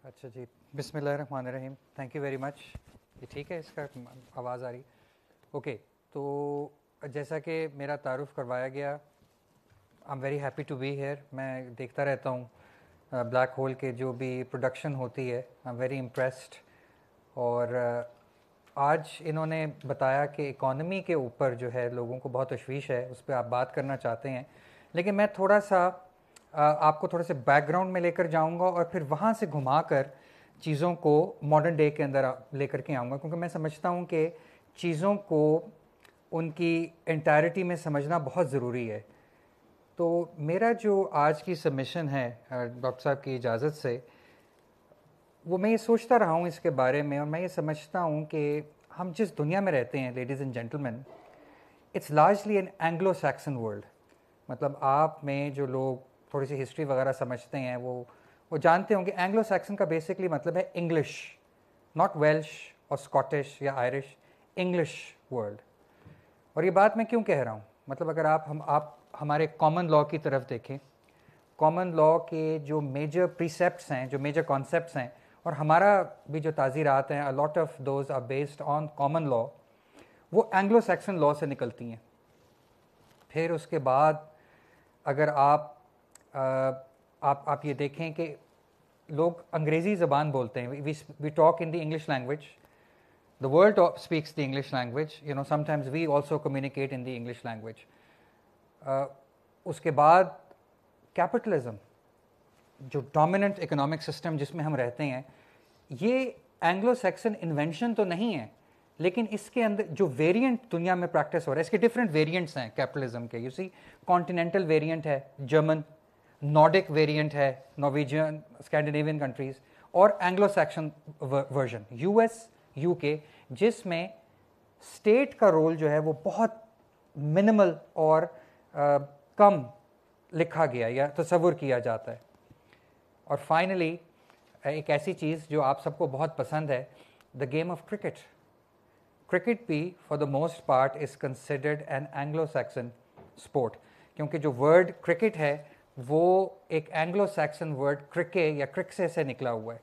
اچھا جی، بسم اللہ الرحمن الرحیم. Thank you very much. یہ ٹھیک ہے، اس کا آواز آ رہی؟ اوکے. تو جیسا کہ میرا تعارف کروایا گیا، I am very happy to be here. میں دیکھتا رہتا ہوں بلیک ہول کے جو بھی پروڈکشن ہوتی ہے، آئی ایم ویری امپریسڈ. اور آج انہوں نے بتایا کہ اکانومی کے اوپر جو ہے لوگوں کو بہت تشویش ہے، اس پہ آپ بات کرنا چاہتے ہیں. لیکن میں تھوڑا سا آپ کو تھوڑے سے بیک گراؤنڈ میں لے کر جاؤں گا اور پھر وہاں سے گھما کر چیزوں کو ماڈرن ڈے کے اندر لے کر کے آؤں گا، کیونکہ میں سمجھتا ہوں کہ چیزوں کو ان کی انٹائرٹی میں سمجھنا بہت ضروری ہے. تو میرا جو آج کی سبمیشن ہے ڈاکٹر صاحب کی اجازت سے، وہ میں یہ سوچتا رہا ہوں اس کے بارے میں، اور میں یہ سمجھتا ہوں کہ ہم جس دنیا میں رہتے ہیں ladies and gentlemen, it's largely an Anglo Saxon world. مطلب آپ میں جو لوگ تھوڑی سی ہسٹری وغیرہ سمجھتے ہیں وہ جانتے ہوں کہ اینگلو سیکسن کا بیسکلی مطلب ہے انگلش، ناٹ ویلش اور اسکاٹش یا آئرش، انگلش ورلڈ. اور یہ بات میں کیوں کہہ رہا ہوں؟ مطلب اگر آپ ہمارے کامن لاء کی طرف دیکھیں، کامن لاء کے جو میجر پریسیپٹس ہیں، جو میجر کانسیپٹس ہیں، اور ہمارا بھی جو تعزیرات ہیں، lot of those are based on common law, وہ اینگلو سیکسن لاء سے نکلتی ہیں. پھر اس کے بعد اگر آپ یہ دیکھیں کہ لوگ انگریزی زبان بولتے ہیں، we talk in the English language, the world speaks the English language, sometimes we also communicate in the English language. اس کے بعد کیپٹلزم، جو ڈومیننٹ اکنامک سسٹم جس میں ہم رہتے ہیں، یہ اینگلو سیکسن انوینشن تو نہیں ہے، لیکن اس کے اندر جو ویریئنٹ دنیا میں پریکٹس ہو رہا ہے، اس کے ڈفرینٹ ویریئنٹس ہیں کیپٹلزم کے. یو سی کانٹیننٹل ویریئنٹ ہے جرمن، نارڈک ویریئنٹ ہے نارویجین، اسکینڈینیوین کنٹریز، اور Anglo Saxon version U S, you کے، جس میں اسٹیٹ کا رول جو ہے وہ بہت منیمل اور کم لکھا گیا یا تصور کیا جاتا ہے. اور فائنلی ایک ایسی چیز جو آپ سب کو بہت پسند ہے، the game of cricket. Cricket بھی for the most part is considered an Anglo Saxon sport, کیونکہ جو ورڈ کرکٹ ہے وہ ایک اینگلو سیکسن ورڈ کرکے یا کرکسے سے نکلا ہوا ہے.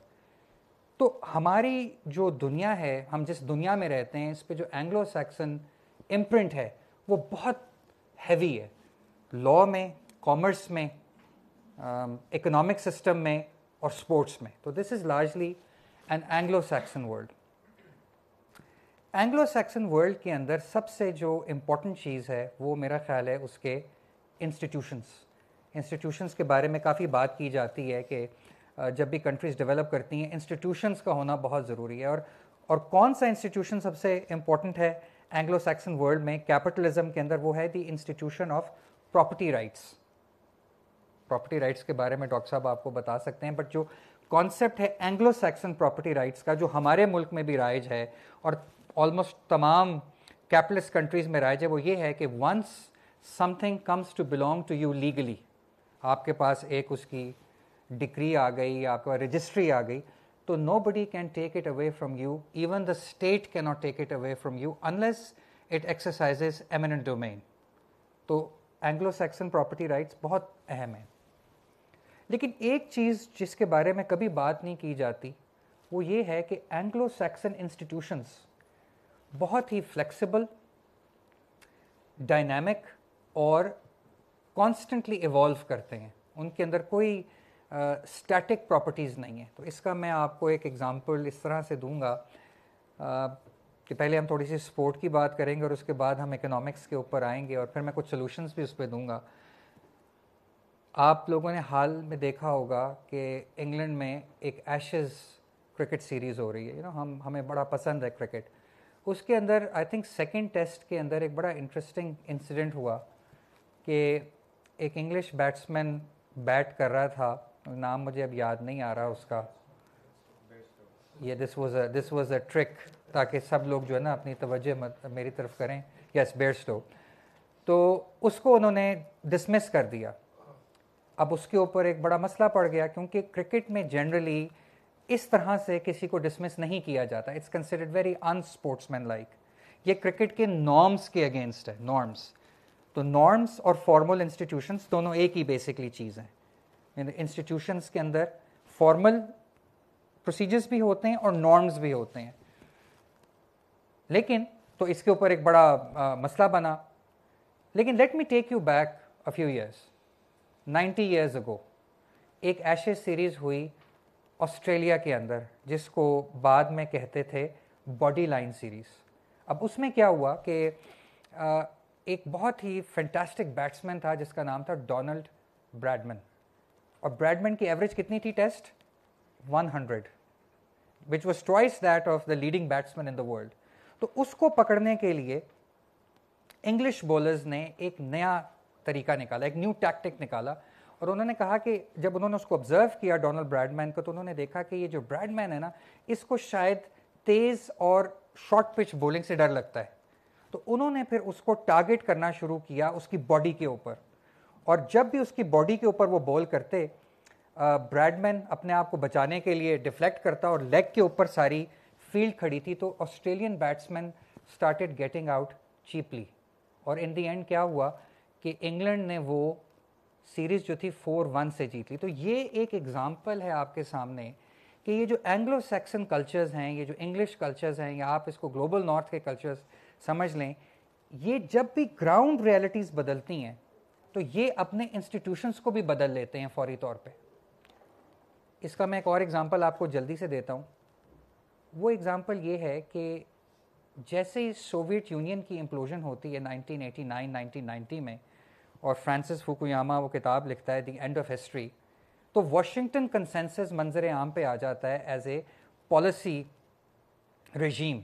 تو ہماری جو دنیا ہے، ہم جس دنیا میں رہتے ہیں، اس پہ جو اینگلو سیکسن امپرنٹ ہے وہ بہت ہیوی ہے، لاء میں، کامرس میں، اکنامک سسٹم میں اور اسپورٹس میں. تو this is largely an Anglo Saxon world. Anglo Saxon world کے اندر سب سے جو امپورٹنٹ چیز ہے وہ میرا خیال ہے اس کے انسٹیٹیوشنس کے بارے میں کافی بات کی جاتی ہے کہ جب بھی کنٹریز ڈیولپ کرتی ہیں انسٹیٹیوشنس کا ہونا بہت ضروری ہے. اور کون سا انسٹیٹیوشن سب سے امپورٹنٹ ہے اینگلو سیکسن ورلڈ میں کیپٹلزم کے اندر؟ وہ ہے the institution of property rights. Property rights کے بارے میں ڈاکٹر صاحب آپ کو بتا سکتے ہیں، بٹ جو کانسیپٹ ہے اینگلو سیکسن پراپرٹی رائٹس کا، جو ہمارے ملک میں بھی رائج ہے اور آلموسٹ تمام کیپٹلسٹ کنٹریز میں رائج ہے، وہ یہ ہے کہ once something comes to belong to you legally, آپ کے پاس ایک اس کی ڈگری آ گئی، آپ کے پاس رجسٹری آ گئی، تو nobody can take it away from you, even the state can not take it away from you unless it exercises eminent domain. تو اینگلو سیکسن پراپرٹی رائٹس بہت اہم ہیں. لیکن ایک چیز جس کے بارے میں کبھی بات نہیں کی جاتی وہ یہ ہے کہ اینگلو سیکسن انسٹیٹیوشنس بہت ہی فلیکسیبل، ڈائنامک اور کانسٹنٹلی ایوالو کرتے ہیں. ان کے اندر کوئی اسٹیٹک پراپرٹیز نہیں ہیں. تو اس کا میں آپ کو ایک ایگزامپل اس طرح سے دوں گا کہ پہلے ہم تھوڑی سی سپورٹ کی بات کریں گے اور اس کے بعد ہم اکنامکس کے اوپر آئیں گے اور پھر میں کچھ سولوشنس بھی اس پہ دوں گا. آپ لوگوں نے حال میں دیکھا ہوگا کہ انگلینڈ میں ایک ایشز کرکٹ سیریز ہو رہی ہے، ہمیں بڑا پسند ہے کرکٹ. اس کے اندر آئی تھنک سیکنڈ ٹیسٹ کے اندر ایک بڑا انٹرسٹنگ انسیڈنٹ ہوا کہ ایک انگلش بیٹسمین بیٹ کر رہا تھا، نام مجھے اب یاد نہیں آ رہا اس کا، یہ دس واز اے ٹرک تاکہ سب لوگ جو ہے نا اپنی توجہ میری طرف کریں. یس، بیئرسٹو. تو اس کو انہوں نے ڈسمس کر دیا. اب اس کے اوپر ایک بڑا مسئلہ پڑ گیا کیونکہ کرکٹ میں جنرلی اس طرح سے کسی کو ڈسمس نہیں کیا جاتا. It's considered very unsportsmanlike. یہ کرکٹ کے نارمس کے اگینسٹ ہے، نارمس. تو نارمس اور فارمل انسٹیٹیوشنس دونوں ایک ہی بیسکلی چیز ہیں. انسٹیٹیوشنس کے اندر فارمل پروسیجرز بھی ہوتے ہیں اور نارمز بھی ہوتے ہیں. لیکن تو اس کے اوپر ایک بڑا مسئلہ بنا. لیکن let me take you back a few years. 90 years ago ایک ایشیز سیریز ہوئی آسٹریلیا کے اندر جس کو بعد میں کہتے تھے باڈی لائن سیریز. اب اس میں کیا ہوا کہ ایک بہت ہی فینٹاسٹک بیٹسمین تھا جس کا نام تھا ڈونلڈ براڈمن, اور براڈمن کی ایوریج کتنی تھی test 100 which was twice that of the leading batsman in the world. تو اس کو پکڑنے کے لیے انگلش بولرز نے ایک نیا طریقہ نکالا, ایک نیو ٹیکٹک نکالا, اور انہوں نے کہا کہ جب انہوں نے اس کو آبزرو کیا ڈونلڈ براڈمین کو, تو انہوں نے دیکھا کہ یہ جو براڈمین ہے نا, اس کو شاید تیز اور شارٹ پچ بولنگ سے ڈر لگتا ہے. تو انہوں نے پھر اس کو ٹارگٹ کرنا شروع کیا اس کی باڈی کے اوپر, اور جب بھی اس کی باڈی کے اوپر وہ بال کرتے, براڈمین اپنے آپ کو بچانے کے لیے ڈیفلیکٹ کرتا اور لیگ کے اوپر ساری فیلڈ کھڑی تھی. تو Australian batsman started getting out cheaply, اور ان دی اینڈ کیا ہوا کہ انگلینڈ نے وہ سیریز جو تھی 4-1 سے جیت لی. تو یہ ایک ایگزامپل ہے آپ کے سامنے کہ یہ جو اینگلو سیکسن کلچرز ہیں, یہ جو انگلش کلچرز ہیں, یا آپ اس کو گلوبل نارتھ کے کلچرز سمجھ لیں, یہ جب بھی گراؤنڈ ریئلٹیز بدلتی ہیں تو یہ اپنے انسٹیٹیوشنز کو بھی بدل لیتے ہیں فوری طور پہ. اس کا میں ایک اور ایگزامپل آپ کو جلدی سے دیتا ہوں. وہ ایگزامپل یہ ہے کہ جیسے ہی سوویت یونین کی امپلوژن ہوتی ہے 1989-1990 میں, اور فرانسس فوکویاما وہ کتاب لکھتا ہے دی اینڈ آف ہسٹری, تو واشنگٹن کنسنسس منظر عام پہ آ جاتا ہے ایز اے پالیسی رجیم,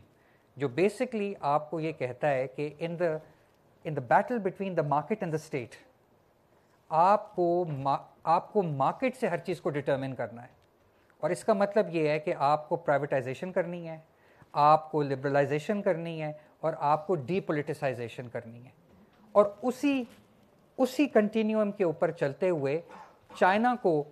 جو بیسکلی آپ کو یہ کہتا ہے کہ in the battle between the market and the state, آپ کو مارکیٹ سے ہر چیز کو ڈٹرمن کرنا ہے. اور اس کا مطلب یہ ہے کہ آپ کو پرائیویٹائزیشن کرنی ہے, آپ کو لبرلائزیشن کرنی ہے, اور آپ کو ڈی پولیٹیسائزیشن کرنی ہے. اور اسی کنٹینیوم کے اوپر چلتے ہوئے چائنا کو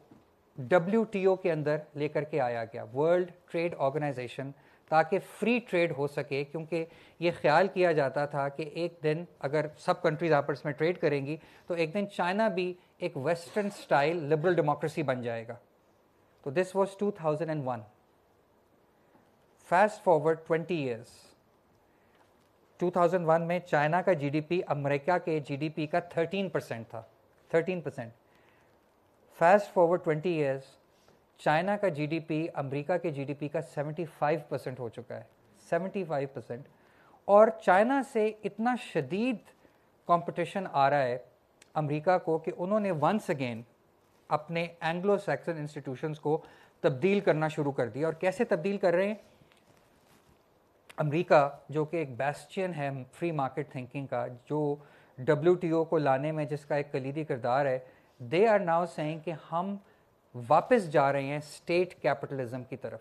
WTO کے اندر لے کر کے آیا گیا, ورلڈ ٹریڈ آرگنائزیشن, تاکہ فری ٹریڈ ہو سکے, کیونکہ یہ خیال کیا جاتا تھا کہ ایک دن اگر سب کنٹریز آپس میں ٹریڈ کریں گی تو ایک دن چائنا بھی ایک ویسٹرن سٹائل لبرل ڈیموکریسی بن جائے گا. تو this was 2001. Fast forward 20 years, 2001 میں چائنا کا GDP امریکہ کے GDP کا 13% تھا, 13%. فاسٹ فارورڈ 20 ایئرس, چائنا کا GDP امریکہ کے GDP کا 75% ہو چکا ہے, 75%. اور چائنا سے اتنا شدید کمپٹیشن آ رہا ہے امریکہ کو کہ انہوں نے ونس اگین اپنے اینگلو سیکسن انسٹیٹیوشنز کو تبدیل کرنا شروع کر دیا. اور کیسے تبدیل کر رہے ہیں؟ امریکہ جو کہ ایک بیسٹین ہے فری مارکیٹ تھنکنگ کا, جو WTO کو لانے میں جس کا ایک کلیدی کردار ہے, دے آر ناؤ سیئنگ کہ ہم واپس جا رہے ہیں اسٹیٹ کیپٹلزم کی طرف,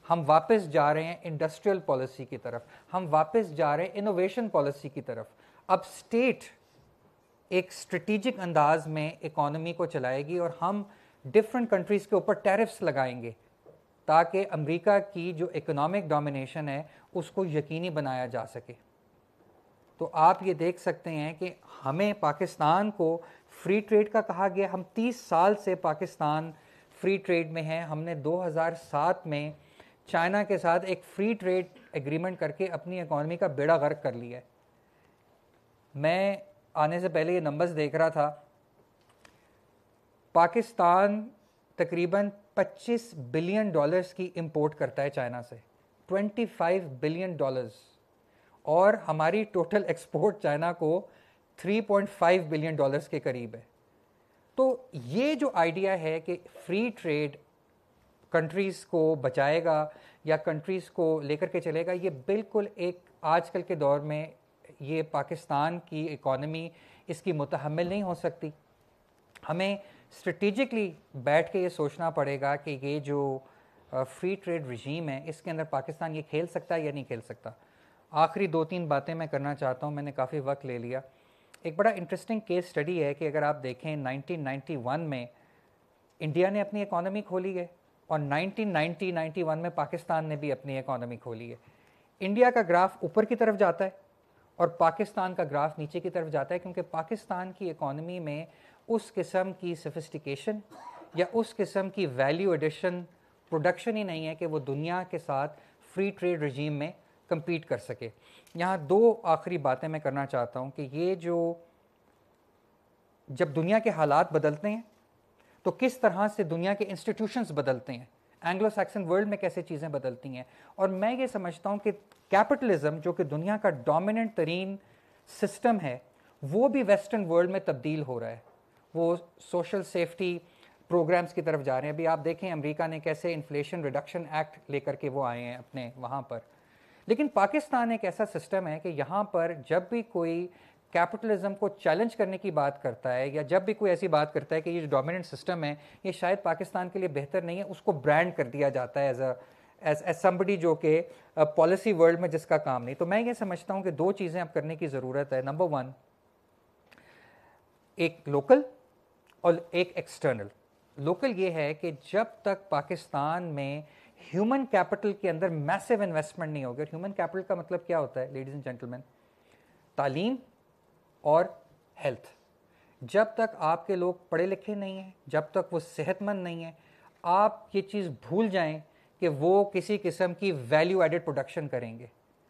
ہم واپس جا رہے ہیں انڈسٹریل پالیسی کی طرف, ہم واپس جا رہے ہیں انوویشن پالیسی کی طرف. اب اسٹیٹ ایک اسٹریٹجک انداز میں اکانومی کو چلائے گی, اور ہم ڈفرینٹ کنٹریز کے اوپر ٹیرفس لگائیں گے تاکہ امریکہ کی جو اکنامک ڈومینیشن ہے اس کو یقینی بنایا جا سکے. تو آپ یہ دیکھ سکتے ہیں کہ ہمیں پاکستان کو فری ٹریڈ کا کہا گیا, ہم 30 سال سے پاکستان فری ٹریڈ میں ہیں. ہم نے 2007 میں چائنا کے ساتھ ایک فری ٹریڈ ایگریمنٹ کر کے اپنی اکانومی کا بیڑا غرق کر لیا ہے. میں آنے سے پہلے یہ نمبرز دیکھ رہا تھا, پاکستان تقریباً $25 بلین کی امپورٹ کرتا ہے چائنا سے, $25 بلین, اور ہماری ٹوٹل ایکسپورٹ چائنا کو $3.5 بلین کے قریب ہے. تو یہ جو آئیڈیا ہے کہ فری ٹریڈ کنٹریز کو بچائے گا یا کنٹریز کو لے کر کے چلے گا, یہ بالکل ایک آج کل کے دور میں یہ پاکستان کی اکانومی اس کی متحمل نہیں ہو سکتی. ہمیں اسٹریٹجکلی بیٹھ کے یہ سوچنا پڑے گا کہ یہ جو فری ٹریڈ رجیم ہے اس کے اندر پاکستان یہ کھیل سکتا ہے یا نہیں کھیل سکتا. آخری 2-3 باتیں میں کرنا چاہتا ہوں, میں نے کافی وقت لے لیا. ایک بڑا انٹرسٹنگ کیس اسٹڈی ہے کہ اگر آپ دیکھیں 1991 میں انڈیا نے اپنی اکانومی کھولی ہے, اور 1991 میں پاکستان نے بھی اپنی اکانومی کھولی ہے. انڈیا کا گراف اوپر کی طرف جاتا ہے اور پاکستان کا گراف نیچے کی طرف جاتا ہے, کیونکہ پاکستان کی اکانومی میں اس قسم کی سفسٹیکیشن یا اس قسم کی ویلیو ایڈیشن پروڈکشن ہی نہیں ہے کہ وہ دنیا کے ساتھ فری ٹریڈ رجیم میں کمپیٹ کر سکے. یہاں 2 آخری باتیں میں کرنا چاہتا ہوں کہ یہ جو جب دنیا کے حالات بدلتے ہیں تو کس طرح سے دنیا کے انسٹیٹیوشنز بدلتے ہیں, اینگلو سیکسن ورلڈ میں کیسے چیزیں بدلتی ہیں. اور میں یہ سمجھتا ہوں کہ کیپٹلزم جو کہ دنیا کا ڈومیننٹ ترین سسٹم ہے وہ بھی ویسٹرن ورلڈ میں تبدیل ہو رہا ہے. وہ سوشل سیفٹی پروگرامز کی طرف جا رہے ہیں. ابھی آپ دیکھیں امریکہ نے کیسے انفلیشن ریڈکشن ایکٹ لے کر کے وہ آئے ہیں اپنے وہاں پر. لیکن پاکستان ایک ایسا سسٹم ہے کہ یہاں پر جب بھی کوئی کیپٹلزم کو چیلنج کرنے کی بات کرتا ہے یا جب بھی کوئی ایسی بات کرتا ہے کہ یہ جو ڈومیننٹ سسٹم ہے یہ شاید پاکستان کے لیے بہتر نہیں ہے, اس کو برانڈ کر دیا جاتا ہے ایز سمبڈی جو کہ پالیسی ورلڈ میں جس کا کام نہیں. تو میں یہ سمجھتا ہوں کہ 2 چیزیں اب کرنے کی ضرورت ہے. نمبر 1 ایک لوکل اور ایک ایکسٹرنل. لوکل یہ ہے کہ جب تک پاکستان میں ہیومن کیپٹل کے اندر میسو انویسٹمنٹ نہیں ہوگی. ہیومن کیپٹل کا مطلب کیا ہوتا ہے لیڈیز اینڈ جینٹلمین؟ تعلیم اور ہیلتھ. جب تک آپ کے لوگ پڑھے لکھے نہیں ہیں, جب تک وہ صحت مند نہیں ہیں, آپ یہ چیز بھول جائیں کہ وہ کسی قسم کی ویلیو ایڈڈ پروڈکشن کریں گے.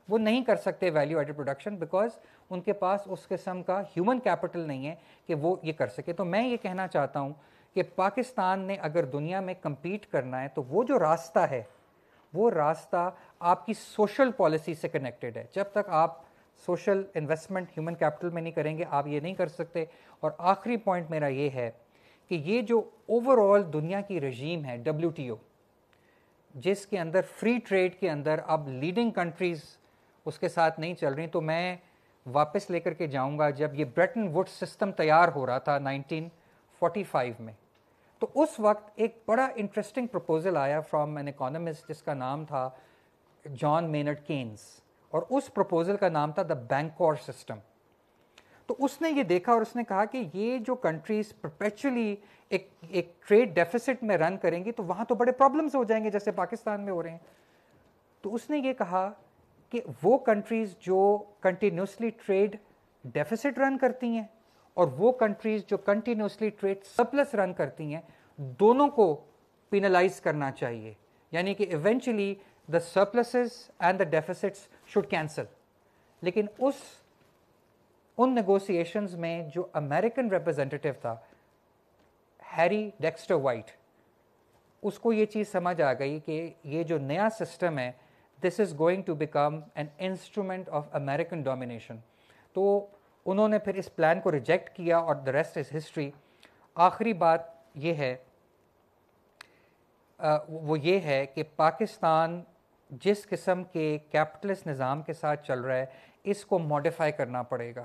وہ نہیں کر سکتے ویلیو ایڈڈ پروڈکشن بیکاز ان کے پاس اس قسم کا ہیومن کیپٹل نہیں ہے کہ وہ یہ کر سکے. تو میں یہ کہنا چاہتا ہوں کہ پاکستان نے اگر دنیا میں کمپیٹ کرنا ہے تو وہ جو راستہ ہے وہ راستہ آپ کی سوشل پالیسی سے کنیکٹڈ ہے. جب تک آپ سوشل انویسٹمنٹ ہیومن کیپٹل میں نہیں کریں گے آپ یہ نہیں کر سکتے. اور آخری پوائنٹ میرا یہ ہے کہ یہ جو اوور آل دنیا کی رجیم ہے WTO جس کے اندر فری ٹریڈ کے اندر اب لیڈنگ کنٹریز اس کے ساتھ نہیں چل رہی, تو میں واپس لے کر کے جاؤں گا جب یہ بریٹن ووڈ سسٹم تیار ہو رہا تھا 1945 میں. تو اس وقت ایک بڑا انٹرسٹنگ پروپوزل آیا فرام این اکانومسٹ جس کا نام تھا جان مینرڈ کینز, اور اس پروپوزل کا نام تھا دا بینکور سسٹم. تو اس نے یہ دیکھا اور اس نے کہا کہ یہ جو کنٹریز پرپیچولی ایک ٹریڈ ڈیفیسٹ میں رن کریں گی تو وہاں تو بڑے پرابلمس ہو جائیں گے جیسے پاکستان میں ہو رہے ہیں. تو اس نے یہ کہا کہ وہ کنٹریز جو کنٹینیوسلی ٹریڈ ڈیفیسٹ رن کرتی ہیں اور وہ کنٹریز جو کنٹینیوسلی ٹریڈ سرپلس رن کرتی ہیں دونوں کو پینلائز کرنا چاہیے. یعنی کہ eventually the surpluses and the deficits should cancel. لیکن ان نیگوسیشنز میں جو امریکن ریپرزینٹیو تھا ہیری ڈیکسٹر وائٹ, اس کو یہ چیز سمجھ آ گئی کہ یہ جو نیا سسٹم ہے this is going to become an instrument of American domination. تو انہوں نے پھر اس پلان کو ریجیکٹ کیا اور دا ریسٹ از ہسٹری. آخری بات یہ ہے وہ یہ ہے کہ پاکستان جس قسم کے کیپٹلسٹ نظام کے ساتھ چل رہا ہے اس کو ماڈیفائی کرنا پڑے گا.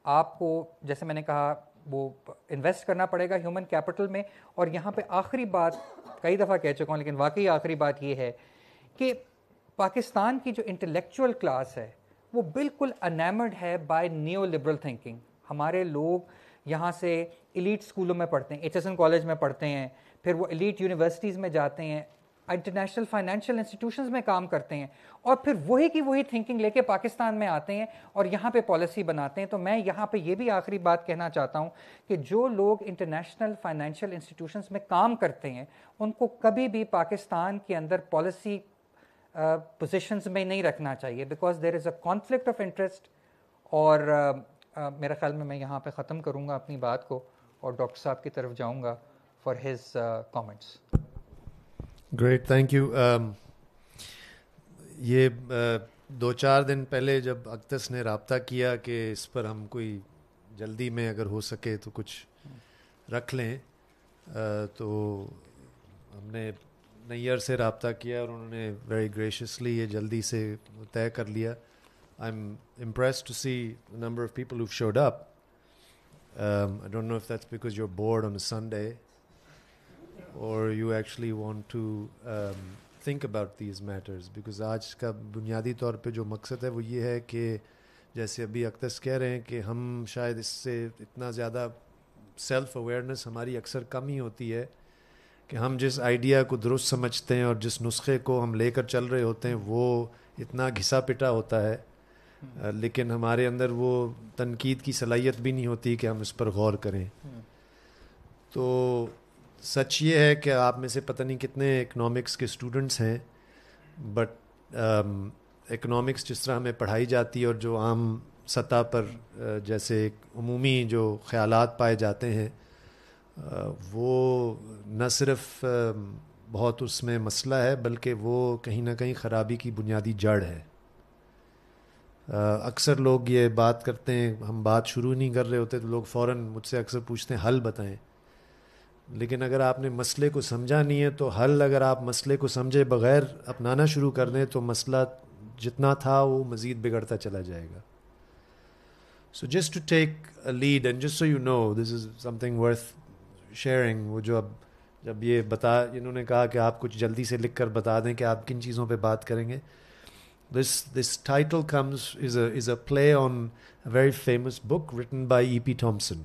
آپ کو جیسے میں نے کہا وہ انویسٹ کرنا پڑے گا ہیومن کیپٹل میں. اور یہاں پہ آخری بات کئی دفعہ کہہ چکا ہوں لیکن واقعی آخری بات یہ ہے کہ پاکستان کی جو انٹلیکچوئل کلاس ہے وہ بالکل انیمرڈ ہے بائی نیو لبرل تھنکنگ. ہمارے لوگ یہاں سے ایلیٹ اسکولوں میں پڑھتے ہیں, HSN کالج میں پڑھتے ہیں, پھر وہ ایلیٹ یونیورسٹیز میں جاتے ہیں, انٹرنیشنل فائنینشیل انسٹیٹیوشنز میں کام کرتے ہیں اور پھر وہی کی وہی تھنکنگ لے کے پاکستان میں آتے ہیں اور یہاں پہ پالیسی بناتے ہیں. تو میں یہاں پہ یہ بھی آخری بات کہنا چاہتا ہوں کہ جو لوگ انٹرنیشنل فائنینشیل انسٹیٹیوشنز میں کام کرتے ہیں ان کو کبھی بھی پاکستان کے اندر پالیسی پوزیشنز میں نہیں رکھنا چاہیے because there is a conflict of interest. اور میرا خیال میں یہاں پہ ختم کروں گا اپنی بات کو اور ڈاکٹر صاحب کی طرف جاؤں گا for his comments. Great, thank you. یہ 2-4 دن پہلے جب اکتس نے رابطہ کیا کہ اس پر ہم کوئی جلدی میں اگر ہو سکے تو کچھ رکھ لیں, تو ہم نے نیئر سے رابطہ کیا اور انہوں نے ویری گریشیسلی یہ جلدی سے طے کر لیا. I am impressed to see number of people who showed up. I don't know if that's because you're bored on a Sunday or you actually want to think about these matters, because آج کا بنیادی طور پہ جو مقصد ہے وہ یہ ہے کہ جیسے ابھی اکتس کہہ رہے ہیں کہ ہم شاید اس سے اتنا زیادہ سیلف اویئرنیس ہماری اکثر کم ہی ہوتی ہے کہ ہم جس آئیڈیا کو درست سمجھتے ہیں اور جس نسخے کو ہم لے کر چل رہے ہوتے ہیں وہ اتنا گھسا پٹا ہوتا ہے, لیکن ہمارے اندر وہ تنقید کی صلاحیت بھی نہیں ہوتی کہ ہم اس پر غور کریں. تو سچ یہ ہے کہ آپ میں سے پتہ نہیں کتنے اکنامکس کے اسٹوڈنٹس ہیں، بٹ اکنامکس جس طرح ہمیں پڑھائی جاتی ہے اور جو عام سطح پر جیسے عمومی جو خیالات پائے جاتے ہیں، وہ نہ صرف بہت اس میں مسئلہ ہے، بلکہ وہ کہیں نہ کہیں خرابی کی بنیادی جڑ ہے. اکثر لوگ یہ بات کرتے ہیں، ہم بات شروع نہیں کر رہے ہوتے تو لوگ فوراً مجھ سے اکثر پوچھتے ہیں حل بتائیں، لیکن اگر آپ نے مسئلے کو سمجھا نہیں ہے تو حل اگر آپ مسئلے کو سمجھے بغیر اپنانا شروع کر دیں تو مسئلہ جتنا تھا وہ مزید بگڑتا چلا جائے گا. So just to take a lead and just so you know this is something worth sharing. وہ جو جب یہ انہوں نے کہا کہ آپ کچھ جلدی سے لکھ کر بتا دیں کہ آپ کن چیزوں پہ بات کریں گے. This title is a play on a very famous book written by E.P. Thompson.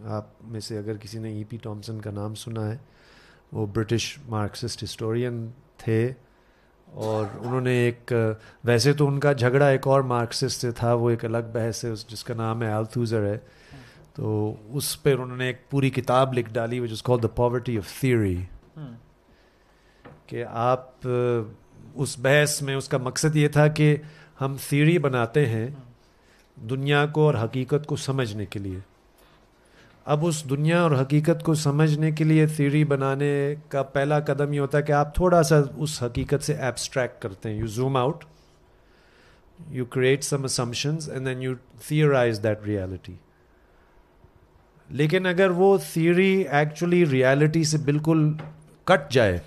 آپ میں سے اگر کسی نے E.P. Thompson کا نام سنا ہے، وہ برٹش مارکسسٹ ہسٹورین تھے، اور انہوں نے ایک ویسے تو ان کا جھگڑا ایک اور مارکسسٹ سے تھا، وہ ایک الگ بحث ہے جس کا نام ہے آلتھوزر ہے، تو اس پر انہوں نے ایک پوری کتاب لکھ ڈالی which is called The Poverty of Theory. کہ آپ اس بحث میں اس کا مقصد یہ تھا کہ ہم تھیوری بناتے ہیں دنیا کو اور حقیقت کو سمجھنے کے لیے. اب اس دنیا اور حقیقت کو سمجھنے کے لیے تھیوری بنانے کا پہلا قدم یہ ہوتا ہے کہ آپ تھوڑا سا اس حقیقت سے ایبسٹریکٹ کرتے ہیں. You zoom out, you create some assumptions and then you theorize that reality. لیکن اگر وہ تھیوری ایکچولی ریالٹی سے بالکل کٹ جائے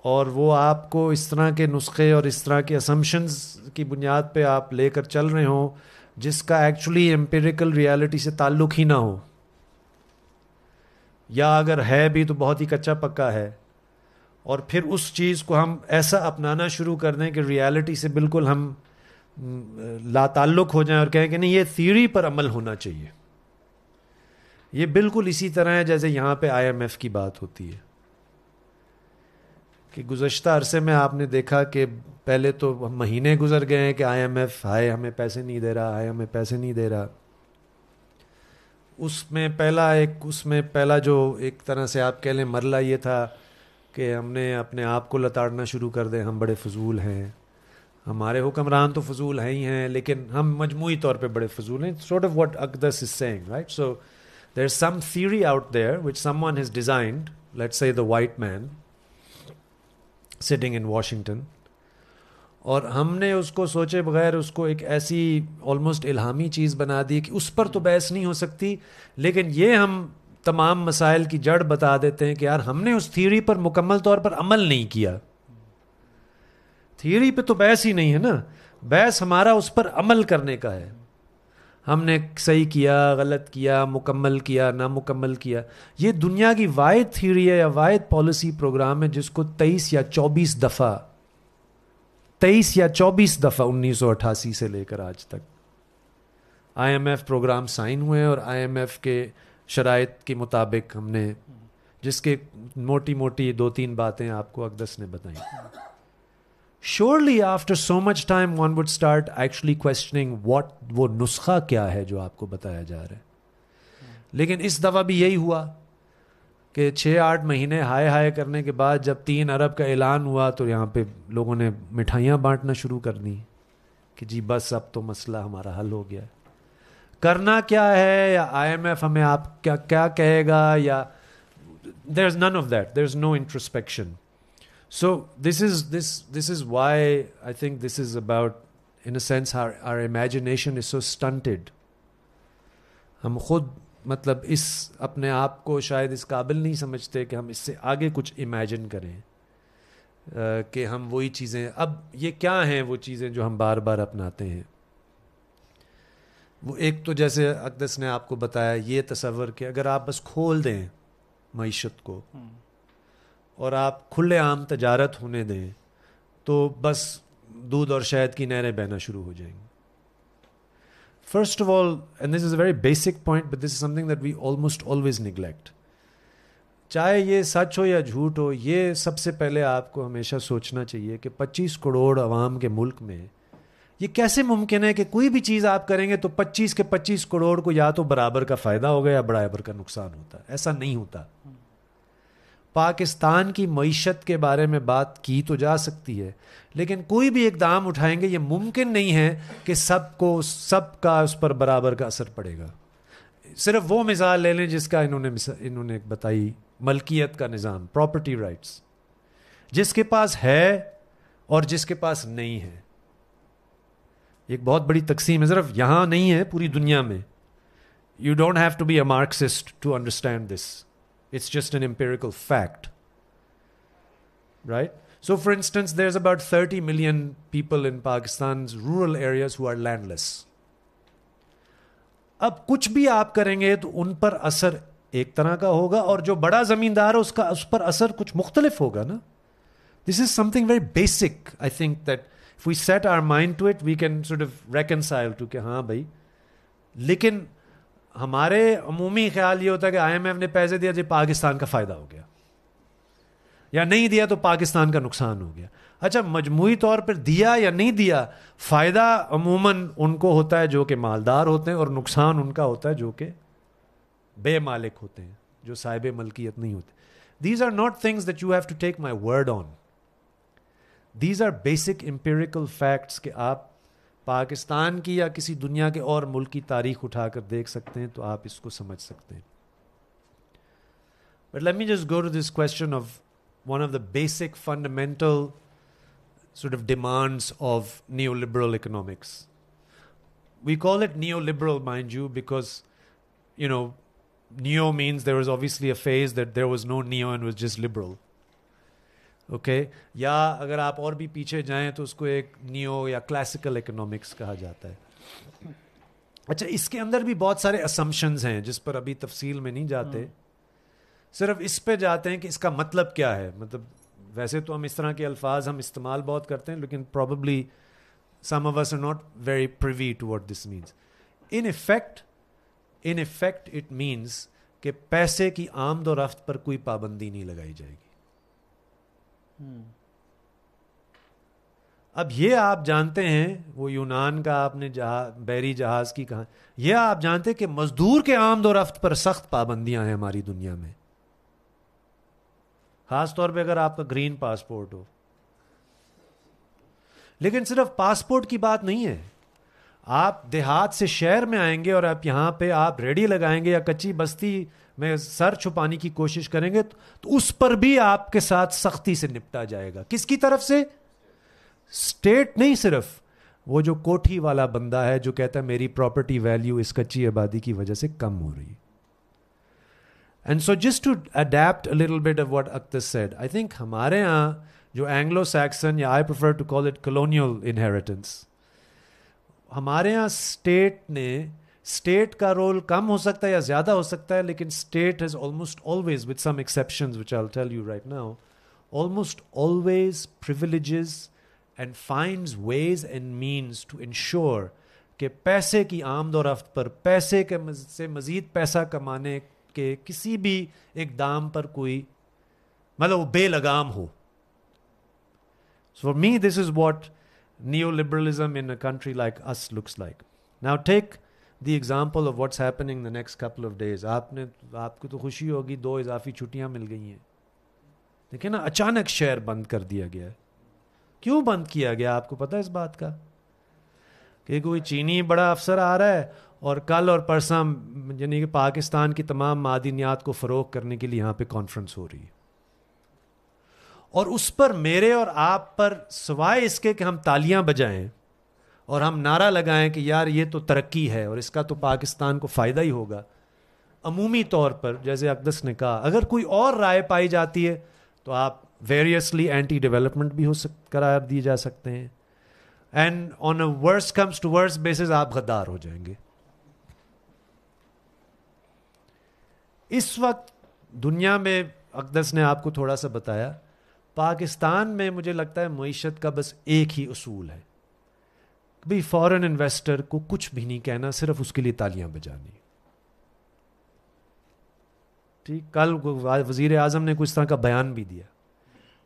اور وہ آپ کو اس طرح کے نسخے اور اس طرح کے اسمپشنز کی بنیاد پہ آپ لے کر چل رہے ہوں جس کا ایکچولی امپیریکل ریالٹی سے تعلق ہی نہ ہو، یا اگر ہے بھی تو بہت ہی کچا پکا ہے، اور پھر اس چیز کو ہم ایسا اپنانا شروع کر دیں کہ ریالٹی سے بالکل ہم لا تعلق ہو جائیں اور کہیں کہ نہیں یہ تھیوری پر عمل ہونا چاہیے. یہ بالکل اسی طرح ہے جیسے یہاں پہ IMF کی بات ہوتی ہے کہ گزشتہ عرصے میں آپ نے دیکھا کہ پہلے تو مہینے گزر گئے ہیں کہ IMF ہائے ہمیں پیسے نہیں دے رہا، ہائے ہمیں پیسے نہیں دے رہا. اس میں پہلا جو ایک طرح سے آپ کہہ لیں مرحلہ یہ تھا کہ ہم نے اپنے آپ کو لتاڑنا شروع کر دیں، ہم بڑے فضول ہیں، ہمارے حکمران تو فضول ہیں ہی ہیں لیکن ہم مجموعی طور پہ بڑے فضول ہیں. sort of what Akdas is saying, right? So there's some theory out there which someone has designed, let's say the white man sitting in Washington, اور ہم نے اس کو سوچے بغیر اس کو ایک ایسی آلموسٹ الہامی چیز بنا دی کہ اس پر تو بحث نہیں ہو سکتی، لیکن یہ ہم تمام مسائل کی جڑ بتا دیتے ہیں کہ یار ہم نے اس تھیوری پر مکمل طور پر عمل نہیں کیا. تھیوری پہ تو بحث ہی نہیں ہے نا، بحث ہمارا اس پر عمل کرنے کا ہے. ہم نے صحیح کیا، غلط کیا، مکمل کیا، نامکمل کیا. یہ دنیا کی واحد تھیوری ہے یا واحد پالیسی پروگرام ہے جس کو 23 یا 24 دفعہ 1988 سے لے کر آج تک IMF پروگرام سائن ہوئے، اور IMF کے شرائط کے مطابق ہم نے جس کے موٹی 2-3 باتیں آپ کو اقدس نے بتائیں. Surely after so much time one would start actually questioning what وہ نسخہ کیا ہے جو آپ کو بتایا جا رہا ہے. لیکن اس دفعہ بھی یہی ہوا کہ 6-8 مہینے ہائے کرنے کے بعد جب 3 ارب کا اعلان ہوا تو یہاں پہ لوگوں نے مٹھائیاں بانٹنا شروع کر دی کہ جی بس اب تو مسئلہ ہمارا حل ہو گیا. کرنا کیا ہے یا IMF ہمیں آپ کیا کہے گا، یا there's none of that, there's no introspection. So this is why I think this is about, in a sense, our imagination is so stunted. ہم خود مطلب اس اپنے آپ کو شاید اس قابل نہیں سمجھتے کہ ہم اس سے آگے کچھ امیجن کریں کہ ہم وہی چیزیں، اب یہ کیا ہیں وہ چیزیں جو ہم بار بار اپناتے ہیں. وہ ایک تو جیسے اقدس نے آپ کو بتایا یہ تصور کہ اگر آپ بس کھول دیں معیشت کو اور آپ کھلے عام تجارت ہونے دیں تو بس دودھ اور شہد کی نہریں بہنا شروع ہو جائیں گی. First of all, and this is a very basic point, but this is something that we almost always neglect. چاہے یہ سچ ہو یا جھوٹ ہو، یہ سب سے پہلے آپ کو ہمیشہ سوچنا چاہیے کہ 25 کروڑ عوام کے ملک میں یہ کیسے ممکن ہے کہ کوئی بھی چیز آپ کریں گے تو 25 کے 25 کروڑ کو یا تو برابر کا فائدہ ہوگا یا برابر کا نقصان ہوتا ہے؟ ایسا نہیں ہوتا. پاکستان کی معیشت کے بارے میں بات کی تو جا سکتی ہے, لیکن کوئی بھی اقدام اٹھائیں گے یہ ممکن نہیں ہے کہ سب کا اس پر برابر کا اثر پڑے گا. صرف وہ مثال لے لیں جس کا انہوں نے بتائی, ملکیت کا نظام, پراپرٹی رائٹس, جس کے پاس ہے اور جس کے پاس نہیں ہے. ایک بہت بڑی تقسیم ہے, صرف یہاں نہیں ہے, پوری دنیا میں. You don't have to be a Marxist to understand this. It's just an empirical fact, right? So for instance, there's about 30 million people in Pakistan's rural areas who are landless. اب کچھ بھی آپ کریں گے تو ان پر اثر ایک طرح کا ہوگا, اور جو بڑا زمیندار ہے اس پر اثر کچھ مختلف ہوگا نا. This is something very basic. I think that if we set our mind to it, we can sort of reconcile to کہ ہاں بھائی. لیکن ہمارے عمومی خیال یہ ہوتا ہے کہ آئی ایم ایف نے پیسے دیا جی پاکستان کا فائدہ ہو گیا, یا نہیں دیا تو پاکستان کا نقصان ہو گیا. اچھا, مجموعی طور پر دیا یا نہیں دیا, فائدہ عموماً ان کو ہوتا ہے جو کہ مالدار ہوتے ہیں, اور نقصان ان کا ہوتا ہے جو کہ بے مالک ہوتے ہیں, جو صاحب ملکیت نہیں ہوتے. These are not things that you have to take my word on. These are basic empirical facts کہ آپ پاکستان کی یا کسی دنیا کے اور ملک کی تاریخ اٹھا کر دیکھ سکتے ہیں تو آپ اس کو سمجھ سکتے ہیں. But let me just go to this question of one of the basic fundamental sort of demands of neoliberal economics. We call it neoliberal, mind you, because, you know, neo means there was obviously a phase that there was no neo and was just liberal. Okay, یا اگر آپ اور بھی پیچھے جائیں تو اس کو ایک نیو یا کلاسیکل اکنامکس کہا جاتا ہے. اچھا, اس کے اندر بھی بہت سارے اسمپشنز ہیں جس پر ابھی تفصیل میں نہیں جاتے, صرف اس پہ جاتے ہیں کہ اس کا مطلب کیا ہے. مطلب ویسے تو ہم اس طرح کے الفاظ ہم استعمال بہت کرتے ہیں, لیکن probably some of us are not very privy to what this means. In effect it means کہ پیسے کی آمد و رفت پر کوئی پابندی نہیں لگائی جائے گی. اب یہ آپ جانتے ہیں, وہ یونان کا آپ نے بحری جہاز کی کہا, یہ آپ جانتے کہ مزدور کے آمد و رفت پر سخت پابندیاں ہیں ہماری دنیا میں, خاص طور پہ اگر آپ کا گرین پاسپورٹ ہو. لیکن صرف پاسپورٹ کی بات نہیں ہے, آپ دیہات سے شہر میں آئیں گے اور آپ یہاں پہ آپ ریڈی لگائیں گے یا کچی بستی میں سر چھپانے کی کوشش کریں گے تو اس پر بھی آپ کے ساتھ سختی سے نپٹا جائے گا. کس کی طرف سے؟ اسٹیٹ نہیں, صرف وہ جو کوٹھی والا بندہ ہے جو کہتا ہے میری پراپرٹی ویلیو اس کچی آبادی کی وجہ سے کم ہو رہی ہے. And so just to adapt a little bit of what Aqdas said, I think ہمارے ہاں جو اینگلو سیکسن, یا I prefer to call it colonial inheritance, ہمارے ہاں اسٹیٹ کا رول کم ہو سکتا ہے یا زیادہ ہو سکتا ہے, لیکن state has almost always, with some exceptions which I will tell you right now, almost always privileges and finds ways and means to ensure کہ پیسے کی آمد و رفت پر, پیسے کے سے مزید پیسہ کمانے کے کسی بھی اقدام پر کوئی مطلب وہ بے لگام ہو. So for me this is what neoliberalism in a country like us looks like. Now take the example of what's happening the next couple of days. آپ کو تو خوشی ہوگی 2 اضافی چھٹیاں مل گئی ہیں. دیکھیں نا, اچانک شہر بند کر دیا گیا. کیوں بند کیا گیا آپ کو پتہ ہے اس بات کا؟ کہ کوئی چینی بڑا افسر آ رہا ہے اور کل اور پرسوں یعنی کہ پاکستان کی تمام معدنیات کو فروغ کرنے کے لیے یہاں پہ کانفرنس ہو رہی ہے, اور اس پر میرے اور آپ پر سوائے اس کے کہ ہم تالیاں بجائیں اور ہم نعرہ لگائیں کہ یار یہ تو ترقی ہے اور اس کا تو پاکستان کو فائدہ ہی ہوگا, عمومی طور پر جیسے اقدس نے کہا اگر کوئی اور رائے پائی جاتی ہے تو آپ ویریسلی اینٹی ڈیولپمنٹ بھی قرار دیے جا سکتے ہیں, and on a worse comes to worse basis آپ غدار ہو جائیں گے. اس وقت دنیا میں, اقدس نے آپ کو تھوڑا سا بتایا, پاکستان میں مجھے لگتا ہے معیشت کا بس ایک ہی اصول ہے, بھی فورن انویسٹر کو کچھ بھی نہیں کہنا, صرف اس کے لیے تالیاں بجانی. ٹھیک, کل وزیر اعظم نے کچھ طرح کا بیان بھی دیا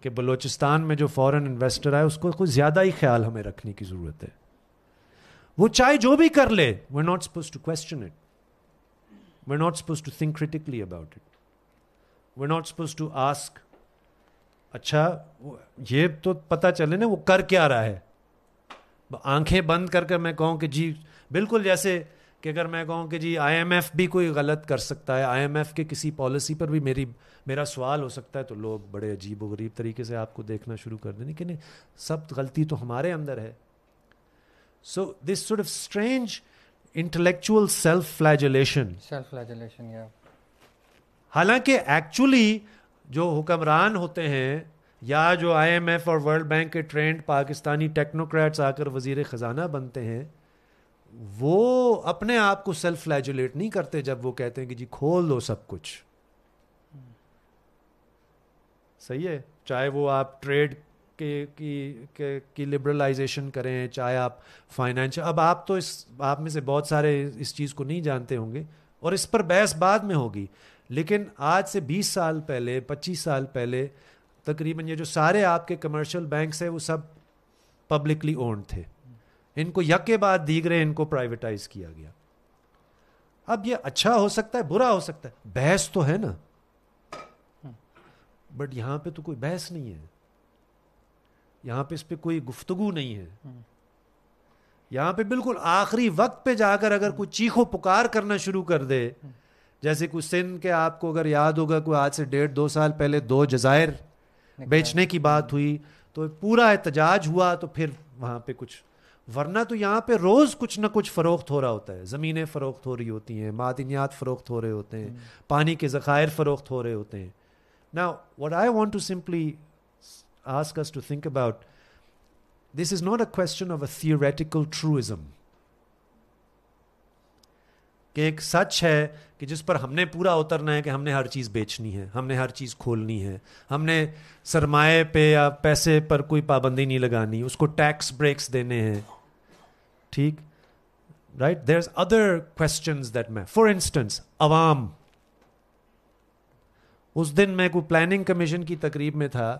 کہ بلوچستان میں جو فورن انویسٹر آئے اس کو کچھ زیادہ ہی خیال ہمیں رکھنے کی ضرورت ہے. وہ چاہے جو بھی کر لے, we're not supposed to question it. We're not supposed to think critically about it. We're not supposed to ask, اچھا یہ تو پتہ چلے نا وہ کر کیا رہا ہے. آنکھیں بند کر کے میں کہوں کہ جی بالکل, جیسے کہ اگر میں کہوں کہ جی آئی ایم ایف بھی کوئی غلط کر سکتا ہے, آئی ایم ایف کے کسی پالیسی پر بھی میرا سوال ہو سکتا ہے, تو لوگ بڑے عجیب و غریب طریقے سے آپ کو دیکھنا شروع کر دیں کہ نہیں, سب غلطی تو ہمارے اندر ہے. So this sort of strange intellectual self flagellation, یا حالانکہ ایکچولی جو حکمران ہوتے ہیں یا جو آئی ایم ایف اور ورلڈ بینک کے ٹرینڈ پاکستانی ٹیکنوکریٹس آ کر وزیر خزانہ بنتے ہیں, وہ اپنے آپ کو سیلف فلیجولیٹ نہیں کرتے جب وہ کہتے ہیں کہ جی کھول دو سب کچھ. صحیح ہے, چاہے وہ آپ ٹریڈ کی لبرلائزیشن کریں, چاہے آپ فائنینشل, اب آپ تو آپ میں سے بہت سارے اس چیز کو نہیں جانتے ہوں گے اور اس پر بحث بعد میں ہوگی, لیکن آج سے 20 سال پہلے 25 سال پہلے تقریباً یہ جو سارے آپ کے کمرشل بینکس ہیں وہ سب پبلکلی اونڈ تھے, ان کو یک کے بعد دیگرے ان کو پرائیویٹائز کیا گیا. اب یہ اچھا ہو سکتا ہے, برا ہو سکتا ہے, بحث تو ہے نا, بٹ یہاں پہ تو کوئی بحث نہیں ہے, یہاں پہ اس پہ کوئی گفتگو نہیں ہے. یہاں پہ بالکل آخری وقت پہ جا کر اگر کوئی چیخو پکار کرنا شروع کر دے, جیسے کوئی سندھ کے, آپ کو اگر یاد ہوگا کوئی آج سے 1.5-2 سال پہلے 2 جزائر بیچنے کی بات ہوئی تو پورا احتجاج ہوا, تو پھر وہاں پہ کچھ, ورنہ تو یہاں پہ روز کچھ نہ کچھ فروخت ہو رہا ہوتا ہے, زمینیں فروخت ہو رہی ہوتی ہیں, معدنیات فروخت ہو رہے ہوتے ہیں, پانی کے ذخائر فروخت ہو رہے ہوتے ہیں. Now what I want to simply ask us to think about, this is not a question of a theoretical truism, کہ ایک سچ ہے کہ جس پر ہم نے پورا اترنا ہے کہ ہم نے ہر چیز بیچنی ہے, ہم نے ہر چیز کھولنی ہے, ہم نے سرمایہ پہ یا پیسے پر کوئی پابندی نہیں لگانی, اس کو ٹیکس بریکس دینے ہیں. ٹھیک, right, there's other questions that میں, for instance عوام, اس دن میں کوئی پلاننگ کمیشن کی تقریب میں تھا,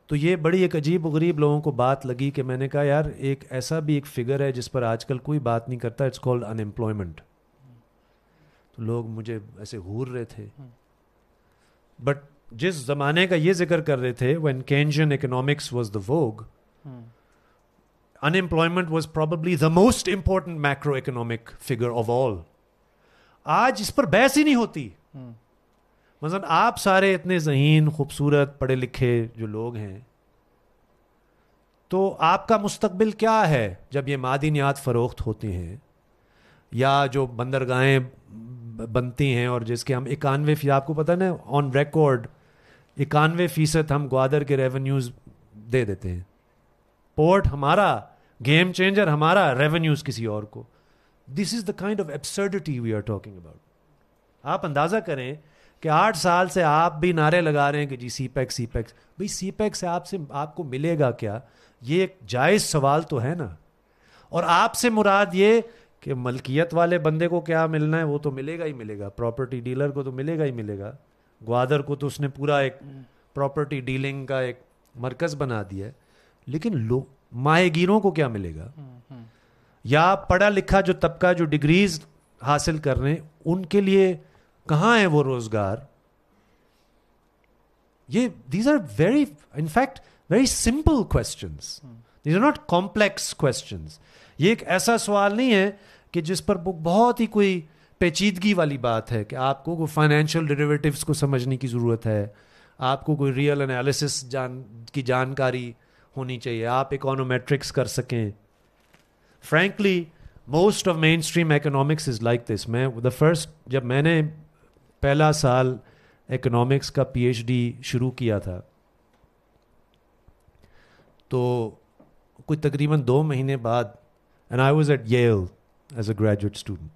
تو یہ بڑی ایک عجیب و غریب لوگوں کو بات لگی کہ میں نے کہا یار ایک ایسا بھی ایک فگر ہے جس پر آج کل کوئی بات نہیں کرتا, اٹس کالڈ ان ایمپلائمنٹ. تو لوگ مجھے ایسے گھور رہے تھے, بٹ جس زمانے کا یہ ذکر کر رہے تھے, when Keynesian economics was the vogue, unemployment was probably the most important macroeconomic figure of all. آج اس پر بحث ہی نہیں ہوتی. مثلا آپ سارے اتنے ذہین خوبصورت پڑھے لکھے جو لوگ ہیں, تو آپ کا مستقبل کیا ہے جب یہ معدنیات فروخت ہوتے ہیں یا جو بندرگاہیں بنتی ہیں, اور جس کے ہم 91%, آپ کو پتہ نا آن ریکارڈ 91% ہم گوادر کے ریونیوز دے دیتے ہیں. پورٹ ہمارا, گیم چینجر ہمارا, ریونیوز کسی اور کو. This is the kind of absurdity we are talking about. آپ اندازہ کریں کہ 8 سال سے آپ بھی نعرے لگا رہے ہیں کہ جی سی پیک, بھئی سی پیک سے آپ کو ملے گا کیا, یہ ایک جائز سوال تو ہے نا. اور آپ سے مراد یہ کہ ملکیت والے بندے کو کیا ملنا ہے, وہ تو ملے گا ہی ملے گا, پراپرٹی ڈیلر کو تو ملے گا ہی ملے گا. گوادر کو تو اس نے پورا ایک پراپرٹی ڈیلنگ کا ایک مرکز بنا دیا ہے, لیکن ماہی گیروں کو کیا ملے گا, یا پڑھا لکھا جو طبقہ جو ڈگریز حاصل کر رہے ہیں ان کے لیے کہاں ہے وہ روزگار. یہ these are very, in fact very simple questions, these are not complex questions. یہ ایک ایسا سوال نہیں ہے کہ جس پر بہت ہی کوئی پیچیدگی والی بات ہے کہ آپ کو کوئی فائنینشیل ڈیریویٹیوز کو سمجھنے کی ضرورت ہے, آپ کو کوئی ریئل انالیسس کی جانکاری ہونی چاہیے, آپ اکانومیٹرکس کر سکیں. Frankly most of mainstream economics is like this. میں دا فرسٹ, جب میں نے پہلا سال اکنامکس کا پی ایچ ڈی شروع کیا تھا, تو کوئی تقریباً 2 مہینے بعد, and I was at Yale as a graduate student,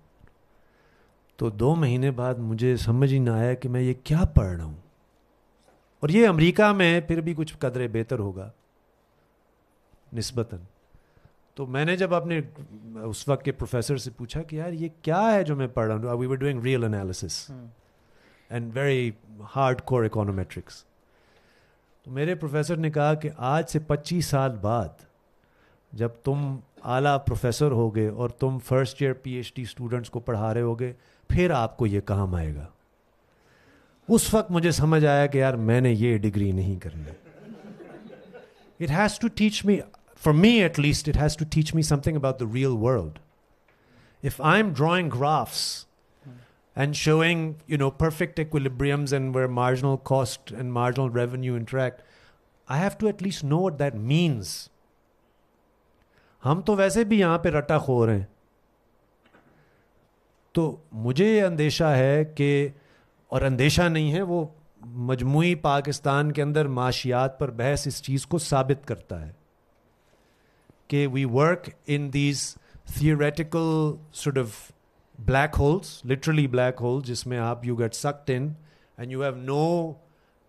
تو 2 مہینے بعد مجھے سمجھ ہی نہ آیا کہ میں یہ کیا پڑھ رہا ہوں. اور یہ امریکہ میں پھر بھی کچھ قدرے بہتر ہوگا نسبتاً. تو میں نے جب اپنے اس وقت کے پروفیسر سے پوچھا کہ یار یہ کیا ہے جو میں پڑھ رہا ہوں, we were doing real analysis and very hard core econometrics. تو میرے پروفیسر نے کہا کہ آج سے 25 سال بعد جب تم اعلیٰ پروفیسر ہوگے اور تم first year P H D students کو پڑھا رہے ہوگے, پھر آپ کو یہ کام آئے گا. اس وقت مجھے سمجھ آیا کہ یار میں نے یہ ڈگری نہیں کرنی. It has to teach me, for me at least, it has to teach me something about the real world. If I'm drawing graphs and showing, perfect equilibriums and where marginal cost and marginal revenue interact, I have to at least know what that means. ہم تو ویسے بھی یہاں پہ رٹا خور ہیں. تو مجھے یہ اندیشہ ہے کہ, اور اندیشہ نہیں ہے, وہ مجموعی پاکستان کے اندر معاشیات پر بحث اس چیز کو ثابت کرتا ہے کہ we work in these theoretical sort of black holes, literally black holes, جس میں آپ you get sucked in and you have no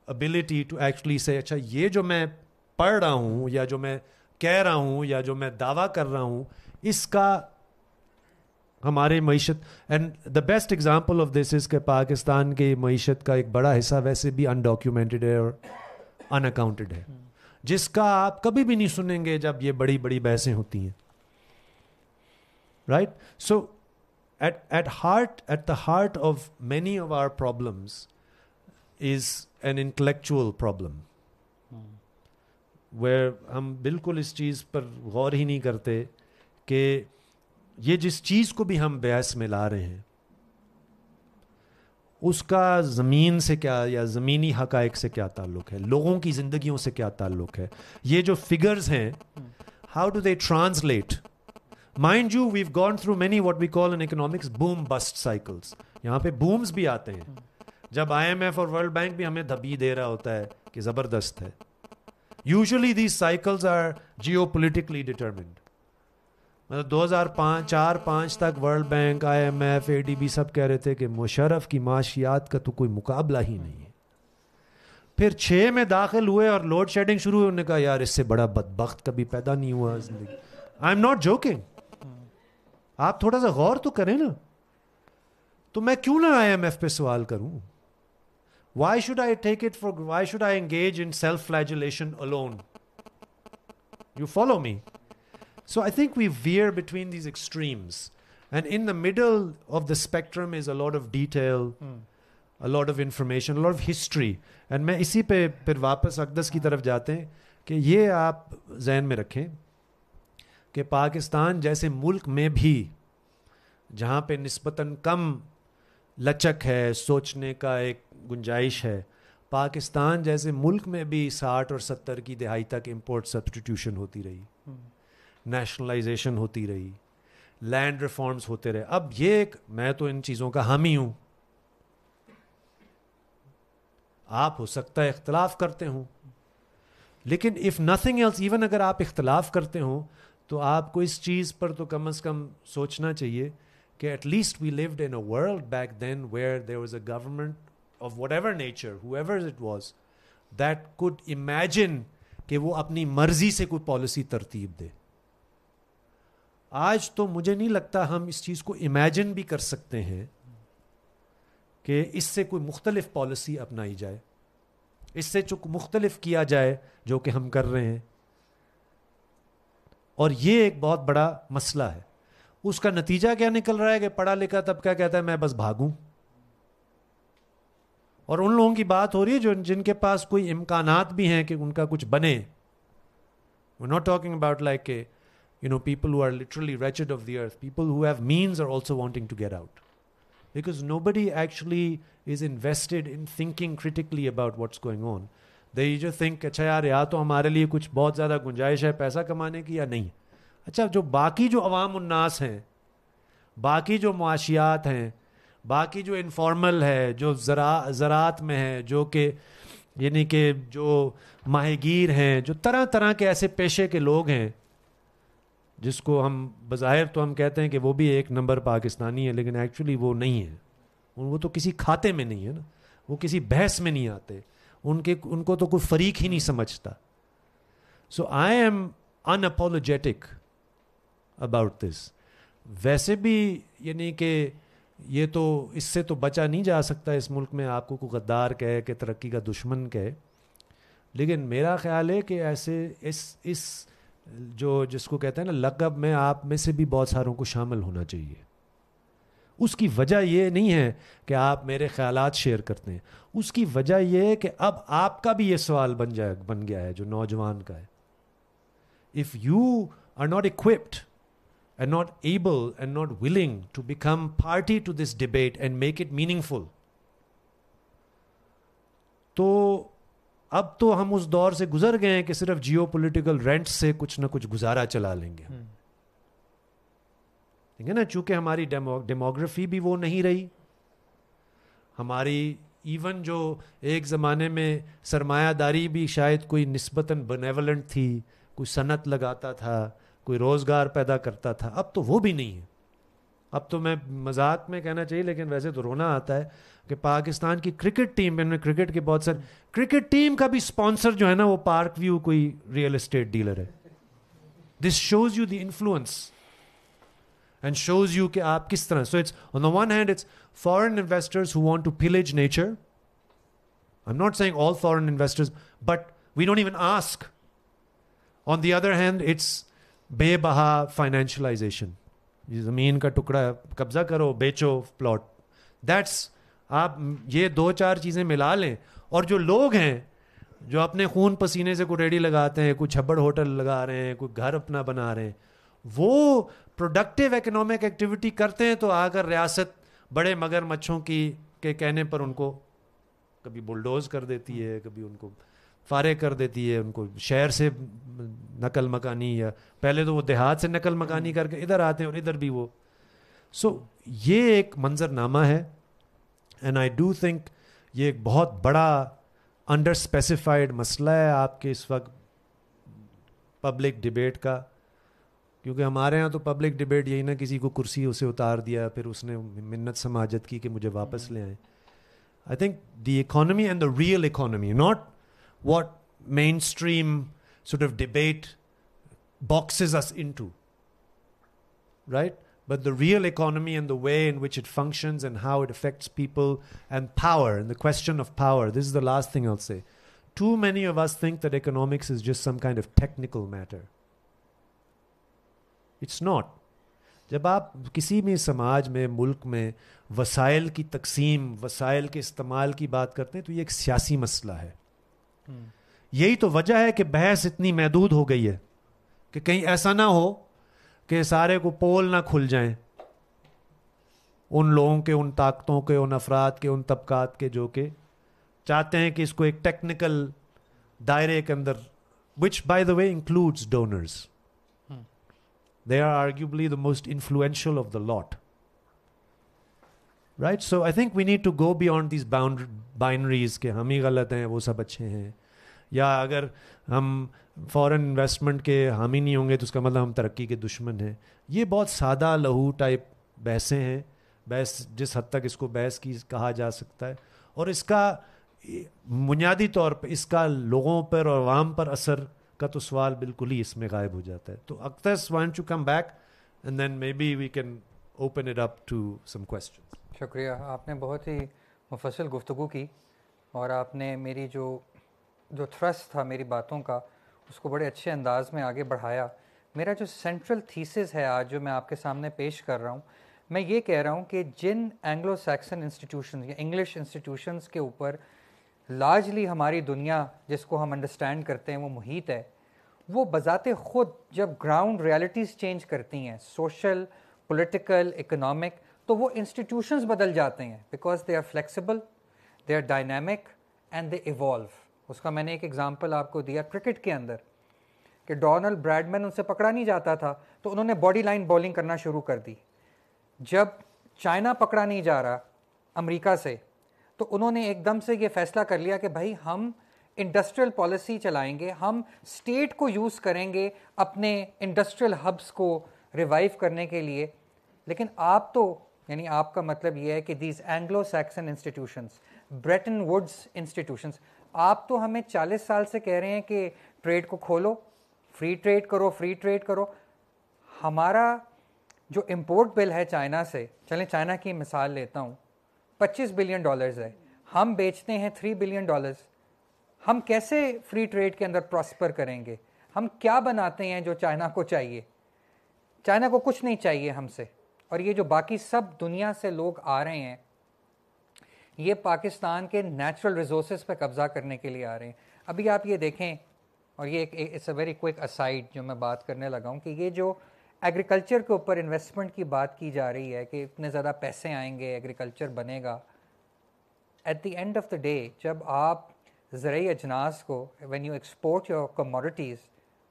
ability to actually say اچھا یہ جو میں پڑھ رہا ہوں یا جو میں کہہ رہا ہوں یا جو میں دعویٰ کر رہا ہوں اس کا ہمارے معیشت. And the best example of this is کہ پاکستان کی معیشت کا ایک بڑا حصہ ویسے بھی انڈاکیومنٹڈ ہے اور ان اکاؤنٹڈ ہے, جس کا آپ کبھی بھی نہیں سنیں گے جب یہ بڑی بڑی بحثیں ہوتی ہیں. Right, so at the heart of many of our problems is an intellectual problem where ہم بالکل اس چیز پر غور ہی نہیں کرتے کہ یہ جس چیز کو بھی ہم بحث میں لا رہے ہیں اس کا زمین سے کیا یا زمینی حقائق سے کیا تعلق ہے, لوگوں کی زندگیوں سے کیا تعلق ہے. یہ جو فگرز ہیں, how do they translate. Mind you we've gone through many what we call in economics boom bust cycles. یہاں پہ بومز بھی آتے ہیں جب آئی ایم ایف اور ورلڈ بینک بھی ہمیں دبی دے رہا ہوتا ہے کہ زبردست ہے. Usually these cycles are geo politically determined. مطلب 2004-5 تک world bank, I M F, A D B سب کہہ رہے تھے کہ مشرف کی معاشیات کا تو کوئی مقابلہ ہی نہیں ہے. پھر 6 میں داخل ہوئے اور لوڈ شیڈنگ شروع ہوئی, انہوں نے کہا یار اس سے بڑا بدبخت کبھی پیدا نہیں ہوا زندگی. I am not joking. آپ تھوڑا سا غور تو کریں نا. تو میں کیوں نہ آئی ایم ایف پہ سوال کروں. Why should I take it for, why should I engage in self-flagellation alone? You follow me? So I think we veer between these extremes. And in the middle of the spectrum is a lot of detail, a lot of information, a lot of history. And میں اسی پہ پھر واپس اقدس کی طرف جاتے ہیں کہ یہ آپ ذہن میں رکھیں کہ پاکستان جیسے ملک میں بھی جہاں پہ نسبتاً کم لچک ہے, سوچنے کا ایک گنجائش ہے, پاکستان جیسے ملک میں بھی 60 اور 70 کی دہائی تک امپورٹ سبسٹیٹیوشن ہوتی رہی, نیشنلائزیشن ہوتی رہی, لینڈ ریفارمز ہوتے رہے. اب یہ ایک, میں تو ان چیزوں کا حامی ہوں, آپ ہو سکتا ہے اختلاف کرتے ہوں, لیکن اف نتھنگ ایلس, ایون اگر آپ اختلاف کرتے ہوں تو آپ کو اس چیز پر تو کم از کم سوچنا چاہیے کہ at least we lived in a world back then where there was a government of whatever nature, whoever it was, that could imagine کہ وہ اپنی مرضی سے کوئی پالیسی ترتیب دے. آج تو مجھے نہیں لگتا ہم اس چیز کو امیجن بھی کر سکتے ہیں کہ اس سے کوئی مختلف پالیسی اپنائی جائے, اس سے جو مختلف کیا جائے جو کہ ہم کر رہے ہیں. اور یہ ایک بہت بڑا مسئلہ ہے. اس کا نتیجہ کیا نکل رہا ہے کہ پڑھا لکھا طبقہ کہتا ہے میں بس بھاگوں, اور ان لوگوں کی بات ہو رہی ہے جن کے پاس کوئی امکانات بھی ہیں کہ ان کا کچھ بنے. We're not talking about like people who are literally wretched of the earth. People who have means are also wanting to get out. Because nobody actually is invested in thinking critically about what's going on. They just think اچھا یار یا تو ہمارے لیے کچھ بہت زیادہ گنجائش ہے پیسہ کمانے کی یا نہیں. اچھا جو باقی جو عوام الناس ہیں, باقی جو معاشیات ہیں, باقی جو انفارمل ہے, جو زراعت میں ہے, جو کہ یعنی کہ جو ماہی گیر ہیں, جو طرح طرح کے ایسے پیشے کے لوگ ہیں جس کو ہم بظاہر تو ہم کہتے ہیں کہ وہ بھی ایک نمبر پاکستانی ہے, لیکن ایکچولی وہ نہیں ہے. وہ تو کسی کھاتے میں نہیں ہے نا, وہ کسی بحث میں نہیں آتے, ان کو تو کوئی فریق ہی نہیں سمجھتا. سو آئی ایم اناپولوجیٹک اباؤٹ دس. ویسے بھی یعنی کہ یہ تو اس سے تو بچا نہیں جا سکتا اس ملک میں, آپ کو کوئی غدار کہے کہ ترقی کا دشمن کہے, لیکن میرا خیال ہے کہ ایسے اس جو جس کو کہتے ہیں نا لقب میں آپ میں سے بھی بہت ساروں کو شامل ہونا چاہیے. اس کی وجہ یہ نہیں ہے کہ آپ میرے خیالات شیئر کرتے ہیں, اس کی وجہ یہ ہے کہ اب آپ کا بھی یہ سوال بن گیا ہے جو نوجوان کا ہے. If you are not equipped and not able and not willing to become party to this debate and make it meaningful, تو اب تو ہم اس دور سے گزر گئے ہیں کہ صرف جیو پولیٹیکل رینٹ سے کچھ نہ کچھ گزارا چلا لیں گے. ٹھیک ہے نا, چونکہ ہماری ڈیموگرافی بھی وہ نہیں رہی, ہماری ایون جو ایک زمانے میں سرمایہ داری بھی شاید کوئی نسبتاً بینیولنٹ تھی, کوئی صنعت لگاتا تھا, کوئی روزگار پیدا کرتا تھا, اب تو وہ بھی نہیں ہے. اب تو میں مذاق میں کہنا چاہیے لیکن ویسے تو رونا آتا ہے کہ پاکستان کی کرکٹ ٹیم میں کرکٹ کے بہت سارے کرکٹ ٹیم کا بھی اسپانسر جو ہے نا وہ پارک ویو کوئی ریئل اسٹیٹ ڈیلر ہے. This shows you the influence and shows you کہ آپ کس طرح. So it's on the one hand it's foreign investors who want to pledge nature. I'm not seeing all foreign investors but we don't even ask. On the other hand it's بے بہا فائنینشلائزیشن. زمین کا ٹکڑا قبضہ کرو, بیچو plot. That's آپ یہ دو چار چیزیں ملا لیں, اور جو لوگ ہیں جو اپنے خون پسینے سے کوئی ریڈی لگاتے ہیں, کوئی چھبڑ ہوٹل لگا رہے ہیں, کوئی گھر اپنا بنا رہے ہیں, وہ پروڈکٹیو اکنامک ایکٹیویٹی کرتے ہیں تو آ کر ریاست بڑے مگر مچھوں کی کے کہنے پر ان کو کبھی بلڈوز کر دیتی ہے, کبھی ان کو فارغ کر دیتی ہے, ان کو شہر سے نقل مکانی, یا پہلے تو وہ دیہات سے نقل مکانی کر کے ادھر آتے ہیں اور ادھر بھی وہ. سو یہ ایک منظر نامہ ہے, اینڈ آئی ڈو تھنک یہ ایک بہت بڑا انڈر اسپیسیفائڈ مسئلہ ہے آپ کے اس وقت پبلک ڈبیٹ کا. کیونکہ ہمارے یہاں تو پبلک ڈبیٹ یہی نا, کسی کو کرسی اسے اتار دیا, پھر اس نے منت سماجت کی کہ مجھے واپس لے آئیں. I think the economy and the real economy, not what mainstream sort of debate boxes us into, right? But the real economy and the way in which it functions and how it affects people and power, and the question of power, this is the last thing I'll say. Too many of us think that economics is just some kind of technical matter. It's not. جب آپ کسی بھی سماج میں, ملک میں وسائل کی تقسیم, وسائل کے استعمال کی بات کرتے ہیں تو یہ ایک سیاسی مسئلہ ہے. یہی تو وجہ ہے کہ بحث اتنی محدود ہو گئی ہے کہ کہیں ایسا نہ ہو کہ سارے کو پول نہ کھل جائیں ان لوگوں کے, ان طاقتوں کے, ان افراد کے, ان طبقات کے جو کہ چاہتے ہیں کہ اس کو ایک ٹیکنیکل دائرے کے اندر, which by the way includes donors. They are arguably the most influential of the lot. Right? So I think we need to go beyond these binaries کہ ہم ہی غلط ہیں, وہ سب اچھے ہیں, یا اگر ہم فورن انویسٹمنٹ کے حامی نہیں ہوں گے تو اس کا مطلب ہم ترقی کے دشمن ہیں. یہ بہت سادہ لہو ٹائپ بحثیں ہیں, بحث جس حد تک اس کو بحث کی کہا جا سکتا ہے, اور اس کا بنیادی طور پہ اس کا لوگوں پر اور عوام پر اثر کا تو سوال بالکل ہی اس میں غائب ہو جاتا ہے. تو اقتص want to come back and then maybe we can open it up to some questions. شکریہ, آپ نے بہت ہی مفصل گفتگو کی, اور آپ نے میری جو تھرسٹ تھا میری باتوں کا اس کو بڑے اچھے انداز میں آگے بڑھایا. میرا جو سینٹرل تھیسس ہے آج جو میں آپ کے سامنے پیش کر رہا ہوں, میں یہ کہہ رہا ہوں کہ جن اینگلو سیکسن انسٹیٹیوشنز یا انگلش انسٹیٹیوشنز کے اوپر لارجلی ہماری دنیا جس کو ہم انڈرسٹینڈ کرتے ہیں وہ محیط ہے, وہ بذات خود جب گراؤنڈ ریالٹیز چینج کرتی ہیں, سوشل, پولیٹیکل, اکنامک, تو وہ انسٹیٹیوشنز بدل جاتے ہیں, because they are flexible, they are dynamic and they evolve. اس کا میں نے ایک ایگزامپل آپ کو دیا کرکٹ کے اندر کہ ڈونلڈ براڈمن ان سے پکڑا نہیں جاتا تھا تو انہوں نے باڈی لائن بولنگ کرنا شروع کر دی. جب چائنا پکڑا نہیں جا رہا امریکہ سے تو انہوں نے ایک دم سے یہ فیصلہ کر لیا کہ بھائی ہم انڈسٹریل پالیسی چلائیں گے, ہم اسٹیٹ کو یوز کریں گے اپنے انڈسٹریل ہبس کو ریوائیو کرنے کے لیے. لیکن آپ تو یعنی آپ کا مطلب یہ ہے کہ these Anglo Saxon institutions, Britain woods institutions, آپ تو ہمیں 40 سال سے کہہ رہے ہیں کہ ٹریڈ کو کھولو, فری ٹریڈ کرو, فری ٹریڈ کرو. ہمارا جو امپورٹ بل ہے چائنا سے, چلیں چائنا کی مثال لیتا ہوں, $25 بلین ہے, ہم بیچتے ہیں $3 بلین. ہم کیسے فری ٹریڈ کے اندر پراسپر کریں گے؟ ہم کیا بناتے ہیں جو چائنا کو چاہیے؟ چائنا کو کچھ نہیں چاہیے ہم سے. اور یہ جو باقی سب دنیا سے لوگ آ رہے ہیں یہ پاکستان کے نیچرل ریسورسز پہ قبضہ کرنے کے لیے آ رہے ہیں. ابھی آپ یہ دیکھیں, اور یہ it's a very quick aside جو میں بات کرنے لگا ہوں, کہ یہ جو ایگریکلچر کے اوپر انویسٹمنٹ کی بات کی جا رہی ہے کہ اتنے زیادہ پیسے آئیں گے, ایگریکلچر بنے گا, at the end of the day جب آپ زرعی اجناس کو, when you export your commodities,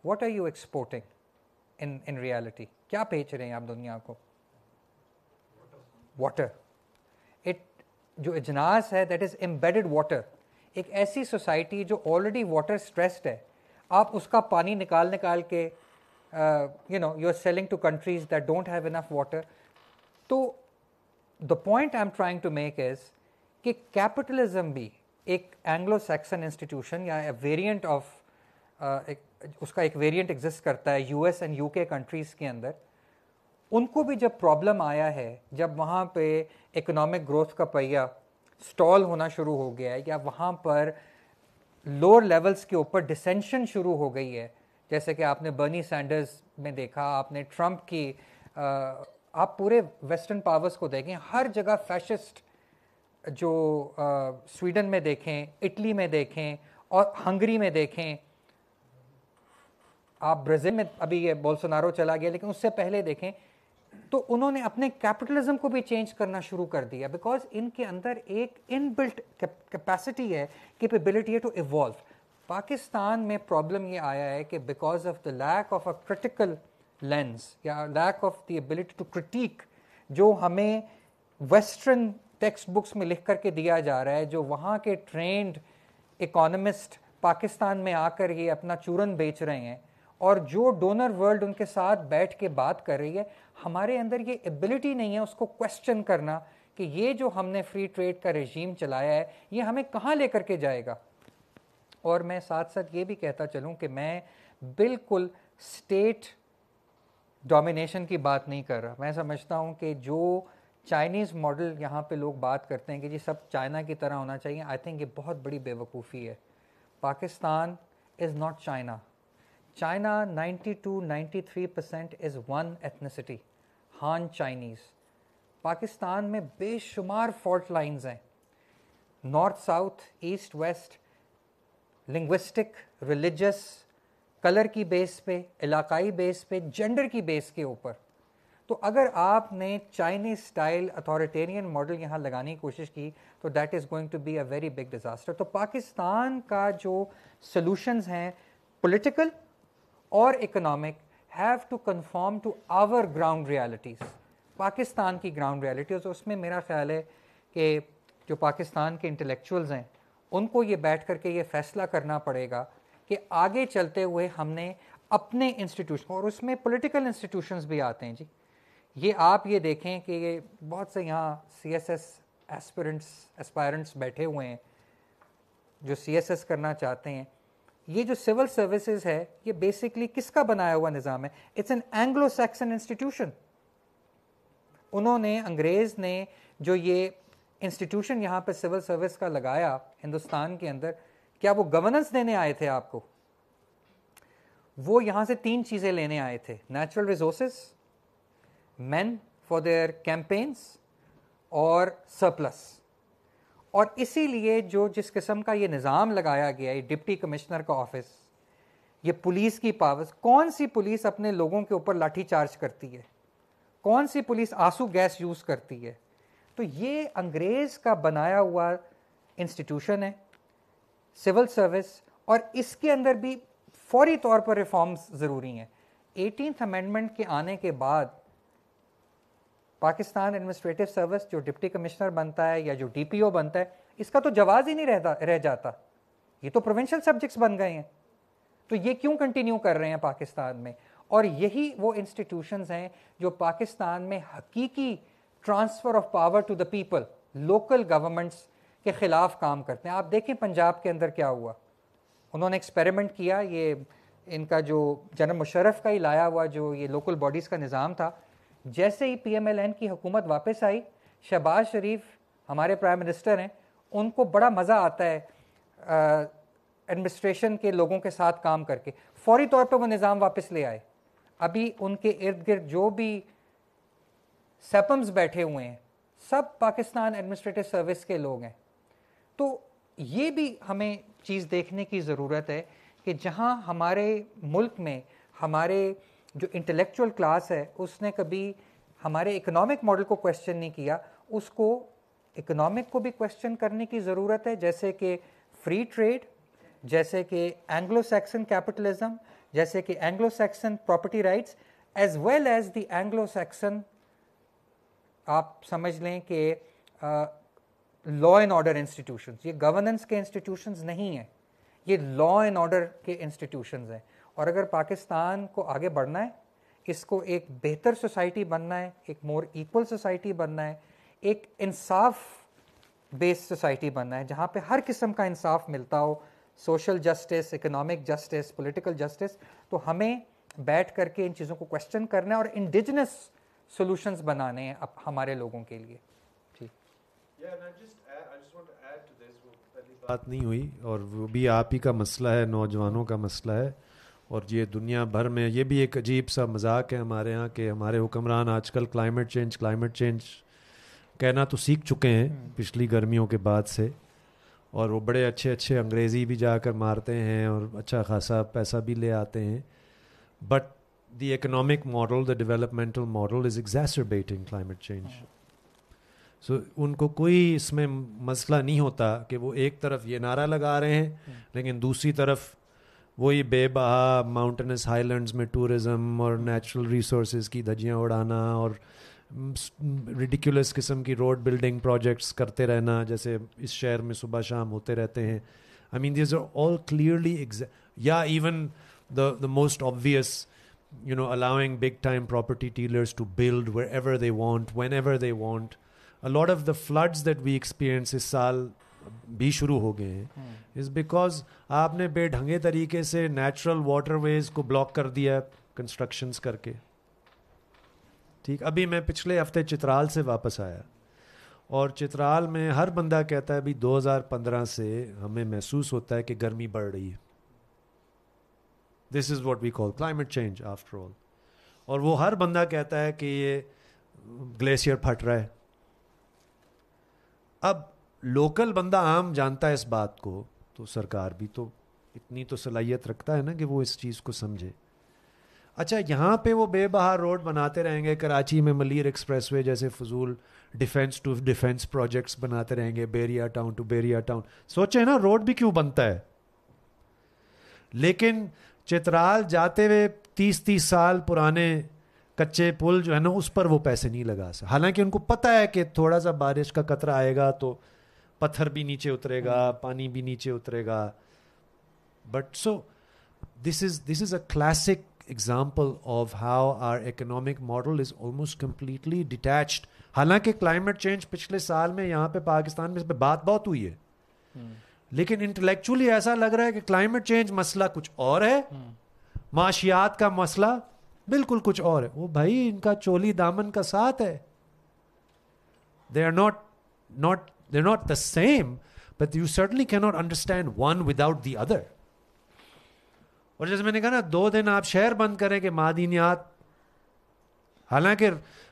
what are you exporting in reality? کیا بیچ رہے ہیں آپ دنیا کو؟ واٹر. جو اجناس ہے دیٹ از امبیڈڈ واٹر. ایک ایسی سوسائٹی جو آلریڈی واٹر اسٹریسڈ ہے, آپ اس کا پانی نکال کے you are selling to countries that don't have enough water. تو the point I am trying to make is کہ کیپٹلزم بھی ایک اینگلو سیکسن انسٹیٹیوشن یا ویریئنٹ آف اس کا ایک ویریئنٹ ایگزسٹ کرتا ہے U S and U K countries کے اندر. ان کو بھی جب پرابلم آیا ہے, جب وہاں پہ اکنامک گروتھ کا پہیہ سٹال ہونا شروع ہو گیا ہے, یا وہاں پر لوور لیولز کے اوپر ڈسینشن شروع ہو گئی ہے, جیسے کہ آپ نے برنی سینڈرز میں دیکھا, آپ نے ٹرمپ کی, آپ پورے ویسٹرن پاورز کو دیکھیں, ہر جگہ فیشسٹ, جو سویڈن میں دیکھیں, اٹلی میں دیکھیں, اور ہنگری میں دیکھیں, آپ برازیل میں ابھی یہ بولسونارو چلا گیا لیکن اس سے پہلے دیکھیں, تو انہوں نے اپنے کیپٹلزم کو بھی چینج کرنا شروع کر دیا, بیکاز ان کے اندر ایک ان بلٹ کیپیسٹی ہے, کیپیبلٹی ہے ٹو ایوالو. پاکستان میں پرابلم یہ آیا ہے کہ because of the lack of a critical lens یا lack of the ability to critique, جو ہمیں ویسٹرن ٹیکسٹ بکس میں لکھ کر کے دیا جا رہا ہے, جو وہاں کے ٹرینڈ اکانومسٹ پاکستان میں آ کر یہ اپنا چورن بیچ رہے ہیں, اور جو ڈونر ورلڈ ان کے ساتھ بیٹھ کے بات کر رہی ہے, ہمارے اندر یہ ایبلٹی نہیں ہے اس کو کویسچن کرنا کہ یہ جو ہم نے فری ٹریڈ کا رژیم چلایا ہے یہ ہمیں کہاں لے کر کے جائے گا. اور میں ساتھ ساتھ یہ بھی کہتا چلوں کہ میں بالکل اسٹیٹ ڈومینیشن کی بات نہیں کر رہا. میں سمجھتا ہوں کہ جو چائنیز ماڈل یہاں پہ لوگ بات کرتے ہیں کہ جی سب چائنا کی طرح ہونا چاہیے, آئی تھنک یہ بہت بڑی بے وقوفی ہے. Pakistan is not China. China 92-93% is one ethnicity, Han Chinese. Pakistan میں بے شمار فالٹ لائنز ہیں, north south, east west, linguistic, religious, colour کی بیس پہ, علاقائی بیس پہ, جینڈر کی بیس کے اوپر. تو اگر آپ نے چائنیز اسٹائل اتھارٹیرین ماڈل یہاں لگانے کی کوشش کی تو that is going to be a very big disaster. تو پاکستان کا جو سلوشنز ہیں پولیٹیکل اور economic have to conform to our ground realities, Pakistan کی گراؤنڈ ریالٹیز. اس میں میرا خیال ہے کہ جو پاکستان کے انٹلیکچوئلز ہیں ان کو یہ بیٹھ کر کے یہ فیصلہ کرنا پڑے گا کہ آگے چلتے ہوئے ہم نے اپنے انسٹیٹیوشن, اور اس میں پولیٹیکل انسٹیٹیوشنز بھی آتے ہیں جی. یہ آپ یہ دیکھیں کہ یہ بہت سے یہاں سی ایس ایس اسپائرنٹس بیٹھے ہوئے ہیں جو سی ایس ایس کرنا چاہتے ہیں. یہ جو سول سروسز ہے یہ بیسکلی کس کا بنایا ہوا نظام ہے؟ It's an Anglo Saxon institution. انہوں نے, انگریز نے جو یہ انسٹیٹیوشن یہاں پہ سول سروس کا لگایا ہندوستان کے اندر, کیا وہ گورننس دینے آئے تھے آپ کو؟ وہ یہاں سے 3 چیزیں لینے آئے تھے, natural resources, men for their campaigns, اور سرپلس. اور اسی لیے جو جس قسم کا یہ نظام لگایا گیا ہے, ڈپٹی کمشنر کا آفس, یہ پولیس کی پاورز, کون سی پولیس اپنے لوگوں کے اوپر لاٹھی چارج کرتی ہے؟ کون سی پولیس آنسو گیس یوز کرتی ہے؟ تو یہ انگریز کا بنایا ہوا انسٹیٹیوشن ہے سول سروس, اور اس کے اندر بھی فوری طور پر ریفارمز ضروری ہیں. 18th امینڈمنٹ کے آنے کے بعد پاکستان ایڈمنسٹریٹو سروس جو ڈپٹی کمشنر بنتا ہے یا جو ڈی پی او بنتا ہے, اس کا تو جواز ہی نہیں رہ جاتا. یہ تو پروونشل سبجیکٹس بن گئے ہیں. تو یہ کیوں کنٹینیو کر رہے ہیں پاکستان میں؟ اور یہی وہ انسٹیٹیوشنز ہیں جو پاکستان میں حقیقی transfer of power to the people, local governments کے خلاف کام کرتے ہیں. آپ دیکھیں پنجاب کے اندر کیا ہوا. انہوں نے ایکسپیریمنٹ کیا, یہ ان کا جو جنرل مشرف کا ہی لایا ہوا جو یہ لوکل باڈیز کا نظام تھا, جیسے ہی پی ایم ایل این کی حکومت واپس آئی, شہباز شریف ہمارے پرائم منسٹر ہیں, ان کو بڑا مزہ آتا ہے ایڈمنسٹریشن کے لوگوں کے ساتھ کام کر کے فوری طور پہ وہ نظام واپس لے آئے. ابھی ان کے ارد گرد جو بھی سیپمز بیٹھے ہوئے ہیں سب پاکستان ایڈمنسٹریٹو سروس کے لوگ ہیں. تو یہ بھی ہمیں چیز دیکھنے کی ضرورت ہے کہ جہاں ہمارے ملک میں ہمارے جو انٹلیکچوئل کلاس ہے اس نے کبھی ہمارے اکنامک ماڈل کو کویسچن نہیں کیا, اس کو اکنامک کو بھی کویسچن کرنے کی ضرورت ہے, جیسے کہ فری ٹریڈ, جیسے کہ اینگلو سیکسن کیپٹلزم, جیسے کہ Anglo Saxon property rights, as well as the Anglo Saxon آپ سمجھ لیں کہ لا اینڈ آرڈر انسٹیٹیوشنز. یہ گورننس کے انسٹیٹیوشنز نہیں ہیں, یہ لا اینڈ آرڈر کے انسٹیٹیوشنز ہیں. اور اگر پاکستان کو آگے بڑھنا ہے, اس کو ایک بہتر سوسائٹی بننا ہے, ایک مور ایکول سوسائٹی بننا ہے, ایک انصاف بیسڈ سوسائٹی بننا ہے جہاں پہ ہر قسم کا انصاف ملتا ہو, social justice, economic justice, political justice, تو ہمیں بیٹھ کر کے ان چیزوں کو کویسچن کرنا ہے اور انڈیجنس سولوشنز بنانے ہیں ہمارے لوگوں کے لیے. بات نہیں ہوئی اور وہ بھی آپ ہی کا مسئلہ ہے, نوجوانوں کا مسئلہ ہے, اور یہ دنیا بھر میں یہ بھی ایک عجیب سا مذاق ہے ہمارے ہاں کہ ہمارے حکمران آج کل کلائمیٹ چینج کہنا تو سیکھ چکے ہیں پچھلی گرمیوں کے بعد سے, اور وہ بڑے اچھے انگریزی بھی جا کر مارتے ہیں اور اچھا خاصا پیسہ بھی لے آتے ہیں. But the economic model, the developmental model is exacerbating climate change. So ان کو کوئی اس میں مسئلہ نہیں ہوتا کہ وہ ایک طرف یہ نعرہ لگا رہے ہیں لیکن دوسری طرف وہی بے بہا ماؤنٹینس ہائی لینڈز میں ٹورزم اور نیچرل ریسورسز کی دھجیاں اڑانا اور ریڈیکولس قسم کی روڈ بلڈنگ پروجیکٹس کرتے رہنا جیسے اس شہر میں صبح شام ہوتے رہتے ہیں. I mean these are all clearly یا even the most obvious, allowing big time property dealers to build wherever they want, whenever they want. A lot of the floods that we experience اس سال بھی شروع ہو گئے ہیں is because آپ نے بے ڈھنگے طریقے سے نیچرل واٹر ویز کو بلاک کر دیا کنسٹرکشنز کر کے. ٹھیک, ابھی میں پچھلے ہفتے چترال سے واپس آیا اور چترال میں ہر بندہ کہتا ہے بھی 2015 سے ہمیں محسوس ہوتا ہے کہ گرمی بڑھ رہی ہے. This is what we call climate change after all. اور وہ ہر بندہ کہتا ہے کہ یہ گلیشیئر پھٹ رہا ہے. اب لوکل بندہ عام جانتا ہے اس بات کو, تو سرکار بھی تو اتنی تو صلاحیت رکھتا ہے نا کہ وہ اس چیز کو سمجھے. اچھا, یہاں پہ وہ بے بہا روڈ بناتے رہیں گے, کراچی میں ملیر ایکسپریس وے جیسے فضول ڈیفینس ٹو ڈیفینس پروجیکٹس بناتے رہیں گے, بیریا ٹاؤن ٹو بیریا ٹاؤن. سوچیں نا روڈ بھی کیوں بنتا ہے, لیکن چترال جاتے ہوئے 30 سال پرانے کچے پل جو ہے نا اس پر وہ پیسے نہیں لگا سکتے, حالانکہ ان کو پتہ ہے کہ تھوڑا سا بارش کا قطرہ آئے گا تو پتھر بھی نیچے اترے گا, پانی بھی نیچے اترے گا. But so this is a classic example of how our economic model is almost completely detached. حالانکہ کلائمیٹ چینج پچھلے سال میں یہاں پہ پاکستان میں اس پہ بات بہت ہوئی ہے, لیکن انٹلیکچولی ایسا لگ رہا ہے کہ کلائمیٹ چینج مسئلہ کچھ اور ہے, معاشیات کا مسئلہ بالکل کچھ اور ہے. وہ بھائی ان کا چولی دامن کا ساتھ ہے. they're not the same, but you certainly cannot understand one without the other. اور جیسے میں نے کہا نا 2 دن آپ شہر بند کریں کہ معدنیات, حالانکہ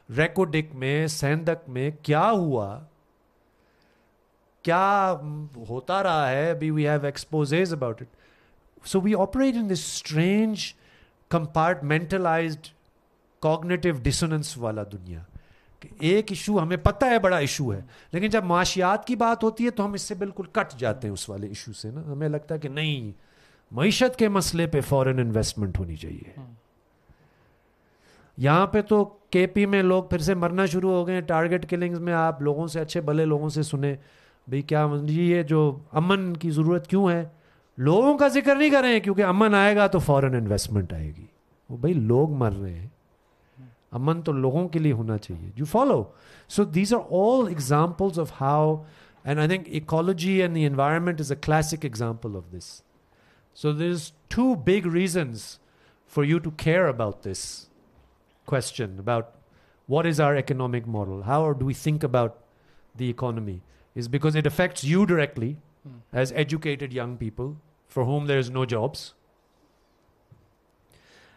ریکوڈک میں سیندک میں کیا ہوا, کیا ہوتا رہا ہے, ابھی we have exposes about it. So we operate in this strange compartmentalized cognitive dissonance والا دنیا کہ ایک ایشو ہمیں پتہ ہے بڑا ایشو ہے, لیکن جب معاشیات کی بات ہوتی ہے تو ہم اس سے بالکل کٹ جاتے ہیں اس والے ایشو سے نا. ہمیں لگتا ہے کہ نہیں, معیشت کے مسئلے پہ فورن انویسٹمنٹ ہونی چاہیے. یہاں پہ تو کے پی میں لوگ پھر سے مرنا شروع ہو گئے ٹارگٹ کلنگز میں. آپ لوگوں سے, اچھے بھلے لوگوں سے سنیں بھئی کیا یہ جو امن کی ضرورت کیوں ہے, لوگوں کا ذکر نہیں کر رہے ہیں کیونکہ امن آئے گا تو فورن انویسٹمنٹ آئے گی. وہ بھئی لوگ مر رہے ہیں, امن تو لوگوں کے لیے ہونا چاہیے. You follow. So these are all examples of how, and I think ecology and the environment is a classic example of this. So there's 2 big reasons for you to care about this question about what is our economic model, how do we think about the economy, is because it affects you directly as educated young people for whom there is no jobs.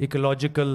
ecological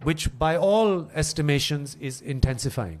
which by all estimations is intensifying.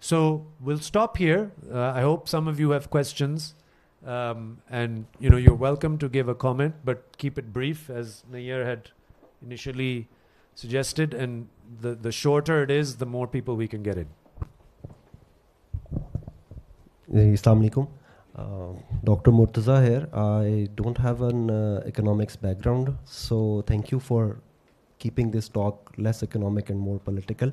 So we'll stop here. I hope some of you have questions. And you're welcome to give a comment, but keep it brief, as Nayyar had initially suggested, and the shorter it is, the more people we can get in. Assalamu alaikum. Dr. Murtaza here. I don't have an economics background, so thank you for keeping this talk less economic and more political.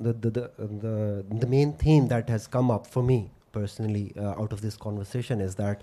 the main theme that has come up for me personally out of this conversation is that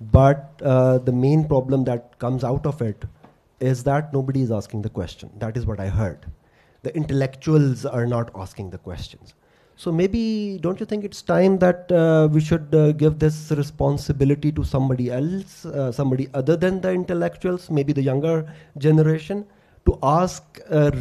But the main problem that comes out of it is that nobody is asking the question. That is what I heard. The intellectuals are not asking the questions. So maybe, don't you think it's time that we should give this responsibility to somebody else, somebody other than the intellectuals, maybe the younger generation, to ask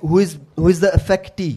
who is the affectee,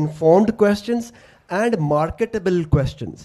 informed questions and marketable questions.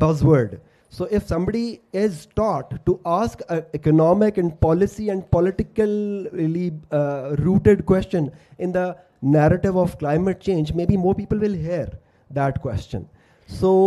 buzzword. So if somebody is taught to ask an economic and policy and politically rooted question in the narrative of climate change, maybe more people will hear that question. So,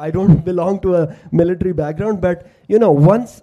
I don't belong to a military background, but once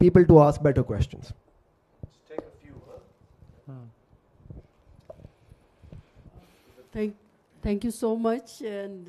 people to ask better questions? Thank you so much, and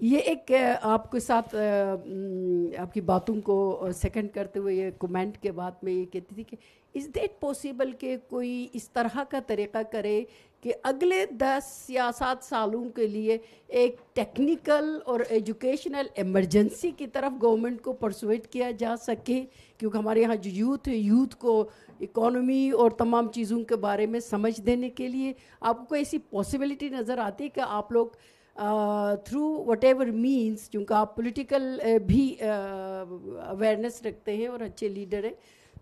یہ ایک آپ کے ساتھ آپ کی باتوں کو second کرتے ہوئے یہ کومنٹ کے بعد میں یہ کہتی تھی کہ از دیٹ پاسبل کہ کوئی اس طرح کا طریقہ کرے کہ اگلے 10 یا 7 سالوں کے لیے ایک ٹیکنیکل اور ایجوکیشنل ایمرجنسی کی طرف گورنمنٹ کو پرسویٹ کیا جا سکے, کیونکہ ہمارے یہاں جو یوتھ ہے, یوتھ کو اکانومی اور تمام چیزوں کے بارے میں سمجھ دینے کے لیے آپ کو ایسی پاسبلٹی نظر آتی ہے کہ آپ لوگ تھرو وٹ ایور مینس, چونکہ آپ پولیٹیکل بھی اویئرنیس رکھتے ہیں اور اچھے لیڈر ہیں,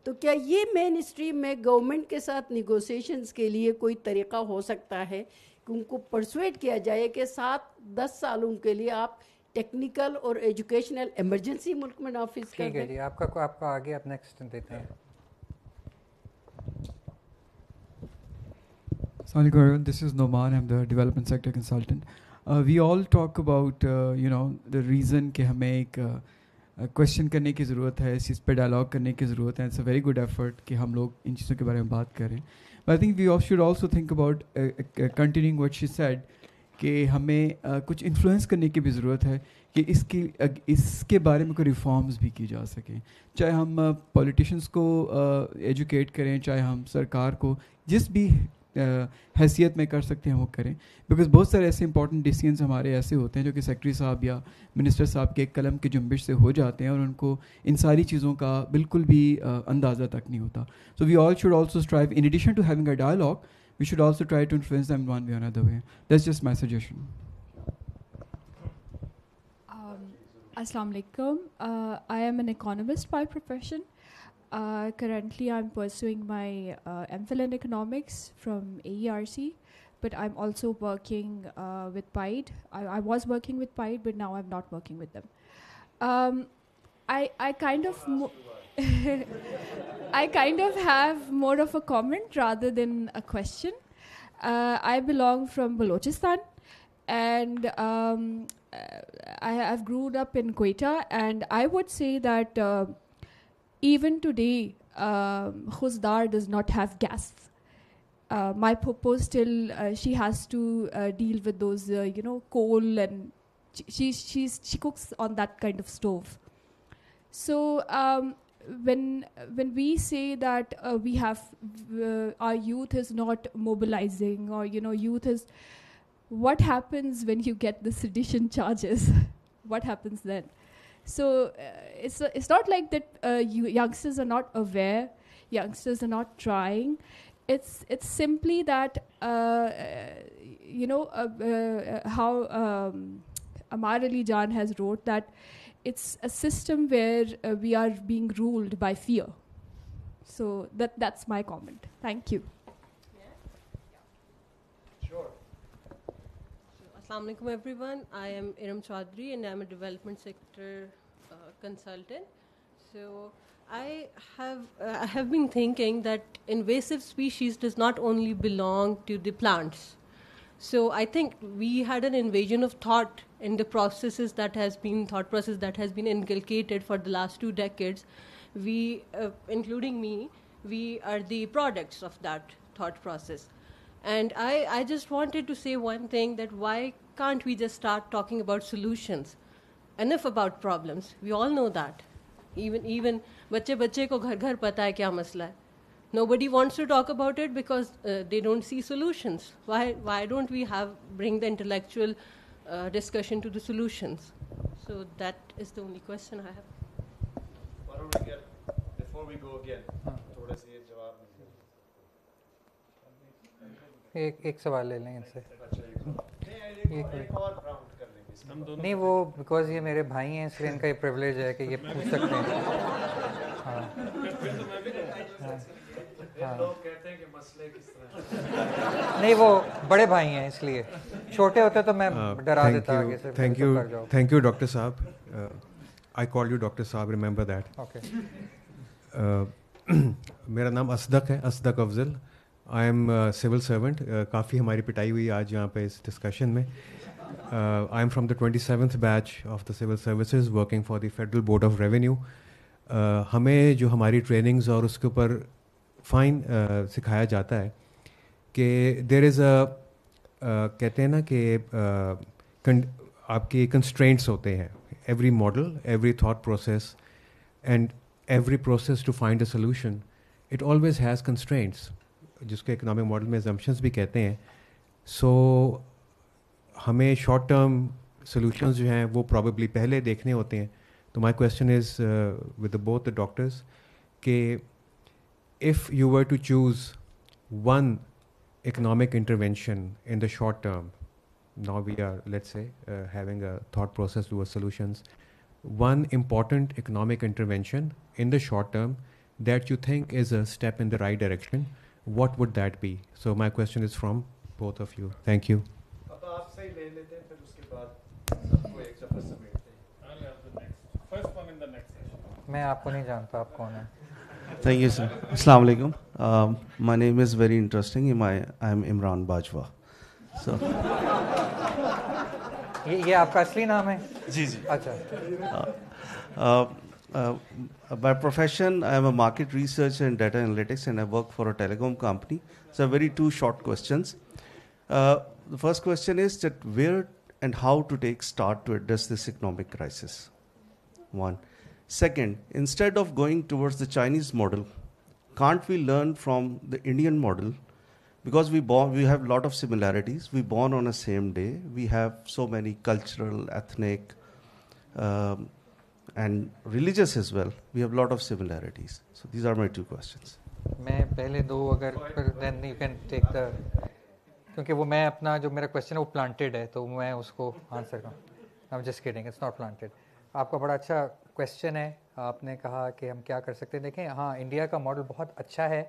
تو کیا یہ مین اسٹریم میں گورنمنٹ کے ساتھ نیگوسیشنز کے لیے کوئی طریقہ ہو سکتا ہے کہ ان کو پرسویٹ کیا جائے کہ 7-10 سالوں کے لیے آپ ٹیکنیکل اور ایجوکیشنل ایمرجنسی ملک میں نافذ کر دیں؟ ٹھیک ہے جی, آپ کا آگے آپ نیکسٹ دیتے ہیں. Assalamu alaikum everyone. This is Noman. I'm the development sector consultant. We all talk about the reason کہ ہمیں ایک کویشچن کرنے کی ضرورت ہے, اس چیز پہ ڈائلاگ کرنے کی ضرورت ہے. It's a very good effort کہ ہم لوگ ان چیزوں کے بارے میں بات کریں. But I think we should also think about continuing what she said کہ ہمیں کچھ انفلوئنس کرنے کی بھی ضرورت ہے کہ اس کے بارے میں کوئی ریفارمز بھی کی جا سکیں. چاہے ہم پولیٹیشنس کو ایجوکیٹ کریں, چاہے ہم سرکار کو جس بھی حیثیت میں کر سکتے ہیں وہ کریں, بیکاز بہت سارے ایسے امپورٹنٹ ڈیسیژنس ہمارے ایسے ہوتے ہیں جو کہ سیکرٹری صاحب یا منسٹر صاحب کے ایک قلم کی جنبش سے ہو جاتے ہیں اور ان کو ان ساری چیزوں کا بالکل بھی اندازہ تک نہیں ہوتا. So we all should also strive in addition to having a dialogue, we should also try to influence them in one way or another way. That's just my suggestion. Assalamu alaikum. I am an economist by profession. Currently, I'm pursuing my MPhil in economics from AERC, but I'm also working with PIDE. I was working with PIDE, but now I'm not working with them. I kind of I kind of have more of a comment rather than a question. I belong from Balochistan, and I've grown up in Quetta, and I would say that even today, Khuzdar does not have gas. My popo still, she has to deal with those, coal, and she cooks on that kind of stove. So when we say that we have our youth is not mobilizing, or youth is, what happens when you get the sedition charges? What happens then? So it's not like that youngsters are not aware, youngsters are not trying. It's simply that how Amar Ali Jan has wrote that it's a system where we are being ruled by fear. So that's my comment. Thank you. Assalamu alaikum everyone. I am Iram Chaudhary and I am a development sector consultant. So I have been thinking that invasive species does not only belong to the plants. So I think we had an invasion of thought in the thought process that has been inculcated for the last 2 decades. We, including me, we are the products of that thought process. And I just wanted to say one thing, that why can't we just start talking about solutions? Enough about problems. We all know that. Even bacche ko ghar pata hai kya masla hai. Nobody wants to talk about it because they don't see solutions. Why don't we bring the intellectual discussion to the solutions? So that is the only question I have. Why don't we get, before we go again, thoda sa ye jawab ایک سوال لے لیں ان سے. نہیں وہ because یہ میرے بھائی ہیں اس لیے ان کا یہ پریولیج ہے کہ یہ پوچھ سکتے ہیں. نہیں وہ بڑے بھائی ہیں اس لیے, چھوٹے ہوتے تو میں ڈرا دیتا آگے سے. تھینک یو ڈاکٹر صاحب. آئی کال یو ڈاکٹر صاحب, ریممبر دیٹ. میرا نام اسدق ہے, Asdaq Afzal. I am civil servant. کافی ہماری پٹائی ہوئی آج یہاں پہ اس ڈسکشن میں. I am from the 27th batch of the civil services working for the federal board of revenue. ہمیں جو ہماری ٹریننگز اور اس کے اوپر فائن سکھایا جاتا ہے کہ دیر از اے, کہتے ہیں نا کہ آپ کے کنسٹرینٹس ہوتے ہیں. Every model, every thought process and every process to find a solution, it always has constraints, جس کو اکنامک ماڈل میں ایگزمپشنز بھی کہتے ہیں. سو ہمیں شارٹ ٹرم سولوشنز جو ہیں وہ پرابیبلی پہلے دیکھنے ہوتے ہیں. تو my question is with both the doctors کہ if you were to choose one economic intervention in the short term, now we are, let's say, having a thought process towards solutions, one important economic intervention in the short term that you think is a step in the right direction, what would that be? So my question is from both of you. Thank you. میں آپ کو نہیں جانتا آپ کون ہیں. Thank you, sir. Assalamu alaikum. My name is very interesting. I am Imran Bajwa. So. یہ آپ کا اصلی نام ہے؟ جی جی. اچھا. By profession, I am a market researcher in data analytics, and I work for a telecom company. So, very two short questions. The first question is that where and how to take start to address this economic crisis. One. Second, instead of going towards the Chinese model, can't we learn from the Indian model? Because we have a lot of similarities. We born on the same day. We have so many cultural, ethnic, and religious as well. We have a lot of similarities. So these are my two questions. میں پہلے دو اگر then you can take the, کیونکہ وہ میں اپنا جو میرا question ہے وہ پلانٹیڈ ہے تو میں اس کو آنسر کروں. I'm just kidding, it's not planted. آپ کا بڑا اچھا کویشچن ہے. آپ نے کہا کہ ہم کیا کر سکتے ہیں. دیکھیں ہاں انڈیا کا ماڈل بہت اچھا ہے.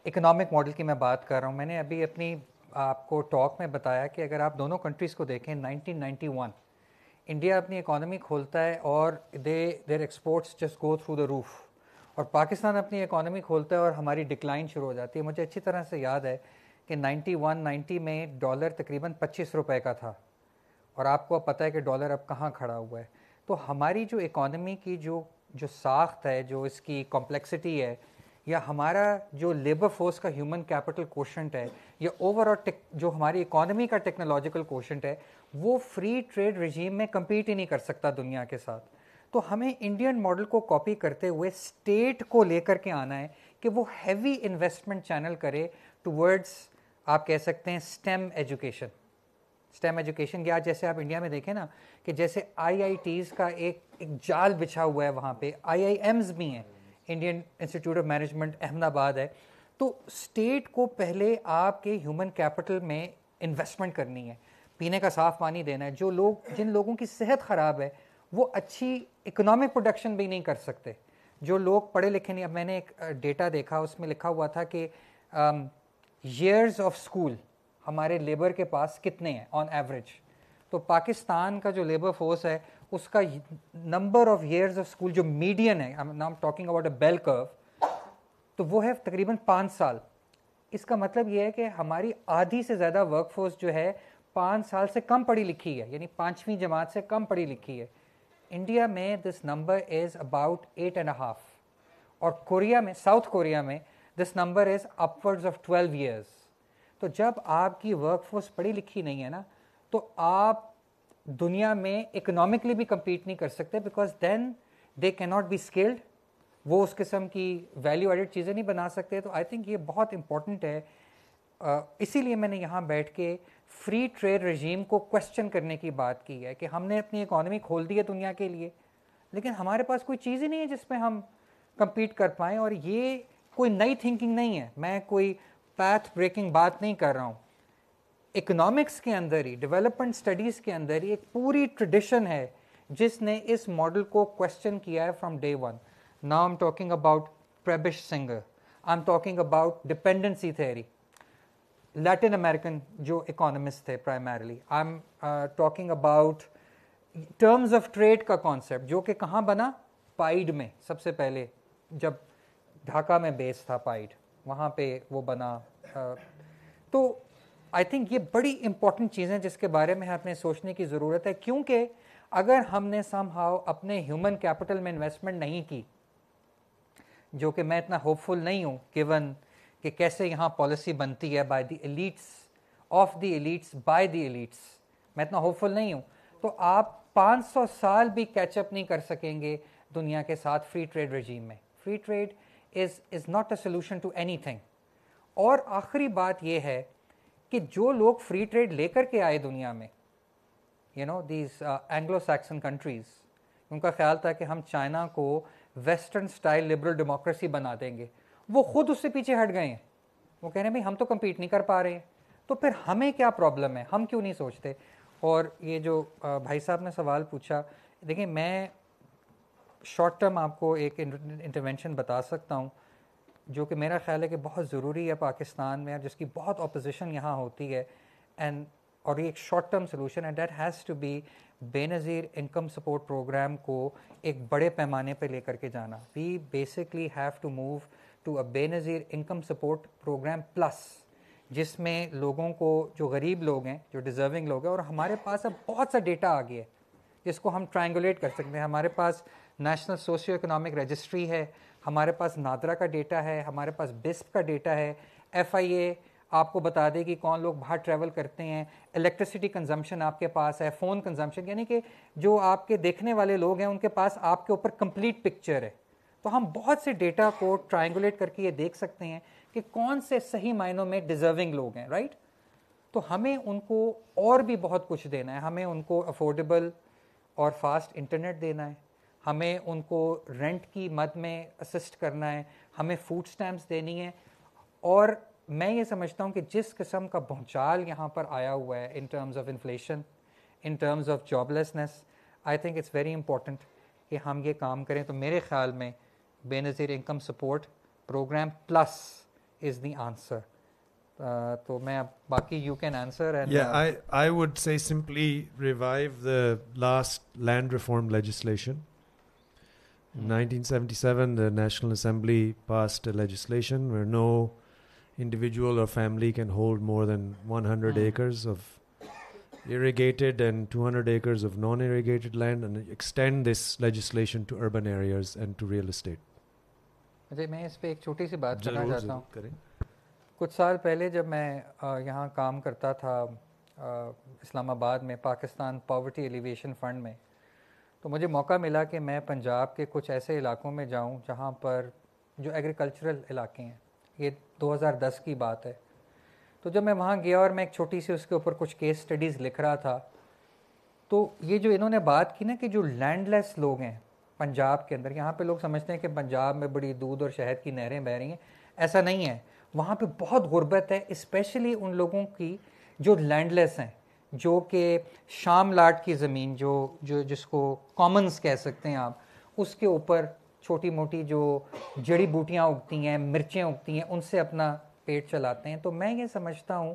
اکنامک ماڈل کی میں بات کر رہا ہوں. میں نے ابھی اپنی آپ کو ٹاک میں بتایا کہ اگر آپ دونوں کنٹریز کو دیکھیں 1991 انڈیا اپنی اکانومی کھولتا ہے اور their exports just go through the roof, اور پاکستان اپنی اکانومی کھولتا ہے اور ہماری ڈکلائن شروع ہو جاتی ہے. مجھے اچھی طرح سے یاد ہے کہ 90 میں ڈالر تقریباً 25 روپے کا تھا, اور آپ کو پتہ ہے کہ ڈالر اب کہاں کھڑا ہوا ہے. تو ہماری جو اکانومی کی جو ساخت ہے, جو اس کی کمپلیکسٹی ہے, یا ہمارا جو لیبر فورس کا ہیومن کیپٹل کوشنٹ ہے, یا اوور آل جو ہماری اکانومی کا ٹیکنالوجیکل کوشنٹ ہے, وہ فری ٹریڈ رجیم میں کمپیٹ ہی نہیں کر سکتا دنیا کے ساتھ. تو ہمیں انڈین ماڈل کو کاپی کرتے ہوئے اسٹیٹ کو لے کر کے آنا ہے کہ وہ ہیوی انویسٹمنٹ چینل کرے ٹورڈز, آپ کہہ سکتے ہیں اسٹیم ایجوکیشن. اسٹیم ایجوکیشن یا جیسے آپ انڈیا میں دیکھیں نا کہ جیسے IITs کا ایک جال بچھا ہوا ہے, وہاں پہ IIMs بھی ہیں, Indian Institute of Management Ahmedabad ہے. تو اسٹیٹ کو پہلے آپ کے ہیومن کیپٹل میں انویسٹمنٹ کرنی ہے, پینے کا صاف پانی دینا ہے. جن لوگوں کی صحت خراب ہے وہ اچھی اکنامک پروڈکشن بھی نہیں کر سکتے. جو لوگ پڑھے لکھے نہیں, اب میں نے ایک ڈیٹا دیکھا, اس میں لکھا ہوا تھا کہ ایئرز آف اسکول ہمارے لیبر کے پاس کتنے ہیں آن ایوریج. تو پاکستان کا جو لیبر فورس ہے اس کا number of years of school جو میڈین ہے, I'm talking about a bell curve, تو وہ ہے تقریباً 5 سال. اس کا مطلب یہ ہے کہ ہماری آدھی سے زیادہ ورک فورس جو ہے 5 سال سے کم پڑھی لکھی ہے, یعنی 5ویں جماعت سے کم پڑھی لکھی ہے. انڈیا میں دس نمبر از اباؤٹ 8.5, اور کوریا میں, ساؤتھ کوریا میں this number is upwards of 12 years. تو جب آپ کی ورک فورس پڑھی لکھی نہیں ہے نا, تو آپ دنیا میں اکنامکلی بھی کمپیٹ نہیں کر سکتے, بیکاز دین دے کی ناٹ بی اسکلڈ. وہ اس قسم کی ویلیو ایڈڈ چیزیں نہیں بنا سکتے. تو آئی تھنک یہ بہت امپورٹنٹ ہے. اسی لیے میں نے یہاں بیٹھ کے فری ٹریڈ رجیم کو کویسچن کرنے کی بات کی ہے کہ ہم نے اپنی اکانومی کھول دی ہے دنیا کے لیے, لیکن ہمارے پاس کوئی چیز ہی نہیں ہے جس پہ ہم کمپیٹ کر پائیں. اور یہ کوئی نئی تھنکنگ نہیں ہے, میں کوئی پیتھ بریکنگ بات نہیں کر رہا ہوں. اکنامکس کے اندر ہی, ڈیولپمنٹ اسٹڈیز کے اندر ہی ایک پوری ٹریڈیشن ہے جس نے اس ماڈل کو کویسچن کیا ہے from day one. Now I am talking about Prebisch Singer, I am talking about dependency theory, Latin American جو اکانومسٹ تھے primarily. I am talking about terms of trade کا کانسیپٹ, جو کہ کہاں بنا, پائیڈ میں. سب سے پہلے جب ڈھاکہ میں بیس تھا پائیڈ, وہاں پہ وہ بنا. تو آئی تھنک یہ بڑی امپورٹنٹ چیزیں جس کے بارے میں ہمیں سوچنے کی ضرورت ہے, کیونکہ اگر ہم نے سم ہاؤ اپنے ہیومن کیپٹل میں انویسٹمنٹ نہیں کی, جو کہ میں اتنا ہوپ فل نہیں ہوں گیون کہ کیسے یہاں پالیسی بنتی ہے by the elites, of the elites, by the elites, میں اتنا ہوپ فل نہیں ہوں. تو آپ 500 سال بھی کیچ اپ نہیں کر سکیں گے دنیا کے ساتھ فری ٹریڈ رجیم میں. Free trade is not a solution to anything. اور آخری بات یہ ہے کہ جو لوگ فری ٹریڈ لے کر کے آئے دنیا میں, دیز اینگلو سیکسن کنٹریز, ان کا خیال تھا کہ ہم چائنا کو ویسٹرن سٹائل لبرل ڈیموکریسی بنا دیں گے, وہ خود اس سے پیچھے ہٹ گئے ہیں. وہ کہہ رہے ہیں بھائی ہم تو کمپیٹ نہیں کر پا رہے ہیں, تو پھر ہمیں کیا پرابلم ہے, ہم کیوں نہیں سوچتے. اور یہ جو بھائی صاحب نے سوال پوچھا, دیکھیں میں شارٹ ٹرم آپ کو ایک انٹرونشن بتا سکتا ہوں جو کہ میرا خیال ہے کہ بہت ضروری ہے پاکستان میں, اور جس کی بہت اپوزیشن یہاں ہوتی ہے, اور یہ ایک شارٹ ٹرم سولوشن ہے. دیٹ ہیز ٹو بی بے نظیر انکم سپورٹ پروگرام کو ایک بڑے پیمانے پہ لے کر کے جانا. We basically have to move to a Benazir income support programme plus, جس میں لوگوں کو, جو غریب لوگ ہیں, جو ڈیزرونگ لوگ ہیں, اور ہمارے پاس اب بہت سا ڈیٹا آ گیا ہے جس کو ہم ٹرائنگولیٹ کر سکتے ہیں. ہمارے پاس نیشنل سوشیو اکنامک رجسٹری ہے, ہمارے پاس نادرا کا ڈیٹا ہے, ہمارے پاس بسپ کا ڈیٹا ہے, FIA آپ کو بتا دے کہ کون لوگ باہر ٹریول کرتے ہیں, الیکٹریسٹی کنزمپشن آپ کے پاس ہے, فون کنزمپشن, یعنی کہ جو آپ کے دیکھنے والے لوگ ہیں ان کے پاس آپ کے اوپر کمپلیٹ پکچر ہے. تو ہم بہت سے ڈیٹا کو ٹرائنگولیٹ کر کے یہ دیکھ سکتے ہیں کہ کون سے صحیح معنوں میں ڈیزرونگ لوگ ہیں, رائٹ. تو ہمیں ان کو اور بھی بہت کچھ دینا ہے. ہمیں ان کو افورڈیبل اور فاسٹ انٹرنیٹ دینا ہے, ہمیں ان کو رینٹ کی مد میں اسسٹ کرنا ہے, ہمیں فوڈ اسٹیمپس دینی ہے. اور میں یہ سمجھتا ہوں کہ جس قسم کا بھونچال یہاں پر آیا ہوا ہے in terms of inflation, in terms of job losses, I think it's very important کہ ہم یہ کام کریں. تو میرے خیال میں Benazir income support programme plus is the answer. تو میں اب باقی you can answer. I would say simply revive the last land reform legislation. In 1977, the National Assembly passed a legislation where no individual or family can hold more than 100 acres of irrigated and 200 acres of non-irrigated land, and extend this legislation to urban areas and to real estate. میں اس پہ ایک چھوٹی سی بات کرنا چاہتا ہوں. کچھ سال پہلے جب میں یہاں کام کرتا تھا اسلام آباد میں پاکستان پاورٹی ایلیویشن فنڈ میں, تو مجھے موقع ملا کہ میں پنجاب کے کچھ ایسے علاقوں میں جاؤں جہاں پر جو ایگریکلچرل علاقے ہیں. یہ 2010 کی بات ہے. تو جب میں وہاں گیا اور میں ایک چھوٹی سی اس کے اوپر کچھ کیس سٹڈیز لکھ رہا تھا, تو یہ جو انہوں نے بات کی نا کہ جو لینڈ لیس لوگ ہیں پنجاب کے اندر, یہاں پہ لوگ سمجھتے ہیں کہ پنجاب میں بڑی دودھ اور شہد کی نہریں بہہ رہی ہیں, ایسا نہیں ہے. وہاں پہ بہت غربت ہے, اسپیشلی ان لوگوں کی جو لینڈ لیس ہیں, جو کہ شام لاٹ کی زمین, جو جس کو کامنز کہہ سکتے ہیں آپ, اس کے اوپر چھوٹی موٹی جو جڑی بوٹیاں اگتی ہیں, مرچیں اگتی ہیں, ان سے اپنا پیٹ چلاتے ہیں. تو میں یہ سمجھتا ہوں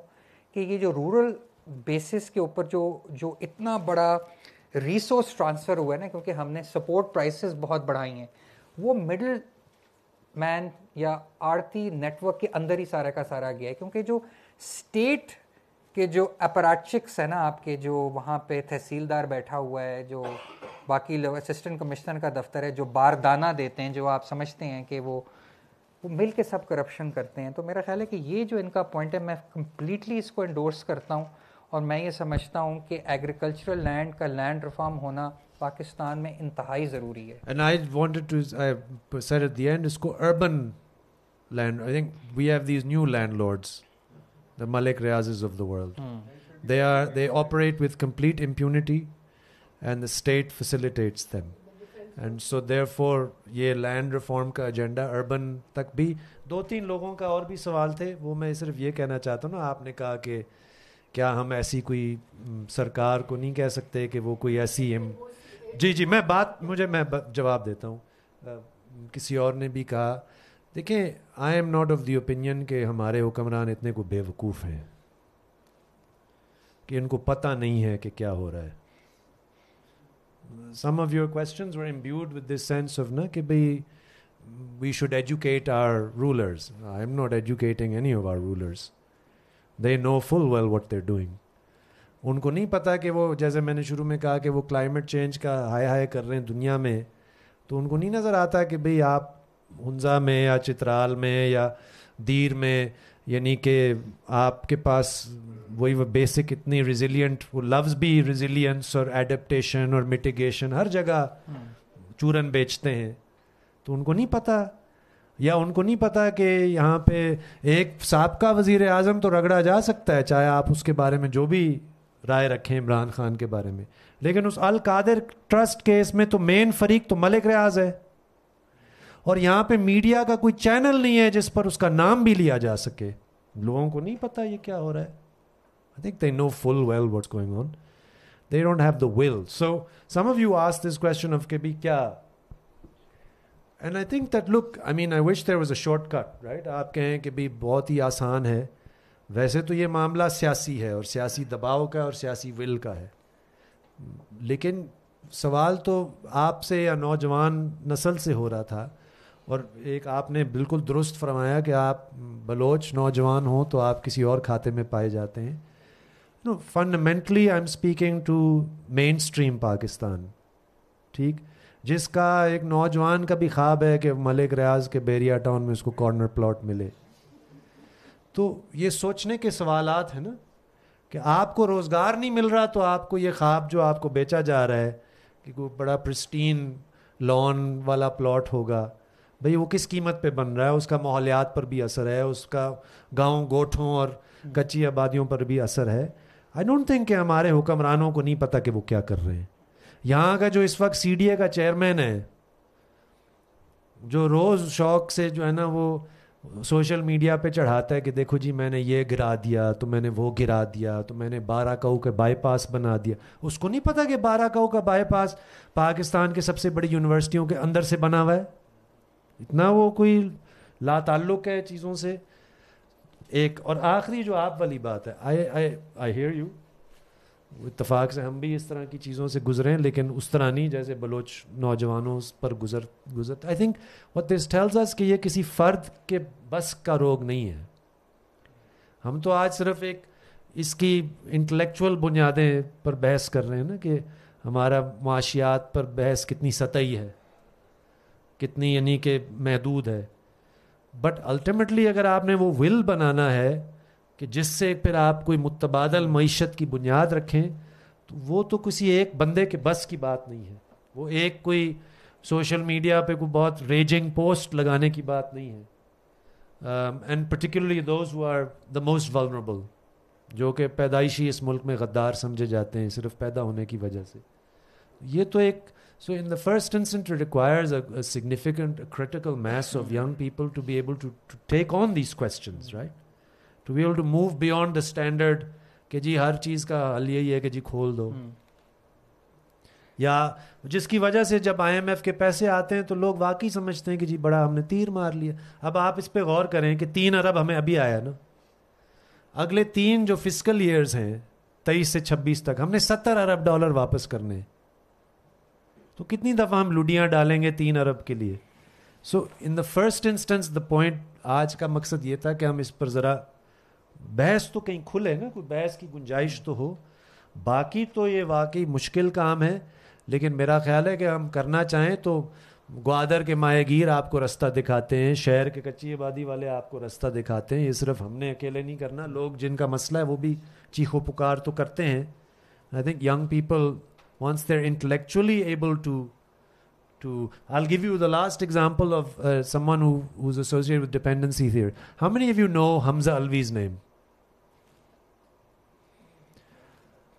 کہ یہ جو رورل بیسس کے اوپر جو اتنا بڑا ریسورس ٹرانسفر ہوا ہے نا, کیونکہ ہم نے سپورٹ پرائسز بہت بڑھائی ہیں, وہ مڈل مین یا آڑتی نیٹ ورک کے اندر ہی سارا کا سارا گیا ہے. کیونکہ جو اسٹیٹ کے جو اپراچکس ہے نا آپ کے, جو وہاں پہ تحصیلدار بیٹھا ہوا ہے, جو باقی اسسٹنٹ کمشنر کا دفتر ہے, جو باردانہ دیتے ہیں, جو آپ سمجھتے ہیں کہ وہ مل کے سب کرپشن کرتے ہیں. تو میرا خیال ہے کہ یہ جو ان کا پوائنٹ ہے, میں کمپلیٹلی اس کو انڈورس کرتا ہوں, اور میں یہ سمجھتا ہوں کہ ایگریکلچرل لینڈ کا لینڈ ریفارم ہونا پاکستان میں انتہائی ضروری ہے. And I wanted to, I said at the end, اس کو urban land, I think we have these new landlords, the Malik Riazes of the world. They operate with complete impunity and the state facilitates them. And so therefore یہ land reform کا agenda urban تک بھی. 2-3 لوگوں کا اور بھی سوال تھے, وہ میں صرف یہ کہنا چاہتا ہوں نا, آپ نے کہا کہ کیا ہم ایسی کوئی سرکار کو نہیں کہہ سکتے کہ وہ کوئی ایسی جی میں جواب دیتا ہوں. کسی اور نے بھی کہا, دیکھیں I am not of the opinion کہ ہمارے حکمران اتنے کو بے وقوف ہیں کہ ان کو پتہ نہیں ہے کہ کیا ہو رہا ہے. Some of your questions were imbued with this sense of na کہ bhai we should educate our rulers. I am not educating any of our rulers. They know full well what they're doing. ان کو نہیں پتا کہ وہ, جیسے میں نے شروع میں کہا کہ وہ کلائمیٹ چینج کا ہائے کر رہے ہیں دنیا میں, تو ان کو نہیں نظر آتا کہ بھئی آپ ہنزا میں یا چترال میں یا دیر میں یعنی کہ آپ کے پاس وہی وہ بیسک اتنی ریزیلینٹ وہ لفظ بھی ریزیلینس اور ایڈپٹیشن اور میٹیگیشن ہر جگہ چورن بیچتے ہیں, تو ان کو نہیں پتہ, یا ان کو نہیں پتا کہ یہاں پہ ایک سابقہ وزیر اعظم تو رگڑا جا سکتا ہے, چاہے آپ اس کے بارے میں جو بھی رائے رکھیں عمران خان کے بارے میں, لیکن اس القادر ٹرسٹ کیس میں تو مین فریق تو ملک ریاض ہے, اور یہاں پہ میڈیا کا کوئی چینل نہیں ہے جس پر اس کا نام بھی لیا جا سکے. لوگوں کو نہیں پتا یہ کیا ہو رہا ہے. I think they know full well what's going on. They don't have the will. So some of you asked this question of کہ بھی کیا, and I think that look, I mean, I wish there was a shortcut, right? آپ کہیں کہ بھی بہت ہی آسان ہے, ویسے تو یہ معاملہ سیاسی ہے اور سیاسی دباؤ کا اور سیاسی ول کا ہے, لیکن سوال تو آپ سے یا نوجوان نسل سے ہو رہا تھا, اور ایک آپ نے بالکل درست فرمایا کہ آپ بلوچ نوجوان ہوں تو آپ کسی اور کھاتے میں پائے جاتے ہیں. No, fundamentally I'm speaking to mainstream Pakistan, ٹھیک, جس کا ایک نوجوان کا بھی خواب ہے کہ ملک ریاض کے بیریا ٹاؤن میں اس کو کارنر پلاٹ ملے. تو یہ سوچنے کے سوالات ہیں نا کہ آپ کو روزگار نہیں مل رہا تو آپ کو یہ خواب جو آپ کو بیچا جا رہا ہے کہ کوئی بڑا پرسٹین لان والا پلاٹ ہوگا, بھئی وہ کس قیمت پہ بن رہا ہے, اس کا ماحولیات پر بھی اثر ہے, اس کا گاؤں گوٹھوں اور کچی آبادیوں پر بھی اثر ہے. آئی ڈونٹ تھنک کہ ہمارے حکمرانوں کو نہیں پتہ کہ وہ کیا کر رہے ہیں. یہاں کا جو اس وقت سی ڈی اے کا چیئرمین ہے, جو روز شوق سے جو ہے نا وہ سوشل میڈیا پہ چڑھاتا ہے کہ دیکھو جی میں نے یہ گرا دیا, تو میں نے وہ گرا دیا, تو میں نے 12 کاؤ کا بائی پاس بنا دیا. اس کو نہیں پتا کہ 12 کاؤ کا بائی پاس پاکستان کے سب سے بڑی یونیورسٹیوں کے اندر سے بنا ہوا ہے. اتنا وہ کوئی لا تعلق ہے چیزوں سے. ایک اور آخری جو آپ والی بات ہے, آئی ہیئر یو, اتفاق سے ہم بھی اس طرح کی چیزوں سے گزرے ہیں, لیکن اس طرح نہیں جیسے بلوچ نوجوانوں پر گزر. I think what this tells us کہ یہ کسی فرد کے بس کا روگ نہیں ہے. ہم تو آج صرف ایک اس کی انٹلیکچوئل بنیادیں پر بحث کر رہے ہیں نا کہ ہمارا معاشیات پر بحث کتنی سطحی ہے, کتنی یعنی کہ محدود ہے. بٹ الٹیمیٹلی اگر آپ نے وہ ول بنانا ہے کہ جس سے پھر آپ کوئی متبادل معیشت کی بنیاد رکھیں, تو وہ تو کسی ایک بندے کے بس کی بات نہیں ہے. وہ ایک کوئی سوشل میڈیا پہ کوئی بہت ریجنگ پوسٹ لگانے کی بات نہیں ہے. And particularly those who are the most vulnerable, جو کہ پیدائشی اس ملک میں غدار سمجھے جاتے ہیں صرف پیدا ہونے کی وجہ سے. یہ تو ایک So in the first instance, it requires a significant, a critical mass of young people to be able to take on these questions, right? To be able to move beyond the standard کہ جی ہر چیز کا حل یہی ہے کہ جی کھول دو. یا جس کی وجہ سے جب IMF کے پیسے آتے ہیں تو لوگ واقعی سمجھتے ہیں کہ جی بڑا ہم نے تیر مار لیا. اب آپ اس پہ غور کریں کہ 3 ارب ہمیں ابھی آیا نا, اگلے 3 جو فسکل ایئرز ہیں 23 سے 26 تک ہم نے $70 ارب واپس کرنے ہیں. تو کتنی دفعہ ہم لڈیاں ڈالیں گے 3 ارب کے لیے. So in the first instance the point آج کا مقصد یہ تھا کہ ہم اس پر ذرا بحث تو کہیں کھلے نا, کوئی بحث کی گنجائش تو ہو. باقی تو یہ واقعی مشکل کام ہے, لیکن میرا خیال ہے کہ ہم کرنا چاہیں تو گوادر کے ماہی گیر آپ کو رستہ دکھاتے ہیں, شہر کے کچی آبادی والے آپ کو رستہ دکھاتے ہیں. یہ صرف ہم نے اکیلے نہیں کرنا, لوگ جن کا مسئلہ ہے وہ بھی چیخو پکار تو کرتے ہیں. I think young people once they're intellectually able to I'll give you the last example of someone who's associated with dependency theory. How many of you know Hamza Alvi's name?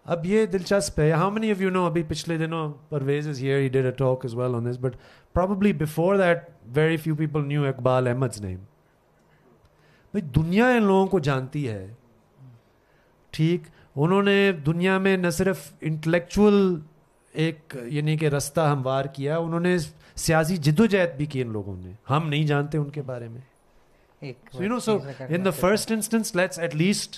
اب یہ دلچسپ ہے. How many of you know ابھی پچھلے دنوں Parvez is here, he did a talk as well on this, but probably before that very few people knew Iqbal Ahmed's name. بھئی دنیا ان لوگوں کو جانتی ہے, ٹھیک, انہوں نے دنیا میں نہ صرف انٹلیکچوئل ایک یعنی کہ رستہ ہموار کیا, انہوں نے سیاسی جدوجہد بھی کی ان لوگوں نے, ہم نہیں جانتے ان کے بارے میں. So in the first instance let's at least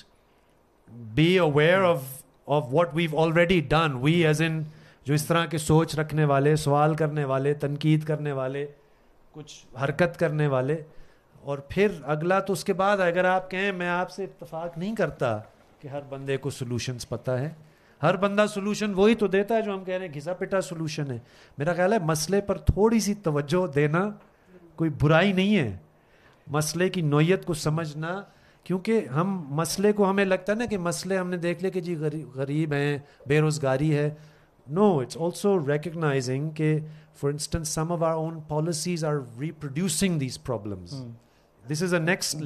be aware of what we've already done. We as in جو اس طرح کے سوچ رکھنے والے, سوال کرنے والے, تنقید کرنے والے, کچھ حرکت کرنے والے. اور پھر اگلا تو اس کے بعد اگر آپ کہیں میں آپ سے اتفاق نہیں کرتا کہ ہر بندے کو سولوشنز پتہ ہے, ہر بندہ سولوشن وہی تو دیتا ہے جو ہم کہہ رہے ہیں گھسا پٹا سولوشن ہے. میرا خیال ہے مسئلے پر تھوڑی سی توجہ دینا کوئی برائی نہیں ہے. مسئلے کی نوعیت کو سمجھنا کیونکہ ہم مسئلے کو, ہمیں لگتا ہے نا کہ مسئلے ہم نے دیکھ لے کہ جی غریب ہیں, بے روزگاری ہے. No, it's also recognizing کہ for instance some of our own policies are reproducing these problems. This is a next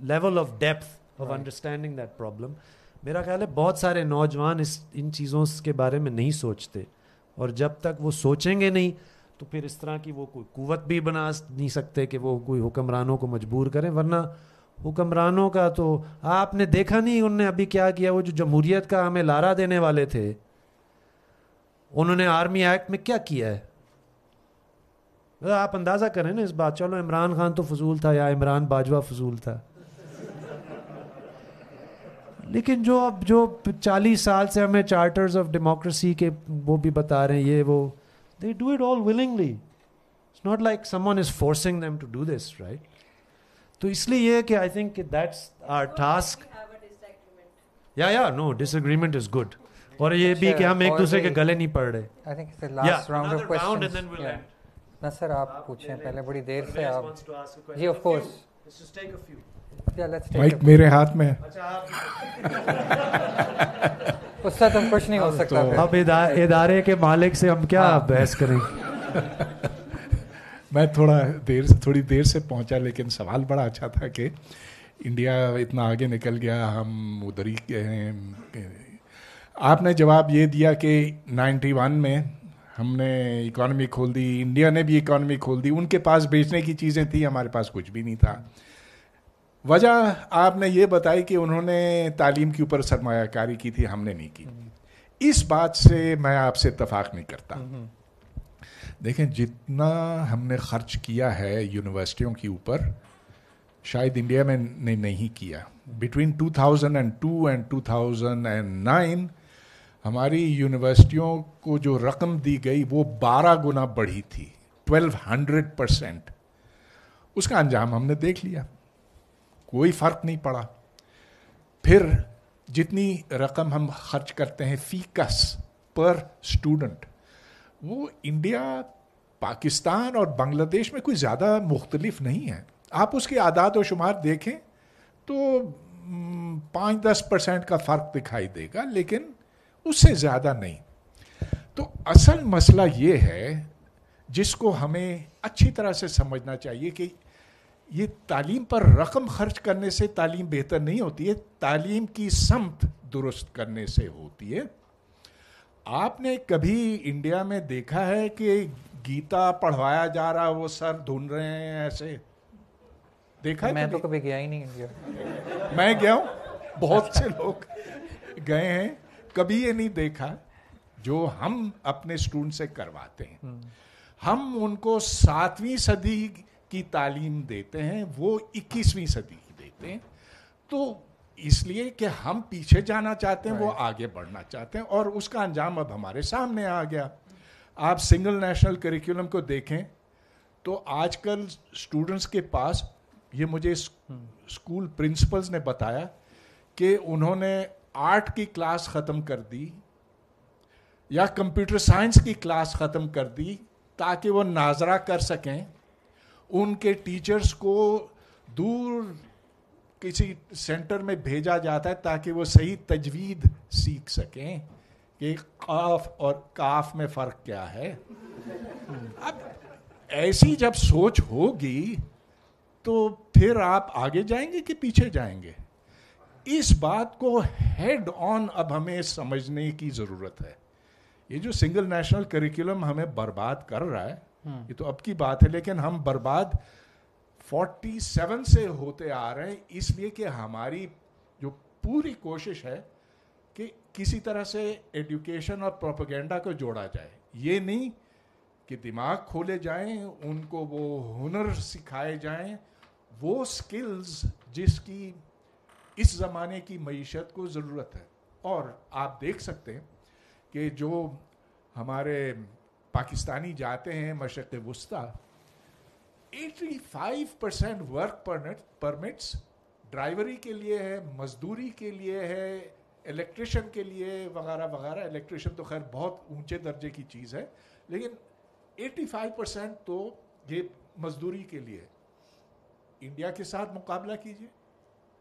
level of depth of understanding that problem. میرا خیال ہے بہت سارے نوجوان ان چیزوں کے بارے میں نہیں سوچتے, اور جب تک وہ سوچیں گے نہیں تو پھر اس طرح کی وہ کوئی قوت بھی بنا نہیں سکتے کہ وہ کوئی حکمرانوں کو مجبور کریں. ورنہ حکمرانوں کا تو آپ نے دیکھا نہیں انہوں نے ابھی کیا کیا. وہ جو جمہوریت کا ہمیں لارا دینے والے تھے, انہوں نے آرمی ایکٹ میں کیا کیا ہے, آپ اندازہ کریں نا اس بات. چلو عمران خان تو فضول تھا یا عمران باجوہ فضول تھا, لیکن جو 40 سال سے ہمیں چارٹرز آف ڈیموکریسی کے وہ بھی بتا رہے ہیں, یہ وہ they do it all willingly. It's not like someone is forcing them to do this, right? تو اس لیے یہ کہ I think that's our task. Yeah, no, disagreement is good. اور یہ بھی کہ ہم ایک دوسرے کے گلے نہیں پڑ رہے. I think it's the last round of questions. نصر آپ پوچھیں پہلے, بڑی دیر سے آپ. جی of course. Let's just take a few. Mic میرے ہاتھ میں. اس سے تو کچھ نہیں ہو سکتا. اب ادارے کے مالک سے ہم کیا بحث کریں. میں تھوڑی دیر سے پہنچا, لیکن سوال بڑا اچھا تھا کہ انڈیا اتنا آگے نکل گیا, ہم ادھر ہی گئے. آپ نے جواب یہ دیا کہ 91 میں ہم نے اکانومی کھول دی, انڈیا نے بھی اکانومی کھول دی, ان کے پاس بیچنے کی چیزیں تھیں, ہمارے پاس کچھ بھی نہیں تھا. وجہ آپ نے یہ بتائی کہ انہوں نے تعلیم کے اوپر سرمایہ کاری کی تھی, ہم نے نہیں کی. اس بات سے میں آپ سے اتفاق نہیں کرتا. دیکھیں جتنا ہم نے خرچ کیا ہے یونیورسٹیوں کے اوپر, شاید انڈیا میں نے نہیں کیا. بٹوین 2002 اینڈ 2009 ہماری یونیورسٹیوں کو جو رقم دی گئی وہ 12 گنا بڑھی تھی, 1200%. اس کا انجام ہم نے دیکھ لیا, کوئی فرق نہیں پڑا. پھر جتنی رقم ہم خرچ کرتے ہیں فی کس پر اسٹوڈنٹ, وہ انڈیا, پاکستان اور بنگلہ دیش میں کوئی زیادہ مختلف نہیں ہے. آپ اس کے اعداد و شمار دیکھیں تو 5-10% کا فرق دکھائی دے گا, لیکن اس سے زیادہ نہیں. تو اصل مسئلہ یہ ہے جس کو ہمیں اچھی طرح سے سمجھنا چاہیے کہ یہ تعلیم پر رقم خرچ کرنے سے تعلیم بہتر نہیں ہوتی ہے, تعلیم کی سمت درست کرنے سے ہوتی ہے. آپ نے کبھی انڈیا میں دیکھا ہے کہ گیتا پڑھوایا جا رہا, وہ سر دھن رہے ہیں ایسے؟ دیکھا ہے؟ میں تو کبھی گیا ہی نہیں انڈیا. میں گیا ہوں, بہت سے لوگ گئے ہیں, کبھی یہ نہیں دیکھا. جو ہم اپنے اسٹوڈنٹ سے کرواتے ہیں, ہم ان کو 7ویں صدی کی تعلیم دیتے ہیں, وہ 21ویں صدی کی دیتے ہیں. تو اس لیے کہ ہم پیچھے جانا چاہتے ہیں, وہ آگے بڑھنا چاہتے ہیں, اور اس کا انجام اب ہمارے سامنے آ گیا. آپ سنگل نیشنل کریکولم کو دیکھیں تو آج کل اسٹوڈنٹس کے پاس, یہ مجھے اسکول پرنسپلز نے بتایا کہ انہوں نے آرٹ کی کلاس ختم کر دی یا کمپیوٹر سائنس کی کلاس ختم کر دی تاکہ وہ ناظرہ کر سکیں. ان کے ٹیچرز کو دور کسی سینٹر میں بھیجا جاتا ہے تاکہ وہ صحیح تجوید سیکھ سکیں کہ قاف اور کاف میں فرق کیا ہے. اب ایسی جب سوچ ہوگی تو پھر آپ آگے جائیں گے کہ پیچھے جائیں گے. اس بات کو ہیڈ آن اب ہمیں سمجھنے کی ضرورت ہے. یہ جو سنگل نیشنل کریکولم ہمیں برباد کر رہا ہے, یہ تو اب کی بات ہے, لیکن ہم برباد 47 سے ہوتے آ رہے ہیں, اس لیے کہ ہماری جو پوری کوشش ہے کہ کسی طرح سے ایڈوکیشن اور پروپیگنڈا کو جوڑا جائے. یہ نہیں کہ دماغ کھولے جائیں, ان کو وہ ہنر سکھائے جائیں, وہ سکلز جس کی اس زمانے کی معیشت کو ضرورت ہے. اور آپ دیکھ سکتے ہیں کہ جو ہمارے پاکستانی جاتے ہیں مشرق وسطیٰ, 85% ورک پرمٹس ڈرائیوری کے لیے ہے, مزدوری کے لیے ہے, الیکٹریشین کے لیے وغیرہ وغیرہ. الیکٹریشین تو خیر بہت اونچے درجے کی چیز ہے, لیکن 85% تو یہ مزدوری کے لیے. انڈیا کے ساتھ مقابلہ کیجیے,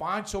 500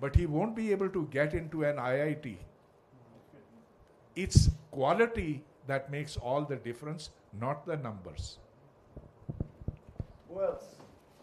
but he won't be able to get into an IIT. It's quality that makes all the difference, not the numbers.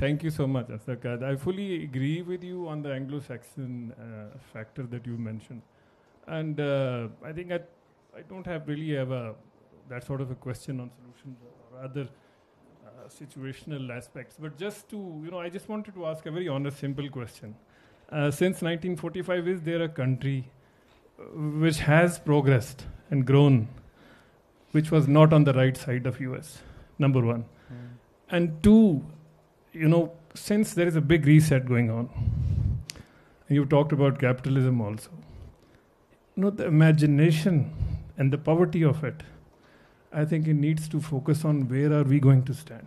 thank you so much, Astakad. I fully agree with you on the Anglo-Saxon factor that you mentioned, and I think I don't really have that sort of a question on solutions or other situational aspects, but just to, I just wanted to ask a very honest, simple question. Since 1945, is there a country which has progressed and grown, which was not on the right side of US? Number one. And two, since there is a big reset going on, and you talked about capitalism also, the imagination and the poverty of it, I think it needs to focus on where are we going to stand.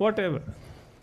whatever.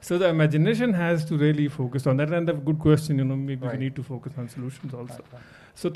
So the imagination has to really focus on that, and a good question, maybe we need to focus on solutions also. So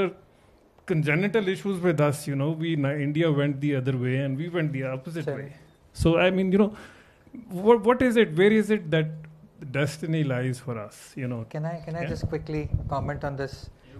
are congenital issues with us, India went the other way and we went the opposite way. So I mean, what is it, where is it that destiny lies for us, Can I just quickly comment on this?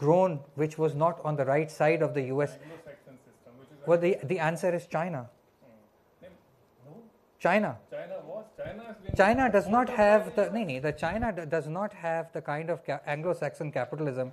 grown which was not on the right side of the US, well the answer is China. China does not have the China does not have the kind of Anglo-Saxon capitalism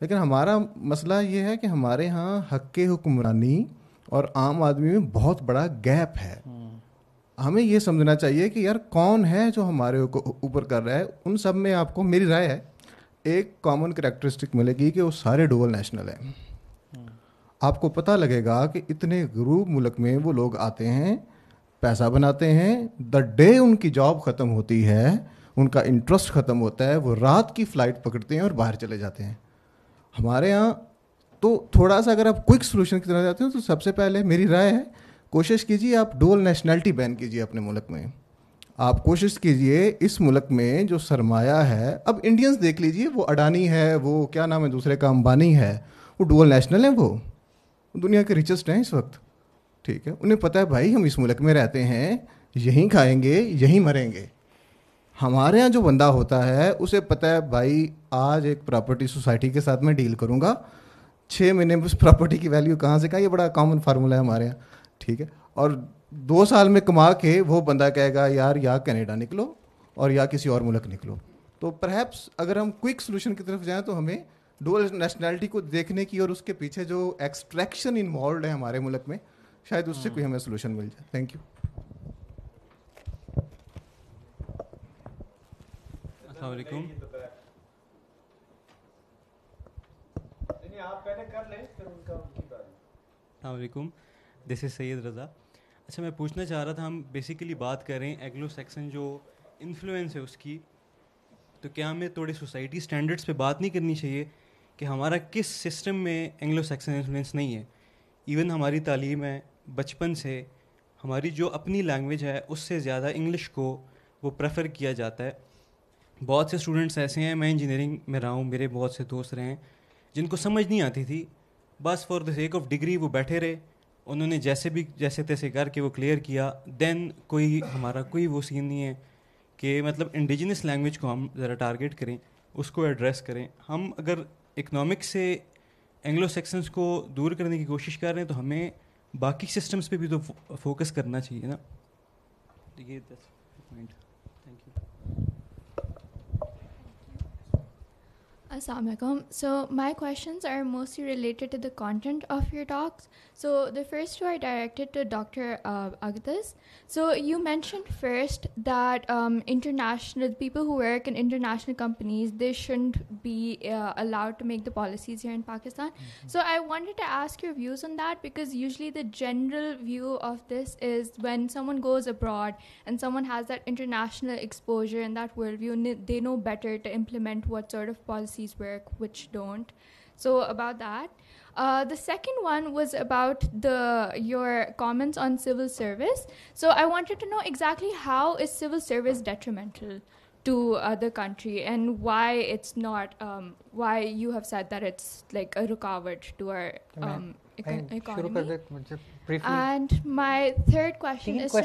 لیکن ہمارا مسئلہ یہ ہے کہ ہمارے ہاں حق حکمرانی اور عام آدمی میں بہت بڑا گیپ ہے. ہمیں یہ سمجھنا چاہیے کہ یار کون ہے جو ہمارے اوپر کر رہا ہے. ان سب میں آپ کو میری رائے ہے ایک کامن کریکٹرسٹک ملے گی کہ وہ سارے ڈوول نیشنل ہیں. آپ کو پتہ لگے گا کہ اتنے غریب ملک میں وہ لوگ آتے ہیں, پیسہ بناتے ہیں, دا ڈے ان کی جاب ختم ہوتی ہے, ان کا انٹرسٹ ختم ہوتا ہے, وہ رات کی فلائٹ پکڑتے ہیں اور باہر چلے جاتے ہیں. ہمارے ہاں تو تھوڑا سا اگر آپ کوئک سولوشن کی طرف جاتے ہیں تو سب سے پہلے میری رائے ہے کوشش کیجیے آپ ڈوول نیشنلٹی بین کیجیے اپنے ملک میں. آپ کوشش کیجیے اس ملک میں جو سرمایہ ہے, اب انڈینز دیکھ لیجیے, وہ اڈانی ہے, وہ کیا نام ہے دوسرے کا, امبانی ہے, وہ ڈوول نیشنل ہیں, وہ دنیا کے ریچسٹ ہیں اس وقت. ٹھیک ہے, انہیں پتہ ہے بھائی ہم اس ملک میں رہتے ہیں, یہیں کھائیں گے, یہیں مریں گے. ہمارے یہاں جو بندہ ہوتا ہے اسے پتہ ہے بھائی آج ایک پراپرٹی سوسائٹی کے ساتھ میں ڈیل کروں گا, 6 مہینے میں اس پراپرٹی کی ویلیو کہاں سے کہاں, یہ بڑا کامن فارمولا ہے ہمارے یہاں. ٹھیک ہے, اور 2 سال میں کما کے وہ بندہ کہے گا یار یا کینیڈا نکلو اور یا کسی اور ملک نکلو. تو پرہیپس اگر ہم کوئک سولوشن کی طرف جائیں تو ہمیں ڈوول نیشنلٹی کو دیکھنے کی اور اس کے پیچھے جو ایکسٹریکشن انوالوڈ ہے ہمارے ملک میں, شاید اس سے کوئی ہمیں سولوشن مل جائے. Thank you. السلام علیکم. السلام علیکم, دس از سید رضا. اچھا میں پوچھنا چاہ رہا تھا, ہم بیسیکلی بات کر رہے ہیں اینگلو سیکسن جو انفلوئنس ہے اس کی, تو کیا ہمیں تھوڑے سوسائٹی اسٹینڈرڈس پہ بات نہیں کرنی چاہیے کہ ہمارا کس سسٹم میں اینگلو سیکسن انفلوئنس نہیں ہے؟ ایون ہماری تعلیم ہے بچپن سے, ہماری جو اپنی لینگویج ہے اس سے زیادہ انگلش کو وہ پریفر کیا جاتا ہے. بہت سے اسٹوڈنٹس ایسے ہیں, میں انجینئرنگ میں رہا ہوں, میرے بہت سے دوست رہے ہیں جن کو سمجھ نہیں آتی تھی, بس for the sake of degree وہ بیٹھے رہے, انہوں نے جیسے تیسے کر کے وہ کلیئر کیا. دین ہمارا کوئی وہ سین نہیں ہے کہ مطلب انڈیجنس لینگویج کو ہم ذرا ٹارگیٹ کریں, اس کو ایڈریس کریں. ہم اگر اکنامکس سے اینگلو سیکسنس کو دور کرنے کی کوشش کر رہے ہیں تو ہمیں باقی سسٹمس پہ بھی تو فوکس کرنا چاہیے نا. یہ point. Thank you. Assalamu alaikum. So my questions are mostly related to the content of your talks. So the first two are directed to Dr. Agtas. So you mentioned first that international people who work in international companies, they shouldn't be allowed to make the policies here in Pakistan. So I wanted to ask your views on that, because usually the general view of this is when someone goes abroad and someone has that international exposure and that worldview, they know better to implement what sort of policies work, which don't. So about that. The second one was about your comments on civil service. So I wanted to know exactly how is civil service detrimental to the country, and why it's not, why you have said that it's like a rukawat to our economy. And my third question is to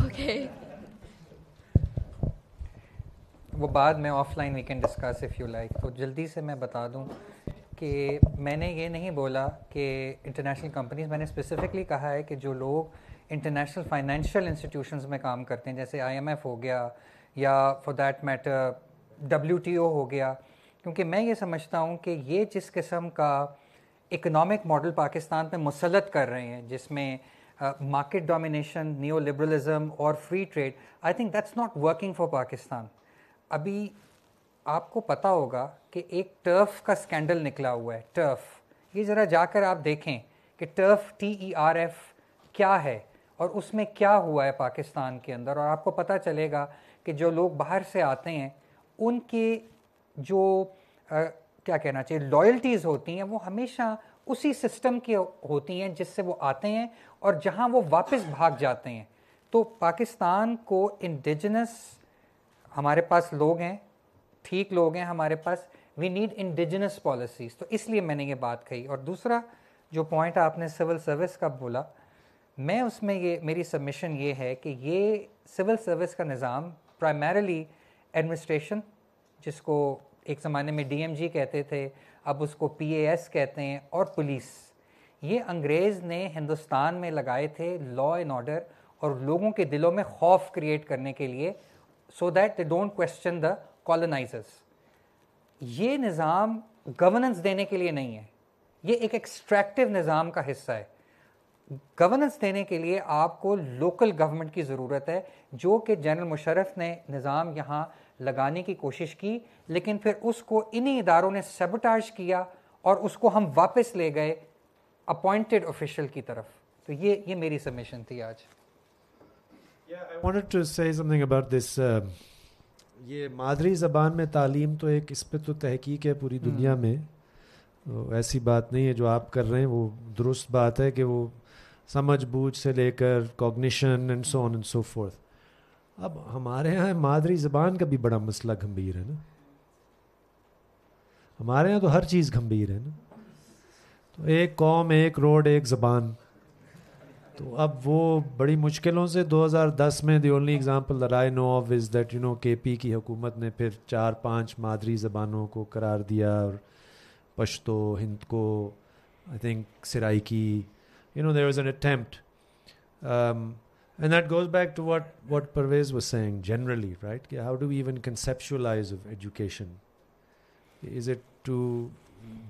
Okay. وہ بعد میں offline we can discuss if you like. تو جلدی سے میں بتا دوں کہ میں نے یہ نہیں بولا کہ انٹرنیشنل کمپنیز, میں نے اسپیسیفکلی کہا ہے کہ جو لوگ انٹرنیشنل فائنینشیل انسٹیٹیوشنز میں کام کرتے ہیں, جیسے IMF ہو گیا یا فار دیٹ میٹر WTO ہو گیا, کیونکہ میں یہ سمجھتا ہوں کہ یہ جس قسم کا اکنامک ماڈل پاکستان میں مسلط کر رہے ہیں, جس میں مارکیٹ ڈومینیشن, نیو لبرلزم اور free trade, I think that's not working for Pakistan. ابھی آپ کو پتہ ہوگا کہ ایک ٹرف کا اسکینڈل نکلا ہوا ہے. ٹرف, یہ ذرا جا کر آپ دیکھیں کہ ٹرف TERF کیا ہے اور اس میں کیا ہوا ہے پاکستان کے اندر, اور آپ کو پتہ چلے گا کہ جو لوگ باہر سے آتے ہیں ان کے جو کیا کہنا چاہیے لائلٹیز ہوتی ہیں وہ ہمیشہ اسی سسٹم کی ہوتی ہیں جس سے وہ آتے ہیں اور جہاں وہ واپس بھاگ جاتے ہیں. تو پاکستان کو انڈیجنس, ہمارے پاس لوگ ہیں, ٹھیک لوگ ہیں ہمارے پاس, وی نیڈ انڈیجنس پالیسیز. تو اس لیے میں نے یہ بات کہی. اور دوسرا جو پوائنٹ آپ نے سول سروس کا بولا, میں اس میں یہ میری سبمیشن یہ ہے کہ یہ سول سروس کا نظام پرائمریلی ایڈمنسٹریشن, جس کو ایک زمانے میں DMG کہتے تھے, اب اس کو PAS کہتے ہیں, اور پولیس, یہ انگریز نے ہندوستان میں لگائے تھے لا اینڈ آرڈر اور لوگوں کے دلوں میں خوف کریٹ کرنے کے لیے, so that they don't question the colonizers. یہ نظام گورننس دینے کے لیے نہیں ہے, یہ ایک ایکسٹریکٹیو نظام کا حصہ ہے. گورننس دینے کے لیے آپ کو لوکل گورنمنٹ کی ضرورت ہے, جو کہ جنرل مشرف نے نظام یہاں لگانے کی کوشش کی, لیکن پھر اس کو انہی اداروں نے سیبوٹاج کیا اور اس کو ہم واپس لے گئے اپوائنٹڈ آفیشیل کی طرف. تو یہ میری سبمیشن تھی آج. I wanted to say something about this. یہ مادری زبان میں تعلیم تو ایک اس پہ تو تحقیق ہے پوری دنیا میں, ایسی بات نہیں ہے جو آپ کر رہے ہیں, وہ درست بات ہے کہ وہ سمجھ بوجھ سے لے کر cognition and so on and so forth. اب ہمارے یہاں مادری زبان کا بھی بڑا مسئلہ گھمبیر ہے نا, ہمارے یہاں تو ہر چیز گھمبیر ہے نا. تو ایک قوم, ایک روڈ, ایک زبان. تو اب وہ بڑی مشکلوں سے 2010 میں the only example that I know of is that you know K P کی حکومت نے پھر 4-5 مادری زبانوں کو قرار دیا, اور پشتو, ہند کو, I think Saraiki, you know, there was an attempt. And that goes back to what Parvez was saying generally, right? How do we even conceptualize of education? Is it to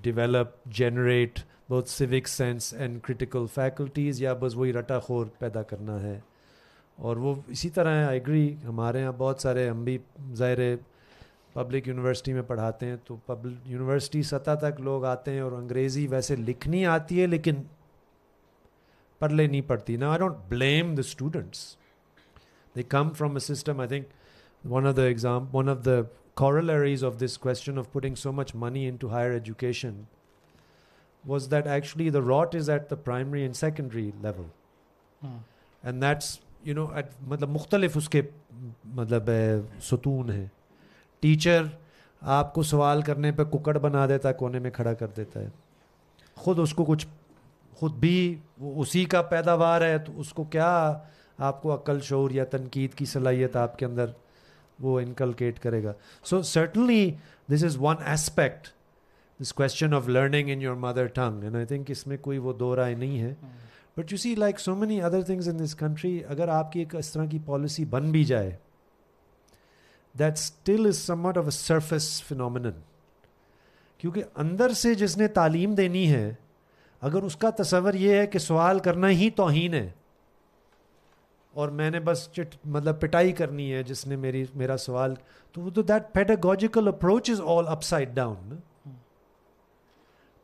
develop, generate both civic sense and critical faculties, یا بس وہی رٹا خور پیدا کرنا ہے؟ اور وہ اسی طرح I agree, ہمارے یہاں بہت سارے, ہم بھی ظاہر پبلک یونیورسٹی میں پڑھاتے ہیں, تو پبلک یونیورسٹی سطح تک لوگ آتے ہیں اور انگریزی ویسے لکھنی آتی ہے لیکن پڑھلے نہیں پڑتی. Now I don't blame the students. They come from a system. I think one of the corollaries of this question of putting so much money into higher education was that actually the rot is at the primary and secondary level. And that's, you know, at matlab mukhtalif uske matlab ستون ہیں. Teacher آپ کو سوال کرنے پہ ککڑ بنا دیتا ہے, کونے میں کھڑا کر دیتا ہے, خود اس کو کچھ, خود بھی اسی کا پیداوار ہے, تو اس کو کیا آپ کو عقل, شعور یا تنقید کی صلاحیت آپ کے اندر وہ انکلکیٹ کرے گا. So certainly this is one aspect, this question of learning in your mother tongue, and I think اس میں کوئی وہ دو رائے نہیں ہے. But you see like so many other things in this country, اگر آپ کی ایک اس طرح کی پالیسی بن بھی جائے, that still is somewhat of a surface phenomenon. کیونکہ اندر سے جس نے تعلیم دینی ہے, اگر اس کا تصور یہ ہے کہ سوال کرنا ہی توہین ہے اور میں نے بس مطلب پٹائی کرنی ہے جس نے میرا سوال, تو that pedagogical approach is all upside down.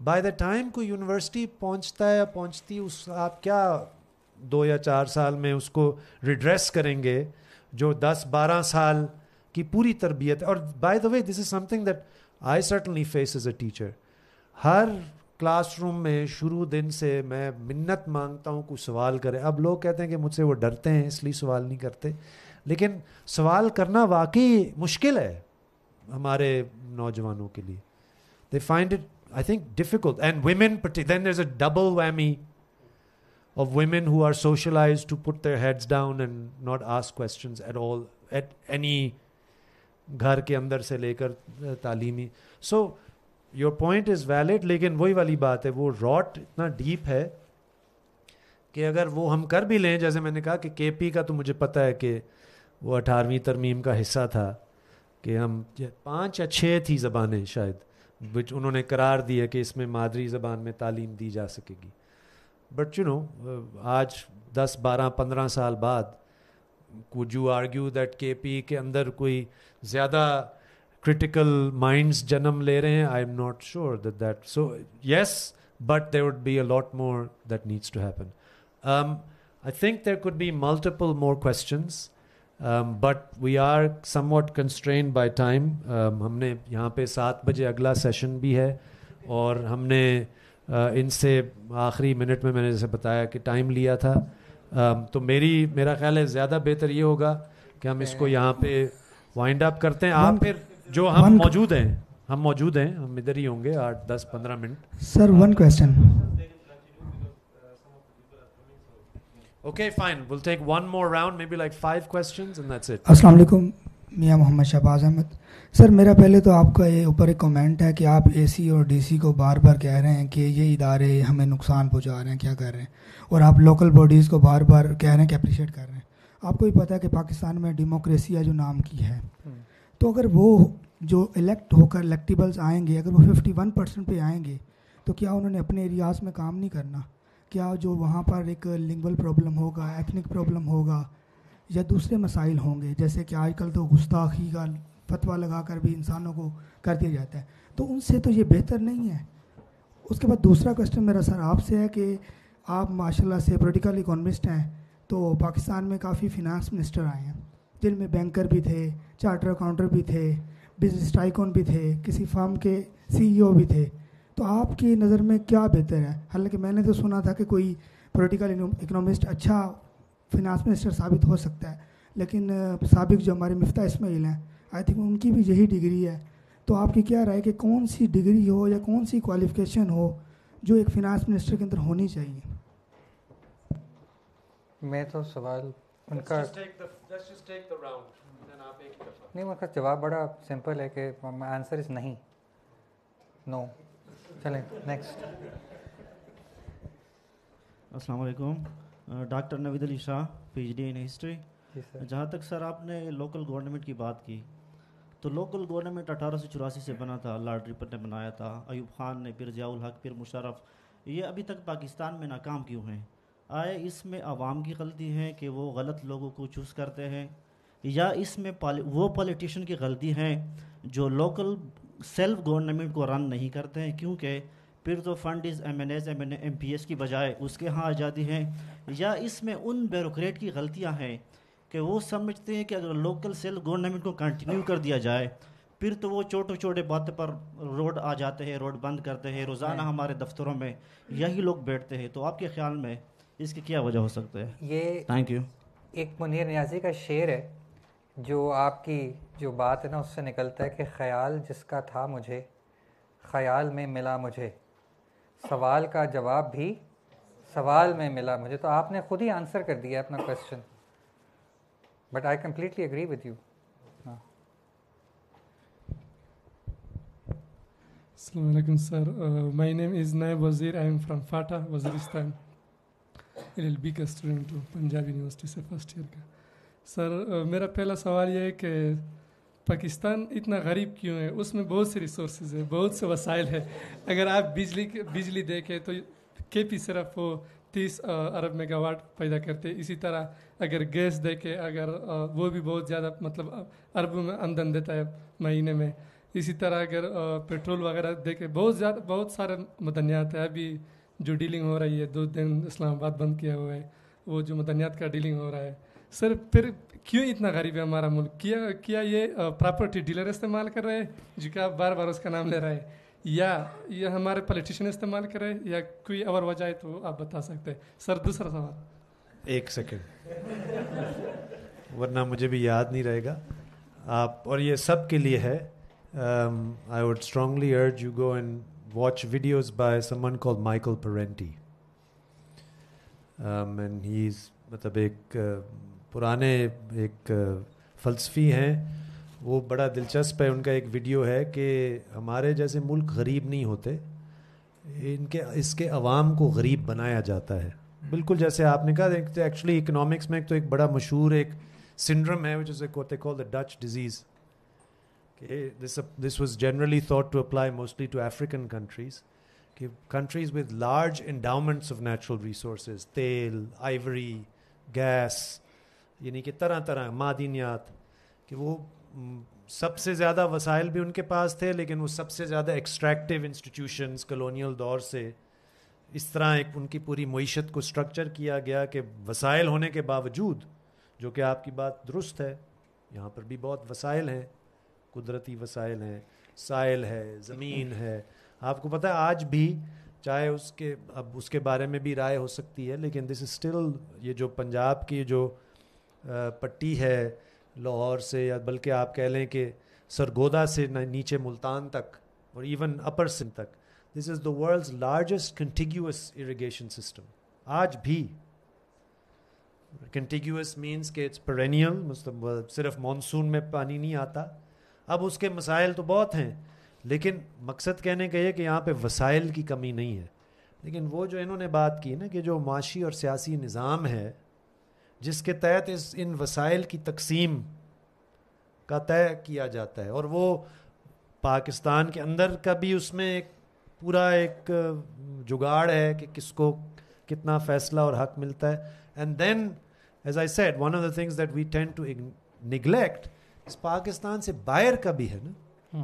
By the time کوئی یونیورسٹی پہنچتا ہے یا پہنچتی, اس آپ کیا 2 یا 4 سال میں اس کو ریڈریس کریں گے جو 10-12 سال کی پوری تربیت. اور by the way this is something that I certainly face as a teacher. ہر کلاس روم میں شروع دن سے میں منت مانگتا ہوں کوئی سوال کرے. اب لوگ کہتے ہیں کہ مجھ سے وہ ڈرتے ہیں اس لیے سوال نہیں کرتے, لیکن سوال کرنا واقعی مشکل ہے ہمارے نوجوانوں کے لیے. They find it I think difficult. And women, then there's a double whammy of women who are socialized to put their heads down and not ask questions at all at any گھر کے اندر سے لے کر تعلیمی. So your point is valid, لیکن وہی والی بات ہے, وہ راٹ اتنا ڈیپ ہے کہ اگر وہ ہم کر بھی لیں, جیسے میں نے کہا کہ کے پی کا تو مجھے پتہ ہے کہ وہ 18ویں ترمیم کا حصہ تھا کہ ہم 5 یا 6 تھی زبانیں شاید وچ انہوں نے قرار دیا کہ اس میں مادری زبان میں تعلیم دی جا سکے گی. بٹ یو نو آج 10-12-15 سال بعد would you argue that KP کے اندر کوئی زیادہ critical minds جنم لے رہے ہیں؟ I'm not sure that so yes, but there would be a lot more that needs to happen. I think there could be multiple more questions, but we are somewhat constrained by time. ہم نے یہاں پہ 7 بجے اگلا session بھی ہے, اور ہم نے ان سے آخری منٹ میں نے جیسے بتایا کہ ٹائم لیا تھا. تو میرا خیال ہے زیادہ بہتر یہ ہوگا کہ ہم اس کو یہاں پہ وائنڈ اپ کرتے ہیں. آپ پھر جو ہم موجود ہیں ہم ادھر ہی ہوں گے 8-10-15 minute. Sir one question. Okay, fine. We'll take one more round, maybe like 5 questions and that's it. السلام علیکم, میاں محمد شہباز احمد. سر میرا پہلے تو آپ کا اوپر ایک کمنٹ ہے کہ آپ اے سی اور ڈی سی کو بار بار کہہ رہے ہیں کہ یہ ادارے ہمیں نقصان پہنچا رہے ہیں, کیا کر رہے ہیں, اور آپ لوکل باڈیز کو بار بار کہہ رہے ہیں کہ اپریشیٹ کر رہے ہیں. آپ کو بھی پتہ ہے کہ پاکستان میں ڈیموکریسی ہے جو نام کی ہے, تو اگر وہ جو الیکٹ ہو کر الیکٹیبلز آئیں گے اگر وہ 51% پہ آئیں گے تو کیا انہوں نے اپنے ایریاز میں کام نہیں کرنا؟ کیا جو وہاں پر ایک لنگول پرابلم ہوگا, ایتھنک پرابلم ہوگا یا دوسرے مسائل ہوں گے, جیسے کہ آج کل تو گستاخی کا فتویٰ لگا کر بھی انسانوں کو کر دیا جاتا ہے, تو ان سے تو یہ بہتر نہیں ہے. اس کے بعد دوسرا کوسچن میرا سر آپ سے ہے کہ آپ ماشاءاللہ سے پولیٹیکل اکانومسٹ ہیں, تو پاکستان میں کافی فنانس منسٹر آئے ہیں جن میں بینکر بھی تھے, چارٹر اکاؤنٹر بھی تھے, بزنس ٹائکون بھی تھے, کسی فرم کے CEO بھی تھے. تو آپ کی نظر میں کیا بہتر ہے؟ حالانکہ میں نے تو سنا تھا کہ کوئی پولیٹیکل اکنامسٹ اچھا فنانس منسٹر ثابت ہو سکتا ہے, لیکن سابق جو ہمارے مفتاح اسماعیل ہیں آئی تھنک ان کی بھی یہی ڈگری ہے. تو آپ کی کیا رائے کہ کون سی ڈگری ہو یا کون سی کوالیفیکیشن ہو جو ایک فنانس منسٹر کے اندر ہونی چاہیے؟ میں تو سوال ان کا نہیں, ان کا جواب بڑا سمپل ہے کہ آنسر از نہیں, نو. چلیں نیکسٹ. السلام علیکم. Doctor Naveed Ali Shah, PhD in history. جہاں تک سر آپ نے لوکل گورنمنٹ کی بات کی, تو لوکل گورنمنٹ 1884 سے بنا تھا, لارڈ رپن نے بنایا تھا, ایوب خان نے, پھر ضیاء الحق, پھر مشرف. یہ ابھی تک پاکستان میں ناکام کیوں ہیں؟ آئے اس میں عوام کی غلطی ہے کہ وہ غلط لوگوں کو چوز کرتے ہیں, یا اس میں وہ پالیٹیشین کی غلطی ہے جو لوکل سیلف گورنمنٹ کو رن نہیں کرتے ہیں؟ کیونکہ پھر تو فنڈ از MNAs MPs کی بجائے اس کے ہاں آ جاتی ہیں. یا اس میں ان بیوروکریٹ کی غلطیاں ہیں کہ وہ سمجھتے ہیں کہ اگر لوکل سیلف گورنمنٹ کو کنٹینیو کر دیا جائے پھر تو وہ چھوٹے باتوں پر روڈ آ جاتے ہیں, روڈ بند کرتے ہیں. روزانہ ہمارے دفتروں میں یہی لوگ بیٹھتے ہیں. تو آپ کے خیال میں اس کی کیا وجہ ہو سکتا ہے؟ یہ تھینک یو. ایک منیر نیازی کا شعر ہے جو آپ کی جو بات ہے نا اس سے نکلتا ہے کہ خیال جس کا تھا مجھے خیال میں ملا مجھے, سوال کا جواب بھی سوال میں ملا مجھے. تو آپ نے خود ہی آنسر کر دیا اپنا question, but I completely agree with you. السلام علیکم سر, مائی نیم از نائب وزیر, آئی am from FATA Waziristan, LLB کا اسٹوڈنٹ ہوں, پنجاب یونیورسٹی سے فرسٹ ایئر کا. سر میرا پہلا سوال یہ ہے کہ پاکستان اتنا غریب کیوں ہے؟ اس میں بہت سے ریسورسز ہیں, بہت سے وسائل ہیں. اگر آپ بجلی دیکھیں تو KP صرف وہ 30 ارب میگا واٹ پیدا کرتے. اسی طرح اگر گیس دیکھیں, اگر وہ بھی بہت زیادہ مطلب اربوں میں آمدن دیتا ہے مہینے میں. اسی طرح اگر پیٹرول وغیرہ دیکھیں, بہت سارے معدنیات ہیں. ابھی جو ڈیلنگ ہو رہی ہے 2 دن اسلام آباد بند کیا ہوا ہے, وہ جو معدنیات کا ڈیلنگ ہو رہا ہے. سر پھر کیوں اتنا غریب ہے ہمارا ملک؟ کیا یہ پراپرٹی ڈیلر استعمال کر رہے ہیں جو کہ آپ بار بار اس کا نام لے رہے ہیں, یا یہ ہمارے پولیٹیشین استعمال کر رہے ہیں, یا کوئی اور وجہ ہے تو آپ بتا سکتے ہیں. سر دوسرا سوال. 1 سیکنڈ, ورنہ مجھے بھی یاد نہیں رہے گا. آپ اور یہ سب کے لیے ہے. I would strongly urge you go and watch videos by someone called Michael Parenti. And he's مطلب ایک پرانے ایک فلسفی ہیں, وہ بڑا دلچسپ ہے. ان کا ایک ویڈیو ہے کہ ہمارے جیسے ملک غریب نہیں ہوتے, اس کے عوام کو غریب بنایا جاتا ہے. بالکل جیسے آپ نے کہا, ایکچولی اکنامکس میں تو ایک بڑا مشہور ایک سنڈرم ہے which is what they call the Dutch disease. This was generally thought to apply mostly to African countries. Countries with large endowments of natural resources, تیل, ivory, gas, یعنی کہ طرح معدنیات, کہ وہ سب سے زیادہ وسائل بھی ان کے پاس تھے, لیکن وہ سب سے زیادہ ایکسٹریکٹیو انسٹیٹیوشنز کلونیل دور سے اس طرح ایک ان کی پوری معیشت کو اسٹرکچر کیا گیا کہ وسائل ہونے کے باوجود, جو کہ آپ کی بات درست ہے, یہاں پر بھی بہت وسائل ہیں, قدرتی وسائل ہیں, سائل ہے, زمین ہے. آپ کو پتہ ہے آج بھی, چاہے اب اس کے بارے میں بھی رائے ہو سکتی ہے, لیکن دس از اسٹل, یہ جو پنجاب کی جو پٹی ہے لاہور سے, یا بلکہ آپ کہہ لیں کہ سرگودا سے نیچے ملتان تک اور ایون اپر سندھ تک, this is the world's largest contiguous irrigation system. آج بھی کنٹیگیوس مینس کہ اٹس پیرینیل, مطلب صرف مانسون میں پانی نہیں آتا. اب اس کے مسائل تو بہت ہیں, لیکن مقصد کہنے کا یہ کہ یہاں پہ وسائل کی کمی نہیں ہے. لیکن وہ جو انہوں نے بات کی نا کہ جو معاشی اور سیاسی نظام ہے جس کے تحت ان وسائل کی تقسیم کا طے کیا جاتا ہے, اور وہ پاکستان کے اندر کا بھی اس میں ایک پورا ایک جگاڑ ہے کہ کس کو کتنا فیصلہ اور حق ملتا ہے. And then as I said one of the things that we tend to neglect اس پاکستان سے باہر کا بھی ہے نا.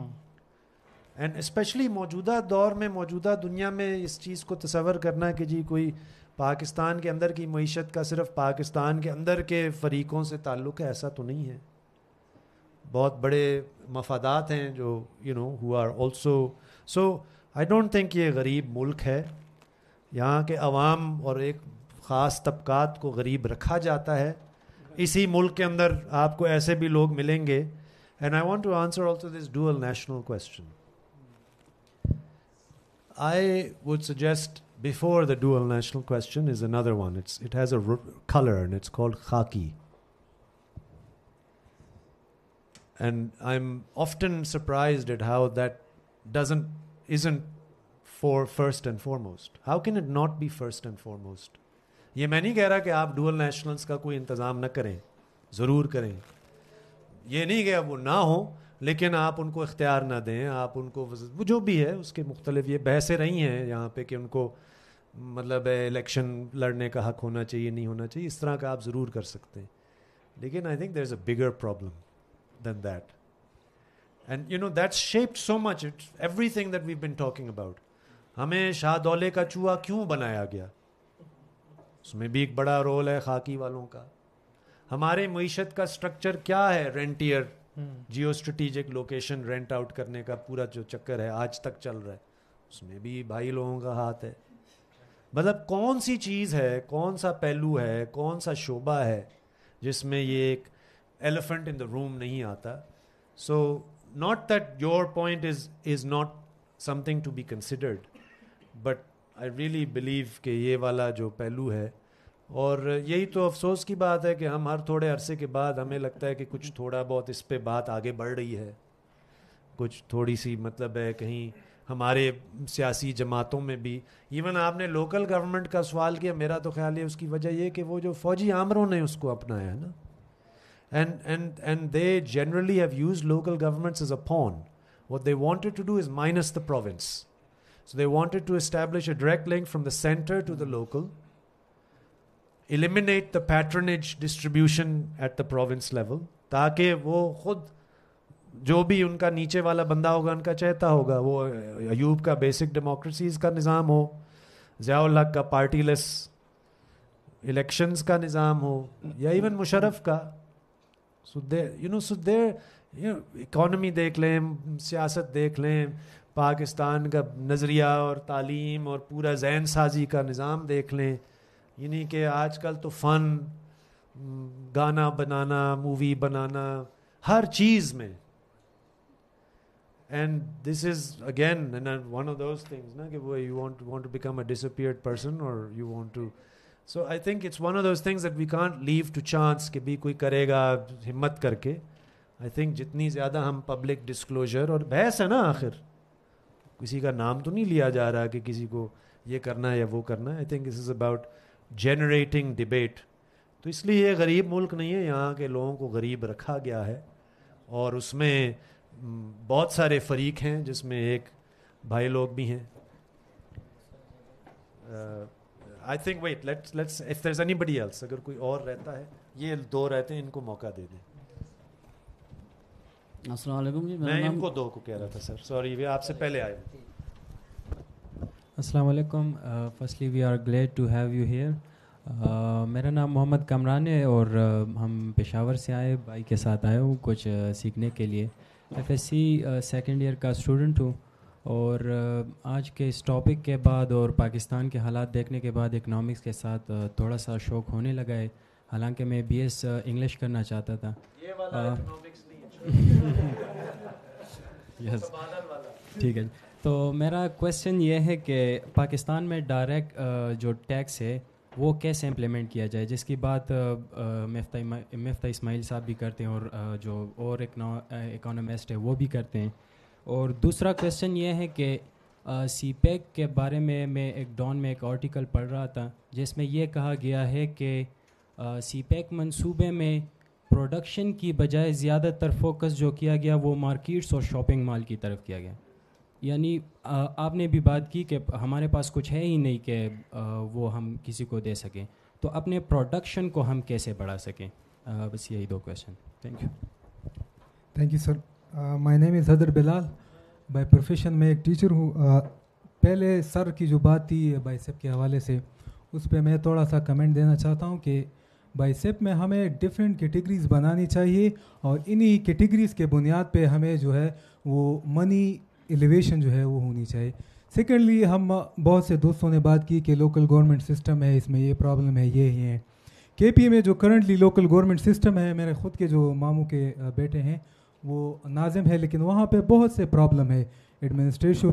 اینڈ اسپیشلی موجودہ دور میں, موجودہ دنیا میں اس چیز کو تصور کرنا کہ جی کوئی پاکستان کے اندر کی معیشت کا صرف پاکستان کے اندر کے فریقوں سے تعلق ہے, ایسا تو نہیں ہے. بہت بڑے مفادات ہیں جو who are also. So I don't think یہ غریب ملک ہے. یہاں کے عوام اور ایک خاص طبقات کو غریب رکھا جاتا ہے. اسی ملک کے اندر آپ کو ایسے بھی لوگ ملیں گے. And I want to answer also this dual national question. I would suggest before the dual national question is another one. It has a color and it's called khaki. And I'm often surprised at how that isn't for first and foremost. How can it not be first and foremost? یہ میں نہیں کہہ رہا کہ آپ dual nationals کا کوئی انتظام نہ کریں, ضرور کریں. یہ نہیں کہ وہ نہ ہوں لیکن آپ ان کو اختیار نہ دیں, آپ ان کو وہ جو بھی ہے اس کے مختلف یہ بحثیں رہی ہیں یہاں پہ کہ ان کو مطلب الیکشن لڑنے کا حق ہونا چاہیے نہیں ہونا چاہیے, اس طرح کا آپ ضرور کر سکتے ہیں. لیکن I think there is a bigger problem than that. And that's shaped so much everything that we been talking about. ہمیں شاہ دولے کا چوہا کیوں بنایا گیا, اس میں بھی ایک بڑا رول ہے خاکی والوں کا. ہمارے معیشت کا سٹرکچر کیا ہے, rentier geo strategic location rent out کرنے کا پورا جو چکر ہے آج تک چل رہا ہے, اس میں بھی بھائی لوگوں کا ہاتھ ہے. مطلب کون سی چیز ہے, کون سا پہلو ہے, کون سا شعبہ ہے جس میں یہ ایک ایلیفنٹ ان دا روم نہیں آتا. So not that your point is not something to be considered, but I really believe کہ یہ والا جو پہلو ہے, اور یہی تو افسوس کی بات ہے کہ ہم ہر تھوڑے عرصے کے بعد ہمیں لگتا ہے کہ کچھ تھوڑا بہت اس پہ بات آگے بڑھ رہی ہے, کچھ تھوڑی سی مطلب ہے کہیں ہمارے سیاسی جماعتوں میں بھی. ایون آپ نے لوکل گورنمنٹ کا سوال کیا, میرا تو خیال ہے اس کی وجہ یہ کہ وہ جو فوجی آمروں نے اس کو اپنایا ہے نا, and they generally have used local governments as a pawn. What they wanted to do is minus the province. So they wanted to establish a direct link from the center to the local, eliminate the patronage distribution at the province level, تاکہ وہ خود جو بھی ان کا نیچے والا بندہ ہوگا ان کا چہتا ہوگا, وہ ایوب کا بیسک ڈیموکریسیز کا نظام ہو, ضیاء الحق کا پارٹی لیس الیکشنز کا نظام ہو, یا ایون مشرف کا. So اکانومی دیکھ لیں, سیاست دیکھ لیں, پاکستان کا نظریہ اور تعلیم اور پورا ذہن سازی کا نظام دیکھ لیں. یعنی کہ آج کل تو فن, گانا بنانا, مووی بنانا, ہر چیز میں. And this is again one of those things نا کہ وہ you want to become a disappeared person اور you want to. So I think it's one of those things that we can't leave to chance کہ بھی کوئی کرے گا ہمت کر کے. آئی تھنک جتنی زیادہ ہم پبلک ڈسکلوجر, اور بحث ہے نا آخر, کسی کا نام تو نہیں لیا جا رہا کہ کسی کو یہ کرنا ہے یا وہ کرنا ہے. I think this is about generating debate. تو اس لیے یہ غریب ملک نہیں ہے, یہاں کے لوگوں کو غریب رکھا گیا ہے, اور اس میں بہت سارے فریق ہیں جس میں ایک بھائی لوگ بھی ہیں. I think wait let's if there is anybody else, اگر کوئی اور رہتا ہے, یہ دو رہتے ہیں, ان کو موقع دے دیں. السلام علیکم جی, میں ان کو دو کو کہہ رہا تھا سر, سوری وہ آپ سے پہلے آئے. السلام علیکم. Firstly we are glad to have you here. میرا نام محمد کامران ہے اور ہم پشاور سے آئے, بھائی کے ساتھ آئے ہوں کچھ سیکھنے کے لیے. F S C second year کا اسٹوڈنٹ ہوں, اور آج کے اس ٹاپک کے بعد اور پاکستان کے حالات دیکھنے کے بعد اکنامکس کے ساتھ تھوڑا سا شوق ہونے لگا ہے. حالانکہ میں بی ایس انگلش کرنا چاہتا تھا. یس ٹھیک ہے. تو میرا کویشچن یہ ہے کہ پاکستان میں ڈائریکٹ جو ٹیکس ہے وہ کیسے امپلیمنٹ کیا جائے, جس کی بات مفتہ اسماعیل صاحب بھی کرتے ہیں اور جو اور اکانومسٹ ہے وہ بھی کرتے ہیں. اور دوسرا کویشچن یہ ہے کہ سی پیک کے بارے میں ایک ڈان میں ایک آرٹیکل پڑھ رہا تھا جس میں یہ کہا گیا ہے کہ سی پیک منصوبے میں پروڈکشن کی بجائے زیادہ تر فوکس جو کیا گیا وہ مارکیٹس اور شاپنگ مال کی طرف کیا گیا. یعنی آپ نے بھی بات کی کہ ہمارے پاس کچھ ہے ہی نہیں کہ وہ ہم کسی کو دے سکیں, تو اپنے پروڈکشن کو ہم کیسے بڑھا سکیں. بس یہی 2 question. Thank you. Thank you sir. My name is Haider Bilal. By profession میں ایک ٹیچر ہوں. پہلے سر کی جو بات تھی بائیسیپ کے حوالے سے, اس پہ میں تھوڑا سا کمنٹ دینا چاہتا ہوں کہ بائیسیپ میں ہمیں ڈفرینٹ کیٹیگریز بنانی چاہیے, اور انہی کیٹیگریز کے بنیاد پہ ہمیں جو ہے وہ منی ایلیویشن جو ہے وہ ہونی چاہیے. سیکنڈلی, ہم بہت سے دوستوں نے بات کی کہ لوکل گورنمنٹ سسٹم ہے, اس میں یہ پرابلم ہے, یہ ہے. کے پی میں جو کرنٹلی لوکل گورنمنٹ سسٹم ہے, میرے خود کے جو ماموں کے بیٹے ہیں وہ ناظم ہے, لیکن وہاں پہ بہت سے پرابلم ہے. ایڈمنسٹریشن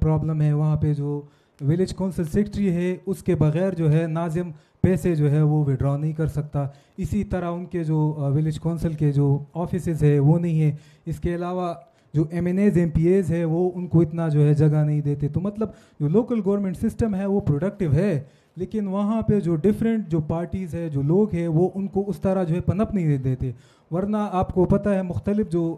پرابلم ہے وہاں پہ. جو ولیج کونسل سیکرٹری ہے اس کے بغیر جو ہے ناظم پیسے جو ہے وہ وڈرا نہیں کر سکتا. اسی طرح ان کے جو ولیج کونسل کے جو آفیسز ہے وہ نہیں ہے. اس کے علاوہ جو M N As M P As ہے وہ ان کو اتنا جو ہے جگہ نہیں دیتے. تو مطلب جو لوکل گورنمنٹ سسٹم ہے وہ پروڈکٹیو ہے, لیکن وہاں پہ جو ڈفرینٹ جو پارٹیز ہے, جو لوگ ہیں, وہ ان کو اس طرح جو ہے پنپ نہیں دیتے. ورنہ آپ کو پتہ ہے مختلف جو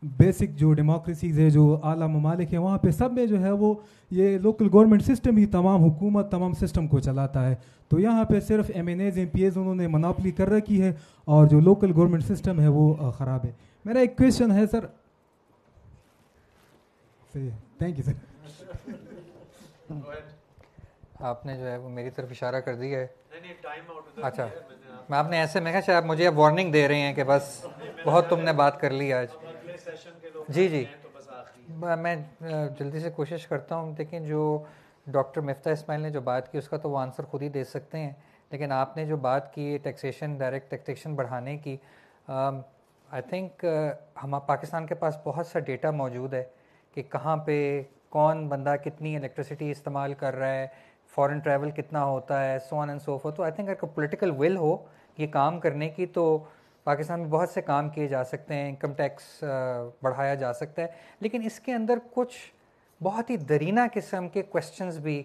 بیسک جو ڈیموکریسیز ہے, جو اعلیٰ ممالک ہیں, وہاں پہ سب میں جو ہے وہ یہ لوکل گورنمنٹ سسٹم ہی تمام حکومت تمام سسٹم کو چلاتا ہے. تو یہاں پہ صرف M N As M P As انہوں نے مناپلی کر رکھی ہے, اور جو لوکل گورنمنٹ سسٹم ہے وہ خراب ہے. میرا ایک کویشچن ہے سر. تھینک یو سر. آپ نے جو ہے وہ میری طرف اشارہ کر دیا ہے. اچھا, میں آپ نے ایسے میں کہا شاید آپ مجھے اب وارننگ دے رہے ہیں کہ بس بہت تم نے بات کر لی آج. جی جی, میں جلدی سے کوشش کرتا ہوں. لیکن جو ڈاکٹر مفتاح اسماعیل نے جو بات کی اس کا تو وہ آنسر خود ہی دے سکتے ہیں. لیکن آپ نے جو بات کی ٹیکسیشن, ڈائریکٹ ٹیکسیشن بڑھانے کی, آئی تھنک ہم پاکستان کے پاس بہت سا ڈیٹا موجود ہے کہ کہاں پہ کون بندہ کتنی الیکٹریسٹی استعمال کر رہا ہے, فارن ٹریول کتنا ہوتا ہے, سو آن اینڈ سو فورتھ. تو آئی تھنک اگر پولیٹیکل ول ہو یہ کام کرنے کی تو پاکستان میں بہت سے کام کیے جا سکتے ہیں. انکم ٹیکس بڑھایا جا سکتا ہے, لیکن اس کے اندر کچھ بہت ہی درینہ قسم کے کویسچنز بھی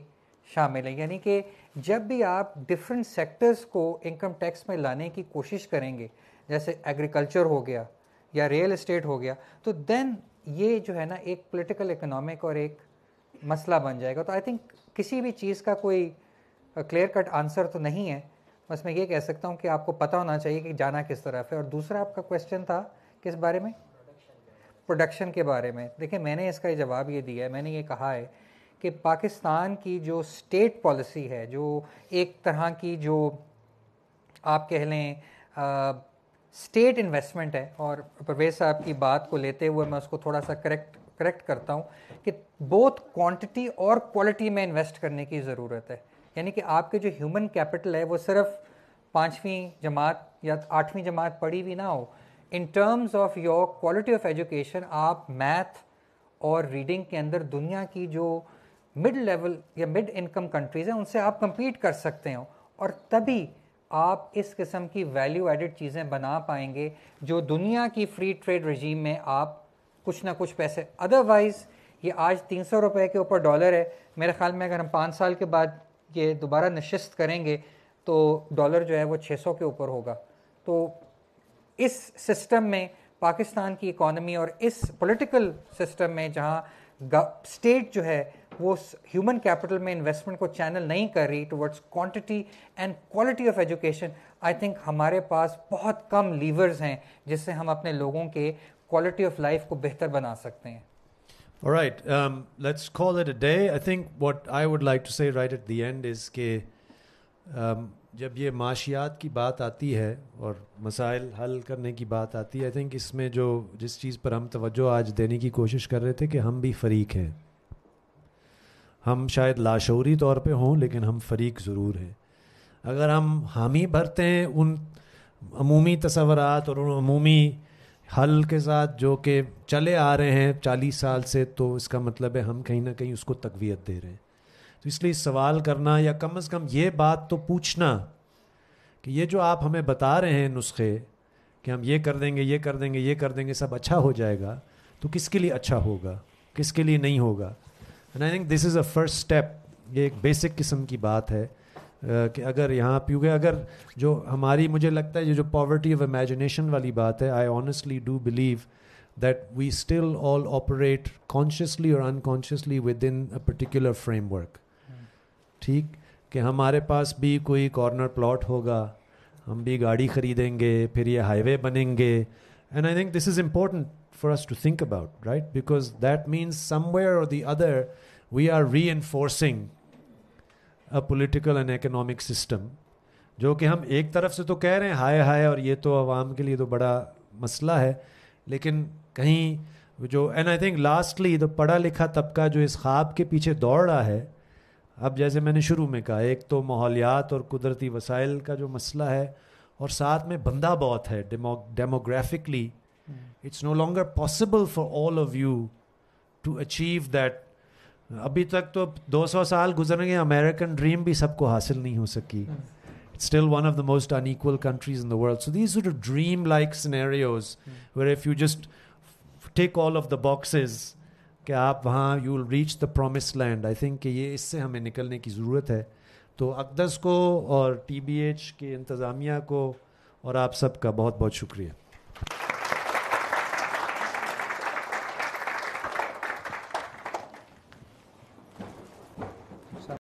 شامل ہیں. یعنی کہ جب بھی آپ ڈفرینٹ سیکٹرز کو انکم ٹیکس میں لانے کی کوشش کریں گے, جیسے ایگریکلچر ہو گیا یا ریئل اسٹیٹ ہو گیا, تو دین یہ جو ہے نا ایک پولیٹیکل اکنامک اور ایک مسئلہ بن جائے گا. تو آئی تھنک کسی بھی چیز کا کوئی کلیئر کٹ آنسر تو نہیں ہے. بس میں یہ کہہ سکتا ہوں کہ آپ کو پتہ ہونا چاہیے کہ جانا کس طرف ہے. اور دوسرا آپ کا کویشچن تھا کس بارے میں؟ پروڈکشن کے بارے میں. دیکھیں, میں نے اس کا جواب یہ دیا ہے. میں نے یہ کہا ہے کہ پاکستان کی جو اسٹیٹ پالیسی ہے, جو ایک طرح کی جو آپ کہہ لیں اسٹیٹ انویسٹمنٹ ہے, اور پرویز صاحب کی بات کو لیتے ہوئے میں اس کو تھوڑا سا کریکٹ کرتا ہوں کہ بہت کوانٹٹی اور کوالٹی میں انویسٹ کرنے کی ضرورت ہے. یعنی کہ آپ کے جو ہیومن کیپٹل ہے وہ صرف 5ویں جماعت یا 8ویں جماعت پڑھی بھی نہ ہو. In terms of your quality of education آپ میتھ اور ریڈنگ کے اندر دنیا کی جو مڈ لیول یا مڈ انکم کنٹریز ہیں ان سے آپ کمپیٹ کر سکتے ہو, اور تبھی آپ اس قسم کی ویلیو ایڈڈ چیزیں بنا پائیں گے جو دنیا کی فری ٹریڈ رجیم میں آپ کچھ نہ کچھ پیسے. ادروائز یہ آج 300 روپے کے اوپر ڈالر ہے, میرے خیال میں اگر ہم 5 سال کے بعد یہ دوبارہ نشست کریں گے تو ڈالر جو ہے وہ 600 کے اوپر ہوگا. تو اس سسٹم میں پاکستان کی اکانومی اور اس پولیٹیکل سسٹم میں جہاں اسٹیٹ جو ہے وہ ہیومن کیپٹل میں انویسٹمنٹ کو چینل نہیں کر رہی towards quantity and quality of education, I think ہمارے پاس بہت کم لیورز ہیں جس سے ہم اپنے لوگوں کے کوالٹی آف لائف کو بہتر بنا سکتے ہیں. All right, let's call it a day. I think what I would like to say right at the end is کہ جب یہ معاشیات کی بات آتی ہے اور مسائل حل کرنے کی بات آتی ہے, I think اس میں جس چیز پر ہم توجہ آج دینے کی کوشش کر رہے تھے کہ ہم بھی فریق ہیں. ہم شاید لاشعوری طور پہ ہوں لیکن ہم فریق ضرور ہیں. اگر ہم حامی بھرتے ہیں ان عمومی تصورات اور ان عمومی حل کے ساتھ جو کہ چلے آ رہے ہیں 40 سال سے, تو اس کا مطلب ہے ہم کہیں نہ کہیں اس کو تقویت دے رہے ہیں. تو اس لیے سوال کرنا یا کم از کم یہ بات تو پوچھنا کہ یہ جو آپ ہمیں بتا رہے ہیں نسخے کہ ہم یہ کر دیں گے, یہ کر دیں گے, یہ کر دیں گے, سب اچھا ہو جائے گا, تو کس کے لیے اچھا ہوگا, کس کے لیے نہیں ہوگا. And I think this is a first step. یہ ایک بیسک قسم کی بات ہے. کہ اگر یہاں کیونکہ اگر جو ہماری مجھے لگتا ہے یہ جو پاورٹی آف امیجنیشن والی بات ہے, I honestly do believe that we still all operate consciously or unconsciously within a particular framework. ٹھیک کہ ہمارے پاس بھی کوئی کارنر پلاٹ ہوگا, ہم بھی گاڑی خریدیں گے, پھر یہ ہائی وے بنیں گے, and I think this is important for us to think about, right? Because that means somewhere or the other we are reinforcing a political and economic system جو کہ ہم ایک طرف سے تو کہہ رہے ہیں ہائے اور یہ تو عوام کے لیے تو بڑا مسئلہ ہے, لیکن کہیں جو اینڈ آئی تھنک لاسٹلی تو پڑھا لکھا طبقہ جو اس خواب کے پیچھے دوڑ رہا ہے, اب جیسے میں نے شروع میں کہا ایک تو ماحولیات اور قدرتی وسائل کا جو مسئلہ ہے, اور ساتھ میں بندہ بہت ہے demographically, it's no longer possible for all of you to achieve that. ابھی تک تو 200 سال گزر گئے, امیریکن ڈریم بھی سب کو حاصل نہیں ہو سکی. It's still one of the most unequal countries in the world. So these sort of dream-like scenarios where if you just tick all of the boxes کہ آپ وہاں you will reach the promised land, I think کہ یہ اس سے ہمیں نکلنے کی ضرورت ہے. تو اقدس کو اور TBH کے انتظامیہ کو اور آپ سب کا بہت بہت شکریہ.